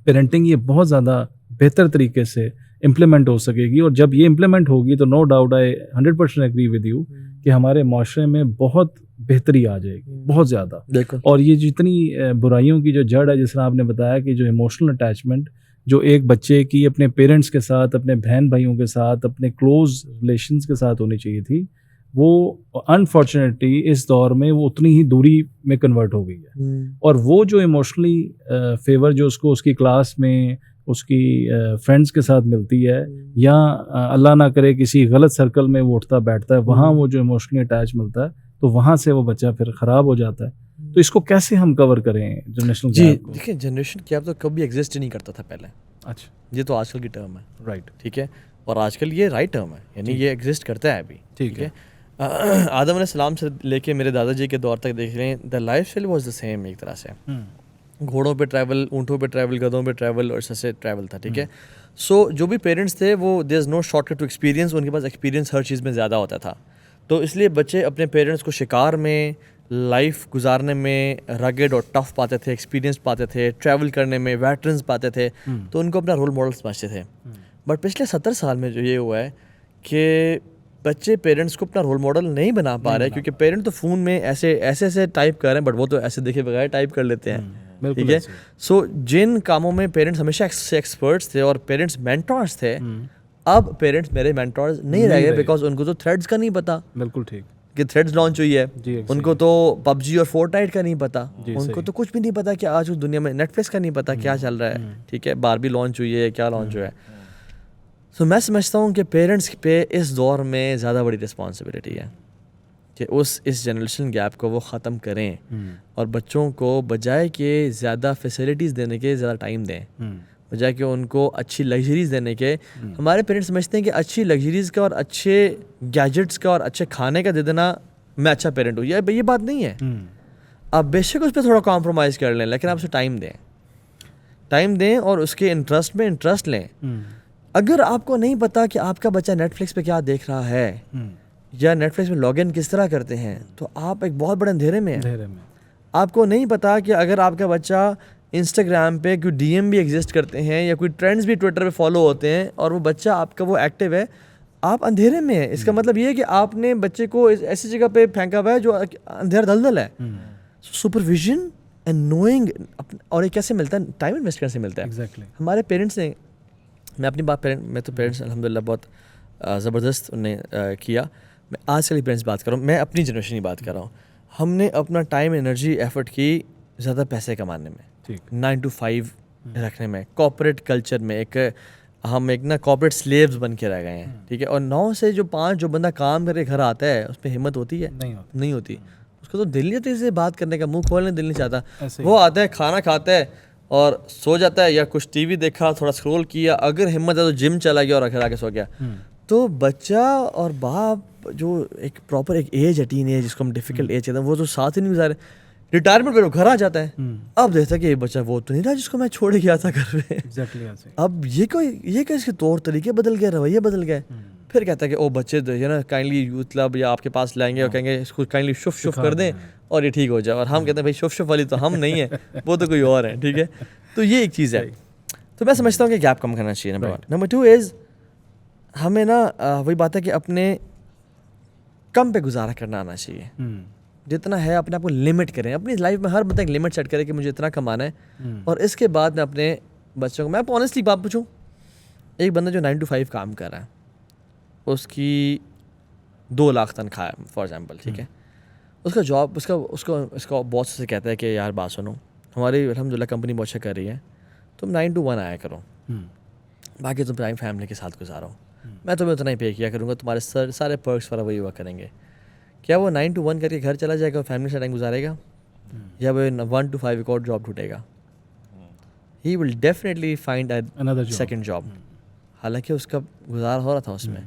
پیرنٹنگ یہ بہت زیادہ بہتر طریقے سے امپلیمنٹ ہو سکے گی, اور جب یہ امپلیمنٹ ہوگی تو no doubt I 100% agree with you کہ ہمارے معاشرے میں بہت بہتری آ جائے گی, بہت زیادہ. اور یہ جتنی برائیوں کی جو جڑ ہے, جس طرح آپ نے بتایا کہ جو ایموشنل اٹیچمنٹ جو ایک بچے کی اپنے پیرنٹس کے ساتھ, اپنے بہن بھائیوں کے ساتھ, اپنے کلوز ریلیشنز کے ساتھ ہونی چاہیے تھی, وہ انفارچونیٹلی اس دور میں وہ اتنی ہی دوری میں کنورٹ ہو گئی ہے. اور وہ جو ایموشنلی فیور جو اس کو اس کی کلاس میں اس کی فرینڈس کے ساتھ ملتی ہے, یا اللہ نہ کرے کسی غلط سرکل میں وہ اٹھتا بیٹھتا ہے, وہاں وہ جو ایموشنلی اٹیچ ملتا ہے تو وہاں سے وہ بچہ پھر خراب ہو جاتا ہے. تو اس کو کیسے ہم کور کریں جنریشنل گیپ کو؟ دیکھیں جنریشن گیپ تو کبھی ایگزسٹ ہی نہیں کرتا تھا پہلے. اچھا, یہ تو آج کل کی ٹرم ہے, رائٹ, ٹھیک ہے, اور آج کل یہ رائٹ ٹرم ہے, یعنی یہ ایگزسٹ کرتا ہے ابھی, ٹھیک ہے. آدم علیہ السلام سے لے کے میرے دادا جی کے دور تک دیکھ لیں, the life style was the same, ایک طرح سے گھوڑوں پہ ٹریول, اونٹوں پہ ٹریول, گدھوں پہ ٹریول, اور اس سے ٹریول تھا, ٹھیک ہے. سو جو بھی پیرنٹس تھے وہ دیر از نو شارٹ کٹ ٹو ایکسپیرینس, ان کے پاس ایکسپیرینس ہر چیز میں زیادہ ہوتا تھا. تو اس لیے بچے اپنے پیرنٹس کو شکار میں, لائف گزارنے میں رگڈ اور ٹف پاتے تھے, ایکسپیرینس پاتے تھے, ٹریول کرنے میں ویٹرنز پاتے تھے, تو ان کو اپنا رول ماڈل سمجھتے تھے. بٹ پچھلے 70 سال میں جو یہ ہوا ہے کہ بچے پیرنٹس کو اپنا رول ماڈل نہیں بنا پا رہے, کیونکہ پیرنٹ تو فون میں ایسے ٹائپ کر رہے ہیں, بٹ وہ تو ایسے دیکھے بغیر ٹائپ کر لیتے ہیں, ٹھیک ہے. سو جن کاموں میں پیرنٹس ہمیشہ ایکسپرٹس تھے اور پیرنٹس مینٹورس تھے, اب پیرنٹس میرے مینٹورز نہیں رہ گئے, بیکاز ان کو تو تھریڈس کا نہیں پتا. بالکل ٹھیک, کہ تھریڈز لانچ ہوئی ہے, ان کو تو PUBG اور فورٹنائٹ کا نہیں پتا, ان کو تو کچھ بھی نہیں پتا کہ آج اس دنیا میں نیٹ فلکس کا نہیں پتا کیا چل رہا ہے, ٹھیک ہے, باربی لانچ ہوئی ہے, کیا لانچ ہوا ہے. سو میں سمجھتا ہوں کہ پیرنٹس پہ اس دور میں زیادہ بڑی رسپانسبلٹی ہے کہ اس جنریشن گیپ کو وہ ختم کریں, اور بچوں کو بجائے کہ زیادہ فیسلٹیز دینے کے زیادہ ٹائم دیں, بجائے کہ ان کو اچھی لگژریز دینے کے. ہمارے پیرنٹس سمجھتے ہیں کہ اچھی لگژریز کا اور اچھے گیجٹس کا اور اچھے کھانے کا دے دینا میں اچھا پیرنٹ ہوں, یہ بات نہیں ہے. آپ بے شک اس پہ تھوڑا کمپرومائز کر لیں, لیکن آپ اسے ٹائم دیں اور اس کے انٹرسٹ میں انٹرسٹ لیں. اگر آپ کو نہیں پتا کہ آپ کا بچہ نیٹ فلکس پہ کیا دیکھ رہا ہے یا نیٹ فلکس میں لاگ ان کس طرح کرتے ہیں, تو آپ ایک بہت بڑے اندھیرے میں ہیں. آپ کو نہیں پتا کہ اگر آپ کا بچہ انسٹاگرام پہ کوئی DM بھی ایگزسٹ کرتے ہیں یا کوئی ٹرینڈز بھی ٹویٹر پہ فالو ہوتے ہیں, اور وہ بچہ آپ کا وہ ایکٹیو ہے, آپ اندھیرے میں ہیں. اس کا مطلب یہ ہے کہ آپ نے بچے کو ایسی جگہ پہ پھینکا ہوا ہے جو اندھیرا دلدل ہے. سپرویژن اینڈ نوئنگ, اور یہ کیسے ملتا ہے, ٹائم انویسٹ کرنے سے ملتا ہے. ہمارے پیرنٹس نے, میں اپنی بات میں تو پیرنٹس الحمدللہ بہت زبردست انہوں نے کیا. میں آج کل پیرنٹس بات کر رہا ہوں, میں اپنی جنریشن کی بات کر رہا ہوں. ہم نے اپنا ٹائم انرجی ایفرٹ کی زیادہ پیسے کمانے میں, 9 to 5 رکھنے میں, کارپوریٹ کلچر میں. ہم ایک نا کارپوریٹ سلیوز بن کے رہ گئے ہیں, ٹھیک ہے. اور 9 سے جو 5 جو بندہ کام کر کے گھر آتا ہے, اس پہ ہمت ہوتی ہے نہیں ہوتی. اس کو تو دل نہیں چاہتا سے بات کرنے کا, منہ کھولنے دل نہیں چاہتا. وہ آتا ہے, کھانا کھاتا ہے اور سو جاتا ہے, یا کچھ ٹی وی دیکھا, تھوڑا اسکرول کیا, اگر ہمت ہے تو جم چلا گیا اور گھر آ کے سو گیا. تو بچہ اور باپ جو ایک پراپر ایک ایج ہے, ٹین ایج جس کو ہم ڈیفیکلٹ ایج کہتے ہیں, وہ تو ساتھ ہی نہیں گزارے. ریٹائرمنٹ پہ گھر آ جاتا ہے, اب دیکھتا ہے کہ یہ بچہ وہ تو نہیں رہا جس کو میں چھوڑ گیا تھا گھر پہ. اب یہ کہ اس کے طور طریقے بدل گئے, رویے بدل گئے. پھر کہتا ہے کہ او بچے نا کائنڈلی یوتھ کلب یا آپ کے پاس لائیں گے اور کہیں گے اس کو کائنڈلی شف کر دیں اور یہ ٹھیک ہو جائے. اور ہم کہتے ہیں بھائی شف والی تو ہم نہیں ہیں, وہ تو کوئی اور ہیں, ٹھیک ہے. تو یہ ایک چیز ہے. تو میں سمجھتا ہوں کہ گیپ کم کرنا چاہیے, نمبر 1. نمبر 2 از ہمیں نا وہی بات ہے کہ اپنے کم پہ گزارا کرنا آنا چاہیے. جتنا ہے اپنے آپ کو لمٹ کریں. اپنی لائف میں ہر بندہ ایک لمٹ سیٹ کرے کہ مجھے اتنا کمانا ہے, اور اس کے بعد میں اپنے بچوں کو, میں آپ کو آنیسٹلی بات پوچھوں, ایک بندہ جو 9 to 5 کام کر رہا ہے, اس کی 2 لاکھ تنخواہ ہے فار ایگزامپل, ٹھیک ہے, اس کا جاب اس کا باس سے کہتا ہے کہ یار بات سنو, ہماری الحمدللہ کمپنی بہت اچھا کر رہی ہے, تم 9 to 1 آیا کرو, باقی تم ٹائم فیملی کے ساتھ گزارو, میں تمہیں اتنا ہی پے کیا کروں گا, تمہارے سارے پرکس والا وہی ہوا کریں گے. کیا وہ 9 to 1 کر کے گھر چلا جائے گا اور فیملی سے ٹائم گزارے گا, یا وہ 1 to 5 ایک اور جاب ڈھونڈے گا؟ He will definitely find a second job. حالانکہ اس کا گزار ہو رہا تھا اس میں.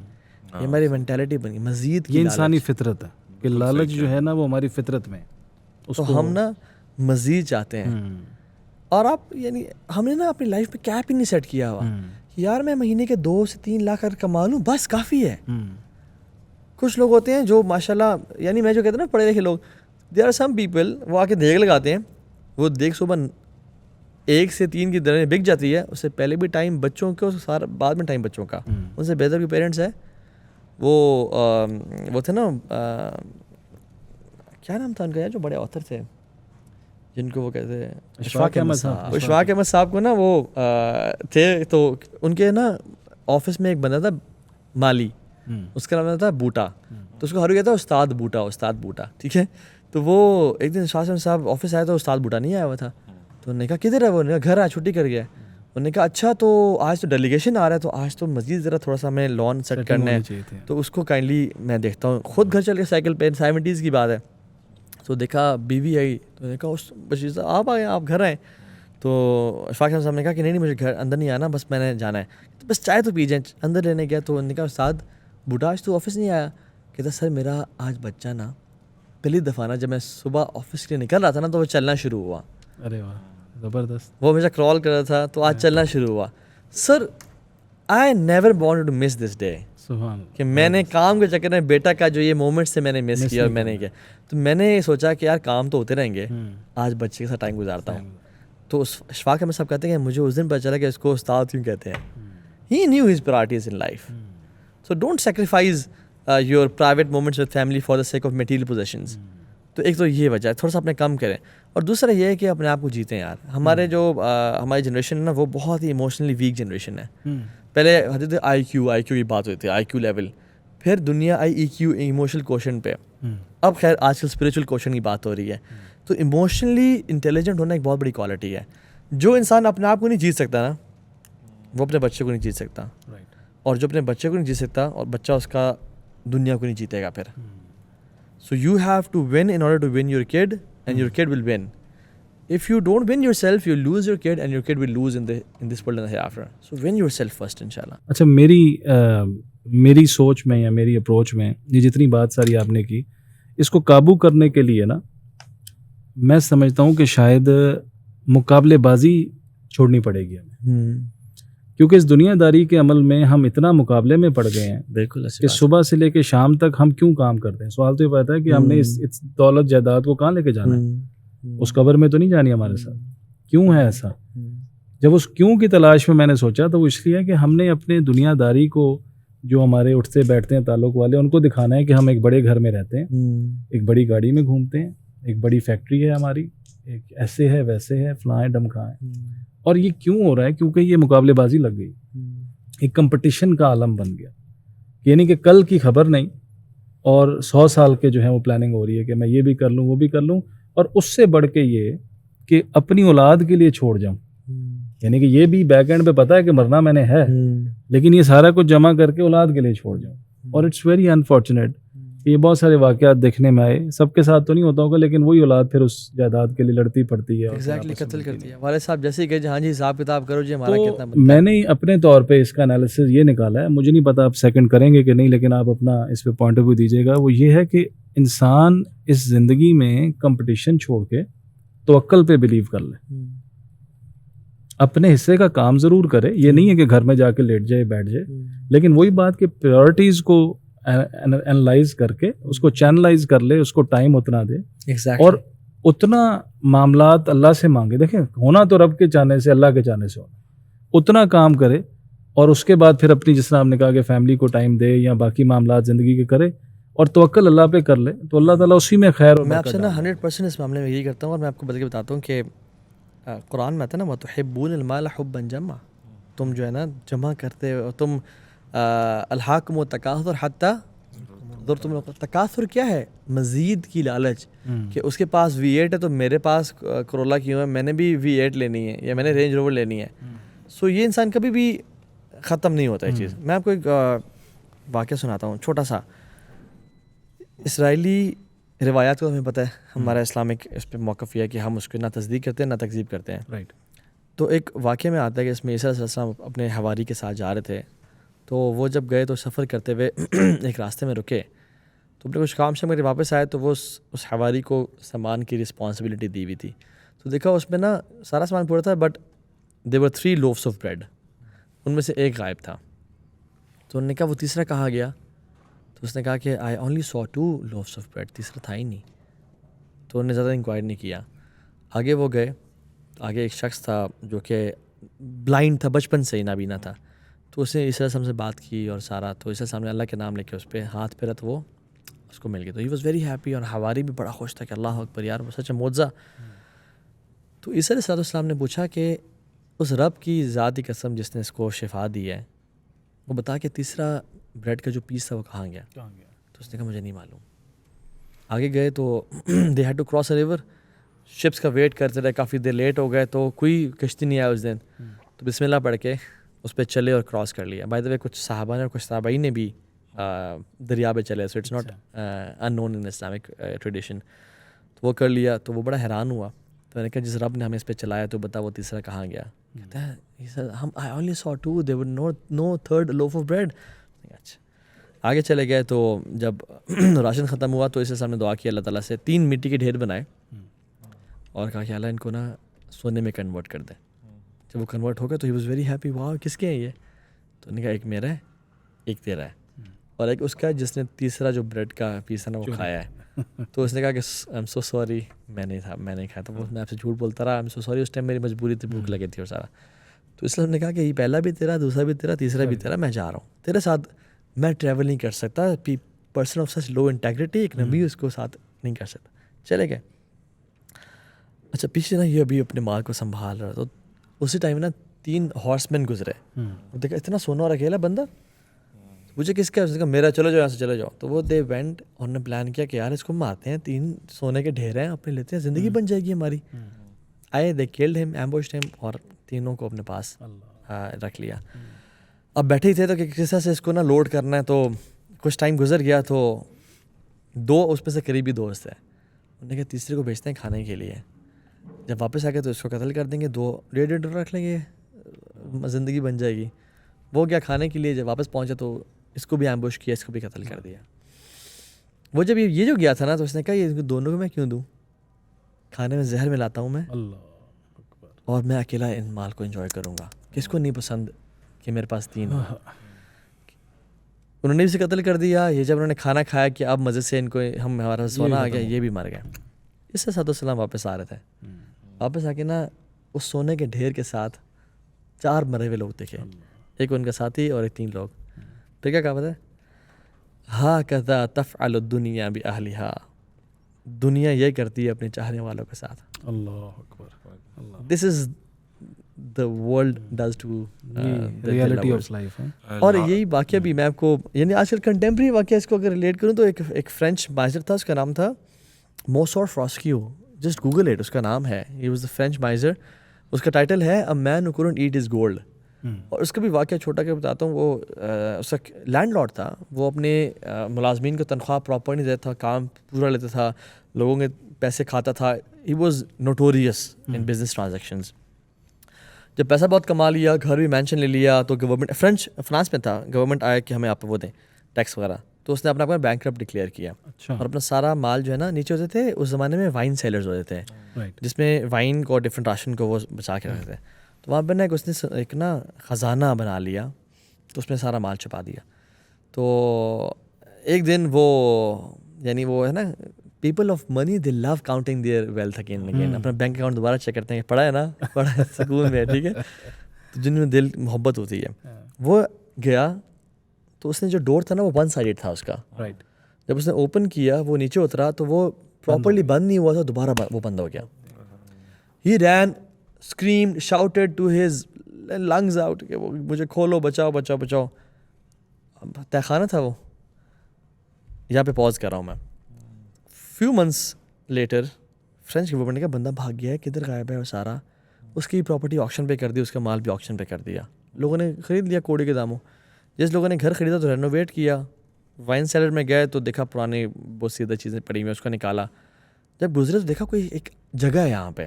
یہ ہماری مینٹیلٹی بنی مزید کی, یہ انسانی فطرت ہے کہ لالچ جو ہے نا وہ ہماری فطرت میں, تو ہم نا مزید چاہتے ہیں. اور آپ یعنی ہم نے نا اپنی لائف پہ کیپ ہی نہیں سیٹ کیا ہوا, یار میں مہینے کے 2 سے 3 لاکھ اگر کما لوں بس کافی ہے. کچھ لوگ ہوتے ہیں جو ماشاء اللہ, یعنی میں جو کہتا ہوں نا پڑھے لکھے لوگ, دیر آر سم پیپل, وہ آ کے دیگ لگاتے ہیں, وہ دیگ صبح 1 سے 3 کی درجے بک جاتی ہے, اس سے پہلے بھی ٹائم بچوں کو, سارا بعد میں ٹائم بچوں کا. ان سے بہتر بھی پیرنٹس ہے. وہ تھے نا, کیا نام تھا ان کا یار, جو بڑے آتھر تھے جن کو وہ کہتے ہیں اشفاق احمد صاحب. اشفاق احمد صاحب کو نا وہ تھے, تو ان کے نا آفس میں ایک بندہ تھا مالی, اس کا نام تھا بوٹا, تو اس کو ہر کہتا ہے استاد بوٹا, استاد بوٹا, ٹھیک ہے. تو وہ ایک دن اشفاق احمد صاحب آفس آئے تو استاد بوٹا نہیں آیا ہوا تھا. تو انہوں نے کہا کدھر ہے وہ, گھر آیا, چھٹی کر گیا. انہوں نے کہا اچھا تو آج تو ڈیلیگیشن آ رہا ہے, تو آج تو مزید ذرا تھوڑا سا ہمیں لون سیٹ کرنا ہے, تو اس کو کائنڈلی میں دیکھتا ہوں. خود گھر چل کے سائیکل پہ, 70s کی بات ہے, تو دیکھا بیوی آئی, تو دیکھا اس بشیر آپ آئے, آپ گھر آئیں. تو اشفاق صاحب نے کہا کہ نہیں مجھے گھر اندر نہیں آنا, بس میں نے جانا ہے, تو بس چائے تو پی جائیں. اندر لینے گیا تو انہوں نے کہا استاد بوٹا آج تو آفس نہیں آیا. کہتا سر میرا آج بچہ نا پہلی دفعہ نا جب میں صبح آفس کے لیے نکل رہا تھا نا تو وہ چلنا شروع ہوا. ارے واہ زبردست. وہ ہمیشہ کرال کر رہا تھا تو آج چلنا شروع ہوا. Sir I never wanted to miss this day, کہ میں نے کام کے چکر میں بیٹا کا جو یہ مومنٹس سے میں نے مس کیا اور میں نے کیا. تو میں نے سوچا کہ یار کام تو ہوتے رہیں گے, آج بچے کے ساتھ ٹائم گزارتا ہوں. تو اشفاق احمد صاحب کہتے ہیں کہ مجھے اس دن پتہ چلا کہ اس کو استاد کیوں کہتے ہیں. He knew his priorities in life. So don't sacrifice your private moments with family for the sake of material positions. تو ایک تو یہ وجہ ہے, تھوڑا سا اپنے کم کریں, اور دوسرا یہ ہے کہ اپنے آپ کو جیتیں یار. ہمارے جو ہماری جنریشن ہے نا وہ بہت ہی ایموشنلی ویک جنریشن ہے. پہلے ہوتے تھے آئی کیو کی بات ہوتی تھی, آئی کیو لیول, پھر دنیا آئی ای کیو ایموشنل کوشن پہ, اب خیر آج کل اسپریچول کوشن کی بات ہو رہی ہے. تو ایموشنلی انٹیلیجنٹ ہونا ایک بہت بڑی کوالٹی ہے. جو انسان اپنے آپ کو نہیں جیت سکتا نا وہ اپنے بچے کو نہیں جیت سکتا, اور جو اپنے بچے کو نہیں جیت سکتا اور بچہ اس کا دنیا کو نہیں جیتے گا پھر. So you have to win in order to win your kid, and your kid will win. If you don't win yourself, you lose your kid, and your kid will lose in this world and the hereafter. So win yourself first, inshallah. اچھا میری سوچ میں یا میری approach میں یہ جتنی بات ساری آپ نے کی, اس کو قابو کرنے کے لیے نا میں سمجھتا ہوں کہ شاید مقابلے بازی چھوڑنی پڑے گی ہمیں, کیونکہ اس دنیا داری کے عمل میں ہم اتنا مقابلے میں پڑ گئے ہیں بالکل کہ صبح سے لے کے شام تک ہم کیوں کام کرتے ہیں. سوال تو یہ پتا ہے کہ ہم نے اس دولت جائیداد کو کہاں لے کے جانا ہے, اس قبر میں تو نہیں جانی ہمارے ساتھ. کیوں ہے ایسا؟ جب اس کیوں کی تلاش میں نے سوچا تو وہ اس لیے کہ ہم نے اپنے دنیا داری کو, جو ہمارے اٹھتے بیٹھتے ہیں تعلق والے, ان کو دکھانا ہے کہ ہم ایک بڑے گھر میں رہتے ہیں, ایک بڑی گاڑی میں گھومتے ہیں, ایک بڑی فیکٹری ہے ہماری, ایک ایسے ہے ویسے ہے فلاں ہے ڈمکاں ہے. اور یہ کیوں ہو رہا ہے؟ کیونکہ یہ مقابلے بازی لگ گئی, ایک کمپٹیشن کا عالم بن گیا. یعنی کہ کل کی خبر نہیں, اور 100 سال کے جو ہے وہ پلاننگ ہو رہی ہے کہ میں یہ بھی کر لوں وہ بھی کر لوں, اور اس سے بڑھ کے یہ کہ اپنی اولاد کے لیے چھوڑ جاؤں. یعنی کہ یہ بھی بیک اینڈ پہ پتہ ہے کہ مرنا میں نے ہے, لیکن یہ سارا کچھ جمع کر کے اولاد کے لیے چھوڑ جاؤں. اور اٹس ویری انفارچونیٹ یہ بہت سارے واقعات دیکھنے میں آئے. سب کے ساتھ تو نہیں ہوتا ہوگا, لیکن وہی اولاد پھر اس جائیداد کے لیے لڑتی پڑتی ہے, ایگزیکٹلی قتل کرتی ہے. والد صاحب جیسے ہی کہ ہاں جی حساب کتاب کرو جی ہمارا کتنا بنتا ہے. میں نے اپنے طور پہ اس کا انالیسس یہ نکالا ہے, مجھے نہیں پتا آپ سیکنڈ کریں گے کہ نہیں, لیکن آپ اپنا اس پہ پوائنٹ آف ویو دیجیے گا. وہ یہ ہے کہ انسان اس زندگی میں کمپٹیشن چھوڑ کے توکل پہ بلیو کر لے, اپنے حصے کا کام ضرور کرے. یہ نہیں ہے کہ گھر میں جا کے لیٹ جائے بیٹھ جائے, لیکن وہی بات کہ پریورٹیز کو اینالائز کر کے اس کو چینلائز کر لے, اس کو ٹائم اتنا دے, اور اتنا معاملات اللہ سے مانگے. دیکھیں ہونا تو رب کے چاہنے سے, اللہ کے چاہنے سے ہونا, اتنا کام کرے, اور اس کے بعد پھر اپنی جس طرح آپ نے کہا کہ فیملی کو ٹائم دے یا باقی معاملات زندگی کے کرے, اور توکل اللہ پہ کر لے, تو اللہ تعالیٰ اسی میں خیر. میں آپ سے نا 100% اس معاملے میں یہی کرتا ہوں, اور میں آپ کو بلکہ بتاتا ہوں کہ قرآن میں آتا ہے نا وَتُحِبُّونَ الْمَالَ حُبًّا جَمًّا, تم جو ہے نا جمع کرتے ہو, تم الحاکم التکاثر حتی زرتم المقابر. تکاثر کیا ہے؟ مزید کی لالچ, کہ اس کے پاس V8 ہے تو میرے پاس کرولا کیوں ہے, میں نے بھی V8 لینی ہے یا میں نے رینج روور لینی ہے. سو یہ انسان کبھی بھی ختم نہیں ہوتا یہ چیز. میں آپ کو ایک واقعہ سناتا ہوں چھوٹا سا. اسرائیلی روایات کو ہمیں پتہ ہے, ہمارا اسلامک اس پہ موقف یہ ہے کہ ہم اس کو نہ تصدیق کرتے ہیں نہ تکذیب کرتے ہیں. رائٹ. تو ایک واقعہ میں آتا ہے کہ اس میں عیسیٰ علیہ السلام اپنے حواری کے ساتھ جا رہے تھے. تو وہ جب گئے تو سفر کرتے ہوئے ایک راستے میں رکے, تو اپنے کچھ کام سے میرے واپس آئے تو وہ اس حواری کو سامان کی رسپانسبلٹی دی ہوئی تھی. تو دیکھا اس میں نا سارا سامان پورا تھا, but they were 3 loaves of bread, ان میں سے ایک غائب تھا. تو انہوں نے کہا وہ تیسرا کہاں گیا؟ تو اس نے کہا کہ I only saw 2 loaves of bread, تیسرا تھا ہی نہیں. تو انہوں نے زیادہ انکوائر نہیں کیا. آگے وہ گئے, آگے ایک شخص تھا جو کہ بلائنڈ تھا, بچپن سے ہی نابینا تھا. تو اس نے عیسیٰ علیہ السلام سے بات کی اور سارا, تو عیسیٰ السلام نے اللہ کے نام لے کے اس پہ ہاتھ پھیرا تو وہ اس کو مل گیا. تو ہی واز ویری ہیپی, اور حواری بھی بڑا خوش تھا کہ اللہ اکبر یار وہ سچ معجزہ. تو عیسیٰ علیہ السلام نے پوچھا کہ اس رب کی ذاتی قسم جس نے اس کو شفا دی ہے, وہ بتا کہ تیسرا بریڈ کا جو پیس تھا وہ کہاں گیا؟ تو اس نے کہا مجھے نہیں معلوم. آگے گئے تو they had to cross a river, ships کا ویٹ کرتے رہے, کافی دیر لیٹ ہو گئے تو کوئی کشتی نہیں آیا اس دن. تو بسم اللہ پڑھ کے اس پہ چلے اور کراس کر لیا. بائی دا وے کچھ صحابہ نے اور کچھ صحابائی نے بھی دریا پہ چلے, so it's not unknown in Islamic tradition. تو وہ کر لیا. تو وہ بڑا حیران ہوا. تو میں نے کہا جس رب نے ہمیں اس پہ چلایا تو بتا وہ تیسرا کہاں گیا؟ کہتا ہے ہم آئی only saw 2, there were no third loaf of bread. اچھا آگے چلے گئے. تو جب راشن ختم ہوا تو اس سے نے دعا کی اللہ تعالیٰ سے, 3 مٹی کے ڈھیر بنائے اور کہا کہ اللہ ان کو نا سونے میں کنورٹ کر دے. جب وہ کنورٹ ہو گیا تو ہی واز ویری ہیپی, واہ کس کے ہیں یہ؟ تو انہوں نے کہا ایک میرا ہے, ایک تیرا ہے, اور ایک اس کا جس نے تیسرا جو بریڈ کا پیس ہے نا وہ کھایا ہے. تو اس نے کہا کہ آئی ایم سو سوری, میں نہیں تھا, میں نہیں کھایا. تو وہ میں آپ سے جھوٹ بولتا رہا, آئی ایم سو سوری, اس ٹائم میری مجبوری تھی, بھوک لگی تھی اور سارا. تو اسلام نے کہا کہ یہ پہلا بھی تیرا, دوسرا بھی تیرا, تیسرا بھی تیرا, میں جا رہا ہوں تیرے ساتھ, میں ٹریول نہیں کر سکتا, person of such love integrity, ایک نبی اس کو ساتھ نہیں کر سکتا. چلے گئے. اچھا پیچھے نا یہ ابھی اپنے مال کو سنبھال رہا, تو اسی ٹائم نا 3 ہارس مین گزرے. دیکھا اتنا سونا اور اکیلا بندہ, مجھے کس کا؟ اس نے کہا میرا, چلو جاؤ یہاں سے چلے جاؤ. تو وہ دے وینٹ, اور نے پلان کیا کہ یار اس کو مارتے ہیں, 3 سونے کے ڈھیر ہیں, اپنے لیتے ہیں, زندگی بن جائے گی ہماری. آئے دے کلڈ ہم, ایمبوشڈ ہم, اور تینوں کو اپنے پاس رکھ لیا. اب بیٹھے ہی تھے تو کہ کس طرح سے اس کو نا لوڈ کرنا ہے. تو کچھ ٹائم گزر گیا تو 2 اس میں سے قریبی دوست ہیں, انہوں نے کہا تیسرے کو بھیجتے ہیں کھانے کے لیے, جب واپس آ گئے تو اس کو قتل کر دیں گے, 2 ڈیڑھ رکھ لیں گے, زندگی بن جائے گی. وہ گیا کھانے کے لیے, جب واپس پہنچا تو اس کو بھی ایمبوش کیا, اس کو بھی قتل کر دیا. وہ جب یہ جو گیا تھا نا تو اس نے کہا یہ دونوں کو میں کیوں دوں, کھانے میں زہر ملاتا ہوں میں, اور میں اکیلا ان مال کو انجوائے کروں گا. کس کو نہیں پسند کہ میرے پاس 3 ہو. انہوں نے بھی اسے قتل کر دیا. یہ جب انہوں نے کھانا کھایا کہ اب مزے سے ان کو ہمارا سونا آ گیا, یہ بھی مر گیا. اس سے ساتھ السلام واپس آ رہے تھے. واپس آ کے نا اس سونے کے ڈھیر کے ساتھ 4 مرے ہوئے لوگ دیکھے, ایک ان کا ساتھی اور ایک 3 لوگ. پھر کیا کہا پتہ ہے, ہا کذا تفعل الدنیا باہلھا, دنیا یہ کرتی ہے اپنے چاہنے والوں کے ساتھ. اللہ اکبر. دس از the world does to reality of life. اور یہی واقعہ بھی میں آپ کو, یعنی آج کل کنٹمپری واقعہ اس کو اگر ریلیٹ کروں تو ایک فرینچ مائزر تھا, اس کا نام تھا Monsieur Frasquio, just Google it, اس کا نام ہے, he was the French miser. اس کا ٹائٹل ہے اے مین ہو couldn't eat his gold. اور اس کا بھی واقعہ چھوٹا کہ بتاتا ہوں. وہ اس کا لینڈ لارڈ تھا, وہ اپنے ملازمین کو تنخواہ پراپر نہیں دیتا تھا, کام پورا لیتا تھا, لوگوں کے پیسے کھاتا تھا. He was notorious in business transactions. جب پیسہ بہت کما لیا, گھر بھی مینشن لے لیا, تو گورنمنٹ فرانس میں تھا, گورنمنٹ آیا کہ ہمیں آپ وہ دیں ٹیکس وغیرہ, تو اس نے اپنا بینکرپٹ ڈکلیئر کیا. اور اپنا سارا مال جو ہے نا, نیچے ہوتے تھے اس زمانے میں وائن سیلرز ہوتے تھے, جس میں وائن کو ڈفرینٹ راشن کو وہ بچا کے رکھتے تھے. تو وہاں پہ نا اس نے ایک نا خزانہ بنا لیا, تو اس میں سارا مال چھپا دیا. تو ایک دن وہ, یعنی وہ ہے نا, people of money they love counting their wealth again again, اپنا بینک اکاؤنٹ دوبارہ چیک کرتے ہیں, پڑا ہے نا, پڑا ہے, سکون میں, ٹھیک ہے. تو جن میں دل محبت ہوتی ہے. وہ گیا تو اس نے جو ڈور تھا نا وہ 1 سائڈڈ تھا اس کا. جب اس نے اوپن کیا, وہ نیچے اترا تو وہ پراپرلی بند نہیں ہوا تھا, دوبارہ وہ بند ہو گیا. ہی رین, اسکریمڈ, شاؤٹڈ ٹو ہز لنگز آؤٹ کہ وہ مجھے کھولو, بچاؤ بچاؤ بچاؤ. تہ خانہ تھا وہ. یہاں پہ پاز کر رہا ہوں میں. Few months later French government نے کہا بندہ بھاگ گیا ہے, کدھر غائب ہے, اور سارا اس کی پراپرٹی آکشن پہ کر دی, اس کا مال بھی آکشن پہ کر دیا. لوگوں نے خرید لیا کوڑے کے داموں. جس لوگوں نے گھر خریدا تو رینوویٹ کیا. وائن سیلر میں گئے تو دیکھا پرانی بہت سیدھا چیزیں پڑی ہوئی, اس کو نکالا. جب گزرے تو دیکھا کوئی ایک جگہ ہے یہاں پہ.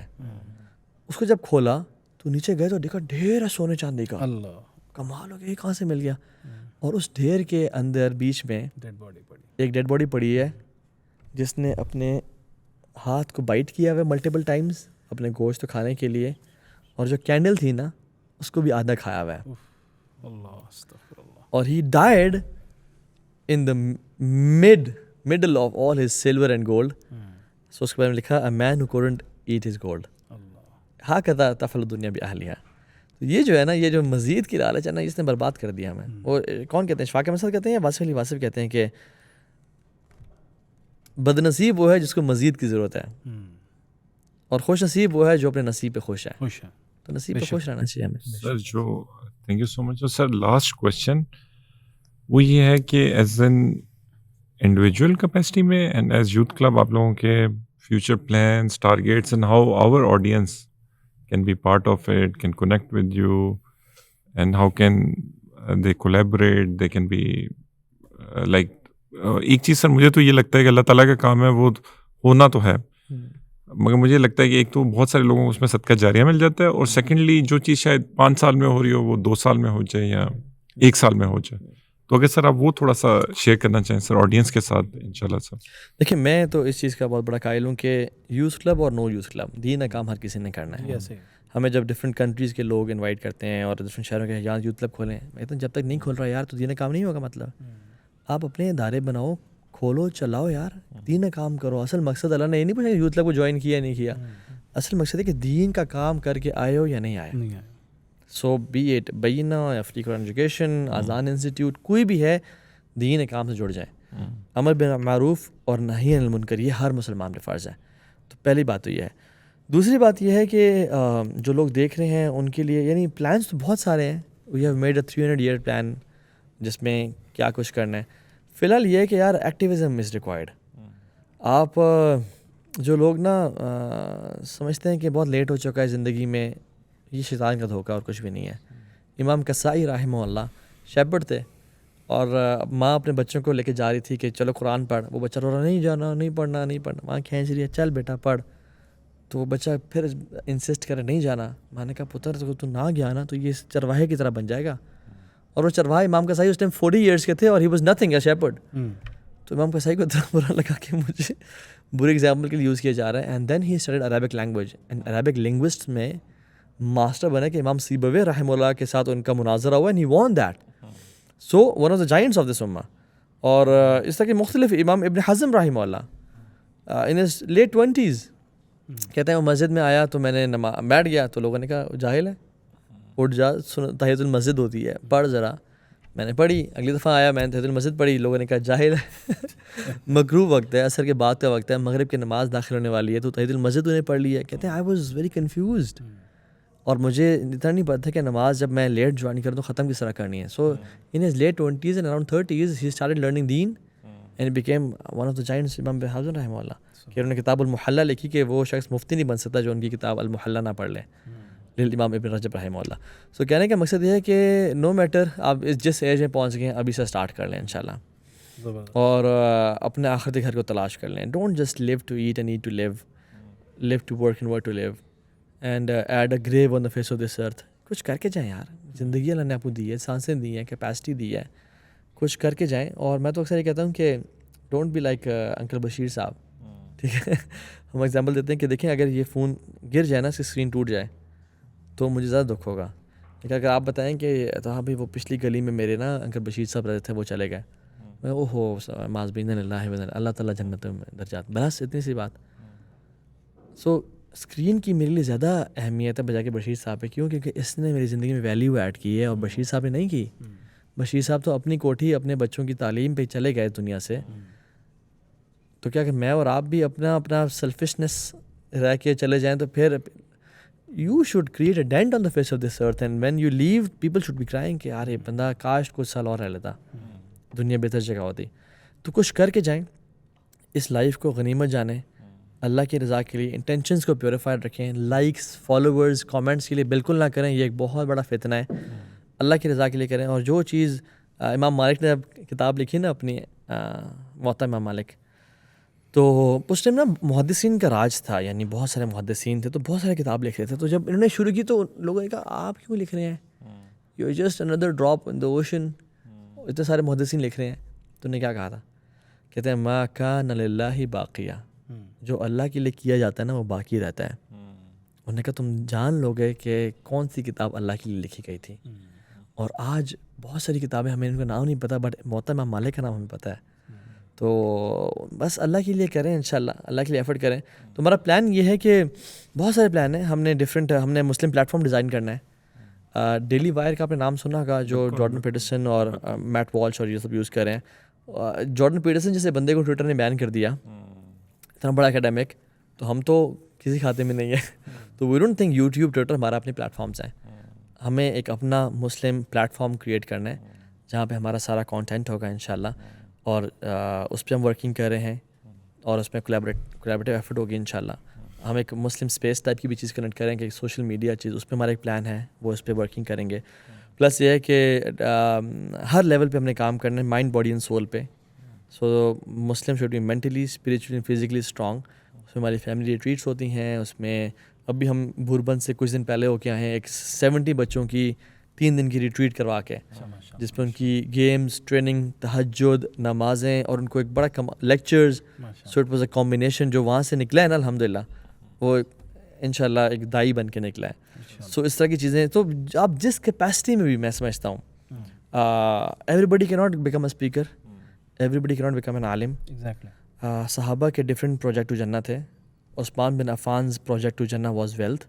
اس کو جب کھولا تو نیچے گئے تو دیکھا ڈھیر ہے سونے چاندی کا. اللہ, کمال ہو گیا, یہ کہاں سے مل گیا. اور اس ڈھیر کے اندر بیچ میں ایک ڈیڈ باڈی پڑی ہے جس نے اپنے ہاتھ کو بائٹ کیا ہوا ملٹیپل ٹائمز اپنے گوشت کھانے کے لیے, اور جو کینڈل تھی نا اس کو بھی آدھا کھایا ہوا ہے. اللہ استغفر اللہ. اور ہی died in the middle of all his silver and gold. سو اس کے بارے میں لکھا a man who couldn't eat his gold. ہاکذا تفعل الدنیا باہلہا. تو یہ جو ہے نا, یہ جو مزید کی لالچ ہے نا, اس نے برباد کر دیا ہمیں. وہ کون کہتے ہیں, اشفاق مسعود کہتے ہیں یا واصف علی واصف کہتے ہیں کہ بد نصیب وہ ہے جس کو مزید کی ضرورت ہے, اور خوش نصیب وہ ہے جو اپنے نصیب پہ خوش ہے. تو نصیب پہ خوش رہنا چاہیے ہمیں. سر جو thank you so much. Sir last question وہ یہ ہے کہ ایز این انڈیویجول کیپیسٹی میں اینڈ ایز یوتھ کلب آپ لوگوں کے future plans, targets and how our audience can be part of it, can connect with you and how can they collaborate, they can be like. ایک چیز سر مجھے تو یہ لگتا ہے کہ اللہ تعالیٰ کا کام ہے, وہ ہونا تو ہے, مگر مجھے لگتا ہے کہ ایک تو بہت سارے لوگوں کو اس میں صدقہ جاریہ مل جاتا ہے, اور سیکنڈلی جو چیز شاید 5 سال میں ہو رہی ہو وہ 2 سال میں ہو جائے یا 1 سال میں ہو جائے. تو اگر سر آپ وہ تھوڑا سا شیئر کرنا چاہیں سر آڈینس کے ساتھ انشاءاللہ سر. دیکھیں میں تو اس چیز کا بہت بڑا قائل ہوں کہ یوتھ کلب اور نو یوتھ کلب, دین کا کام ہر کسی نے کرنا ہے. ہمیں جب ڈفرینٹ کنٹریز کے لوگ انوائٹ کرتے ہیں اور ڈفرینٹ شہروں کے یہاں یوتھ کلب کھولیں, میں تو جب تک نہیں کھول رہا یار تو دین کا کام نہیں ہوگا. مطلب آپ اپنے ادارے بناؤ, کھولو, چلاؤ یار, دین کا کام کرو. اصل مقصد اللہ نے یہ نہیں پوچھا یوتھ کلب کو جوائن کیا یا نہیں کیا, اصل مقصد ہے کہ دین کا کام کر کے آئے ہو یا نہیں آئے. سو بی ایٹ بینہ یا فری قرآن ایجوکیشن, آذان انسٹیٹیوٹ, کوئی بھی ہے, دین کام سے جڑ جائیں. امر بالمعروف اور نہی عن المنکر یہ ہر مسلمان پہ فرض ہے. تو پہلی بات تو یہ ہے. دوسری بات یہ ہے کہ جو لوگ دیکھ رہے ہیں ان کے لیے یعنی پلانس تو بہت سارے ہیں. We have made a 300-year plan جس میں کیا کچھ کرنا ہے. فی الحال یہ ہے کہ یار ایکٹیویزم از ریکوائرڈ. آپ جو لوگ نا سمجھتے ہیں کہ بہت لیٹ ہو چکا ہے زندگی میں, یہ شیطان کا دھوکہ اور کچھ بھی نہیں ہے. امام کسائی رحمہ اللہ شیپرڈ تھے, اور ماں اپنے بچوں کو لے کے جا رہی تھی کہ چلو قرآن پڑھ. وہ بچہ رو رہا نہیں جانا, نہیں پڑھنا, نہیں پڑھنا. ماں کھینچ رہی ہے چل بیٹا پڑھ. تو وہ بچہ پھر انسسٹ کرے نہیں جانا. میں نے کہا پتر تو نہ گیا نا تو یہ چرواہے کی طرح بن جائے گا. اور وہ چرواہے امام کسائی اس ٹائم 40 ایئرس کے تھے اور he was nothing a shepherd. تو امام کسائی کو اتنا برا لگا کہ مجھے برے ایگزامپل کے لیے یوز کیا جا رہا ہے. And then he studied Arabic language, and Arabic linguist میں ماسٹر بنے کہ امام سیبویہ رحمہ اللہ کے ساتھ ان کا مناظرہ ہوا, and he won that. So one of the giants of this امہ. اور اس طرح کے مختلف امام ابن حزم رحمہ اللہ ان ہز لیٹ 20s کہتے ہیں وہ مسجد میں آیا تو میں نے بیٹھ گیا تو لوگوں نے کہا جاہل ہے, اٹھ جا, تحیۃ المسجد ہوتی ہے, پڑھ ذرا. میں نے پڑھی. اگلی دفعہ آیا میں نے تحیۃ المسجد پڑھی, لوگوں نے کہا جاہل ہے. مغروب وقت ہے, عصر کے بعد کا وقت ہے, مغرب کی نماز داخل ہونے والی ہے, تو تحیۃ المسجد انہیں پڑھ لی ہے. کہتے ہیں آئی واز ویری کنفیوزڈ, اور مجھے اتنا نہیں پتا تھا کہ نماز جب میں لیٹ جوائن کروں تو ختم کس طرح کرنی ہے. So in his late 20s and around 30s he started learning دین and became one of the giants Imam Ibn حزم رحمہ اللہ. کہ انہوں نے کتاب المحلہ لکھی کہ وہ شخص مفتی نہیں بن سکتا جو ان کی کتاب المحلہ نہ پڑھ لے, امام ابن رجب رحمہ اللہ. سو کہنے کا مقصد یہ ہے کہ نو میٹر آپ جس ایج میں پہنچ گئے ہیں ابھی سے اسٹارٹ کر لیں انشاءاللہ, اور اپنے آخرتی گھر کو تلاش کر لیں. Don't just live to eat and eat to live, live to work and work to live, and add a grave on the face of this earth. کچھ کر کے جائیں یار, زندگی اللہ نے آپ کو دی ہے, سانسیں دی ہیں, کیپیسٹی دی ہے, کچھ کر کے جائیں. اور میں تو اکثر یہ کہتا ہوں کہ don't be like uncle Bashir sahab, ٹھیک ہے. ہم ایگزامپل دیتے ہیں کہ دیکھیں اگر یہ فون گر جائے نا, اس کی اسکرین ٹوٹ جائے تو مجھے زیادہ دکھ ہوگا. لیکن اگر آپ بتائیں کہ تو ہاں بھائی وہ پچھلی گلی میں میرے نا انکل بشیر صاحب رہتے تھے, وہ چلے گئے, میں اوہو معاذ اللہ تعالیٰ جنت میں درجات, بس اتنی سی بات. سو اسکرین کی میرے لیے زیادہ اہمیت ہے بجائے کہ بشیر صاحب پہ. کیوں؟ کیونکہ اس نے میری زندگی میں ویلیو ایڈ کی ہے اور بشیر صاحب نے نہیں کی. بشیر صاحب تو اپنی کوٹھی اپنے بچوں کی تعلیم پہ چلے گئے دنیا سے. تو کیا کہ میں اور آپ بھی اپنا سیلفشنس رہ کے چلے جائیں تو پھر you should create a dent on the face of this earth, and when you leave people should be crying کہ یار یہ بندہ کاش کچھ سال اور رہ لیتا. دنیا بہتر جگہ ہوتی. تو کچھ کر کے جائیں, اس لائف کو غنیمت جانیں, اللہ کی رضا کے لیے انٹینشنس کو پیوریفائڈ رکھیں. لائکس, فالوورز, کامنٹس کے لیے بالکل نہ کریں, یہ ایک بہت بڑا فتنہ ہے. اللہ کی رضا کے لیے کریں. اور جو چیز امام مالک نے اب کتاب لکھی نا اپنی موطا امام مالک, تو اس ٹائم نا محدثین کا راج تھا, یعنی بہت سارے محدثین تھے, تو بہت سارے کتاب لکھ رہے تھے. تو جب انہوں نے شروع کی تو لوگوں نے کہا آپ کیوں لکھ رہے ہیں, یو آر جسٹ اندر ڈراپ ان دا اوشن, اتنے سارے محدثین لکھ رہے ہیں. تو انہوں نے کیا کہا تھا, کہتے ہیں ما کان للہ باقیہ, جو اللہ کے لیے کیا جاتا ہے نا وہ باقی رہتا ہے. انہوں نے کہا تم جان لو گے کہ کون سی کتاب اللہ کے لیے لکھی گئی تھی. اور آج بہت ساری کتابیں ہمیں ان کا نام نہیں پتہ, بٹ موطا امام مالک کا نام ہمیں پتہ ہے. تو بس اللہ کے لیے کریں, انشاءاللہ اللہ کے لیے ایفرٹ کریں. تو ہمارا پلان یہ ہے کہ بہت سارے پلان ہیں. ہم نے مسلم پلیٹ فارم ڈیزائن کرنا ہے. ڈیلی وائر کا آپ نے نام سنا ہوگا, جو جارڈن پیٹرسن اور میٹ والش اور یہ سب یوز کر رہے ہیں. جارڈن پیٹرسن جیسے بندے کو ٹویٹر نے بین کر دیا, اتنا بڑا اکیڈمک, تو ہم تو کسی کھاتے میں نہیں ہے. تو we don't think YouTube, Twitter ہمارا اپنے پلیٹ فارمس ہیں. ہمیں ایک اپنا مسلم پلیٹ فارم کریٹ کرنا ہے جہاں پہ ہمارا سارا کانٹینٹ ہوگا انشاءاللہ, اور اس پہ ہم ورکنگ کر رہے ہیں, اور اس میں کولیبریٹیو ایفرٹ ہوگی انشاءاللہ. ہم ایک مسلم اسپیس ٹائپ کی بھی چیز کنیکٹ کریں گے, ایک سوشل میڈیا چیز, اس پہ ہمارا ایک پلان ہے, وہ اس پہ ورکنگ کریں گے. پلس یہ ہے کہ ہر لیول پہ ہم نے کام کرنا ہے, مائنڈ, باڈی اینڈ سول پہ. So Muslim should be mentally, spiritually, physically strong. اس میں ہماری فیملی ریٹریٹس ہوتی ہیں. اس میں ابھی ہم بھوربند سے کچھ دن پہلے ہو کے آئے ہیں, ایک 70 بچوں کی 3 دن کی ریٹریٹ کروا کے, جس پہ ان کی گیمز, ٹریننگ, تہجد, نمازیں, اور ان کو ایک بڑا lectures. So it was a combination. جو وہاں سے نکلا ہے نا الحمدللہ, وہ انشاءاللہ ایک دائی بن کے نکلا ہے. سو اس طرح کی چیزیں. تو آپ جس کیپیسٹی میں بھی, میں سمجھتا ہوں ایوری بڈی کی not become a speaker, everybody کی ناٹ بیکم این عالم. صحابہ کے ڈفرینٹ پروجیکٹ ٹو جنہ تھے. عثمان بن عفان's project to Jannah was wealth.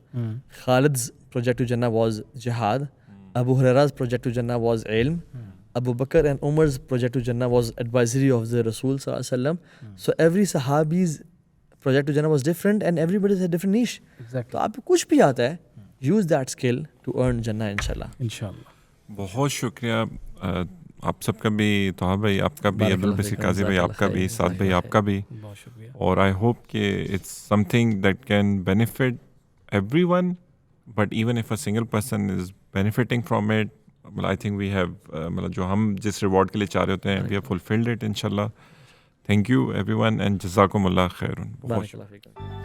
Khalid's project to Jannah was jihad. Abu Huraira's project to Jannah was ilm. Abu Bakr and Umar's project to Jannah was advisory of the Rasul sallallahu alaihi wasallam. So every Sahabi's project to Jannah was different, and everybody has a different niche. تو آپ کو کچھ بھی آتا ہے, use that skill to earn Jannah انشاءاللہ. بہت شکریہ آپ سب کا بھی, توحا بھائی آپ کا بھی, عبدالبصیر قاضی بھائی آپ کا بھی, سعد بھائی آپ کا بھی. اور آئی ہوپ کہ it's something that can benefit everyone, but even if a single person is benefiting from it, I think we have, مطلب جو ہم جس ریوارڈ کے لیے چاہ رہے ہوتے ہیں, وی ہیو فلفلڈ اٹ انشاءاللہ. Thank you every one and جزاکم اللہ خیر. بارک اللہ فیکم.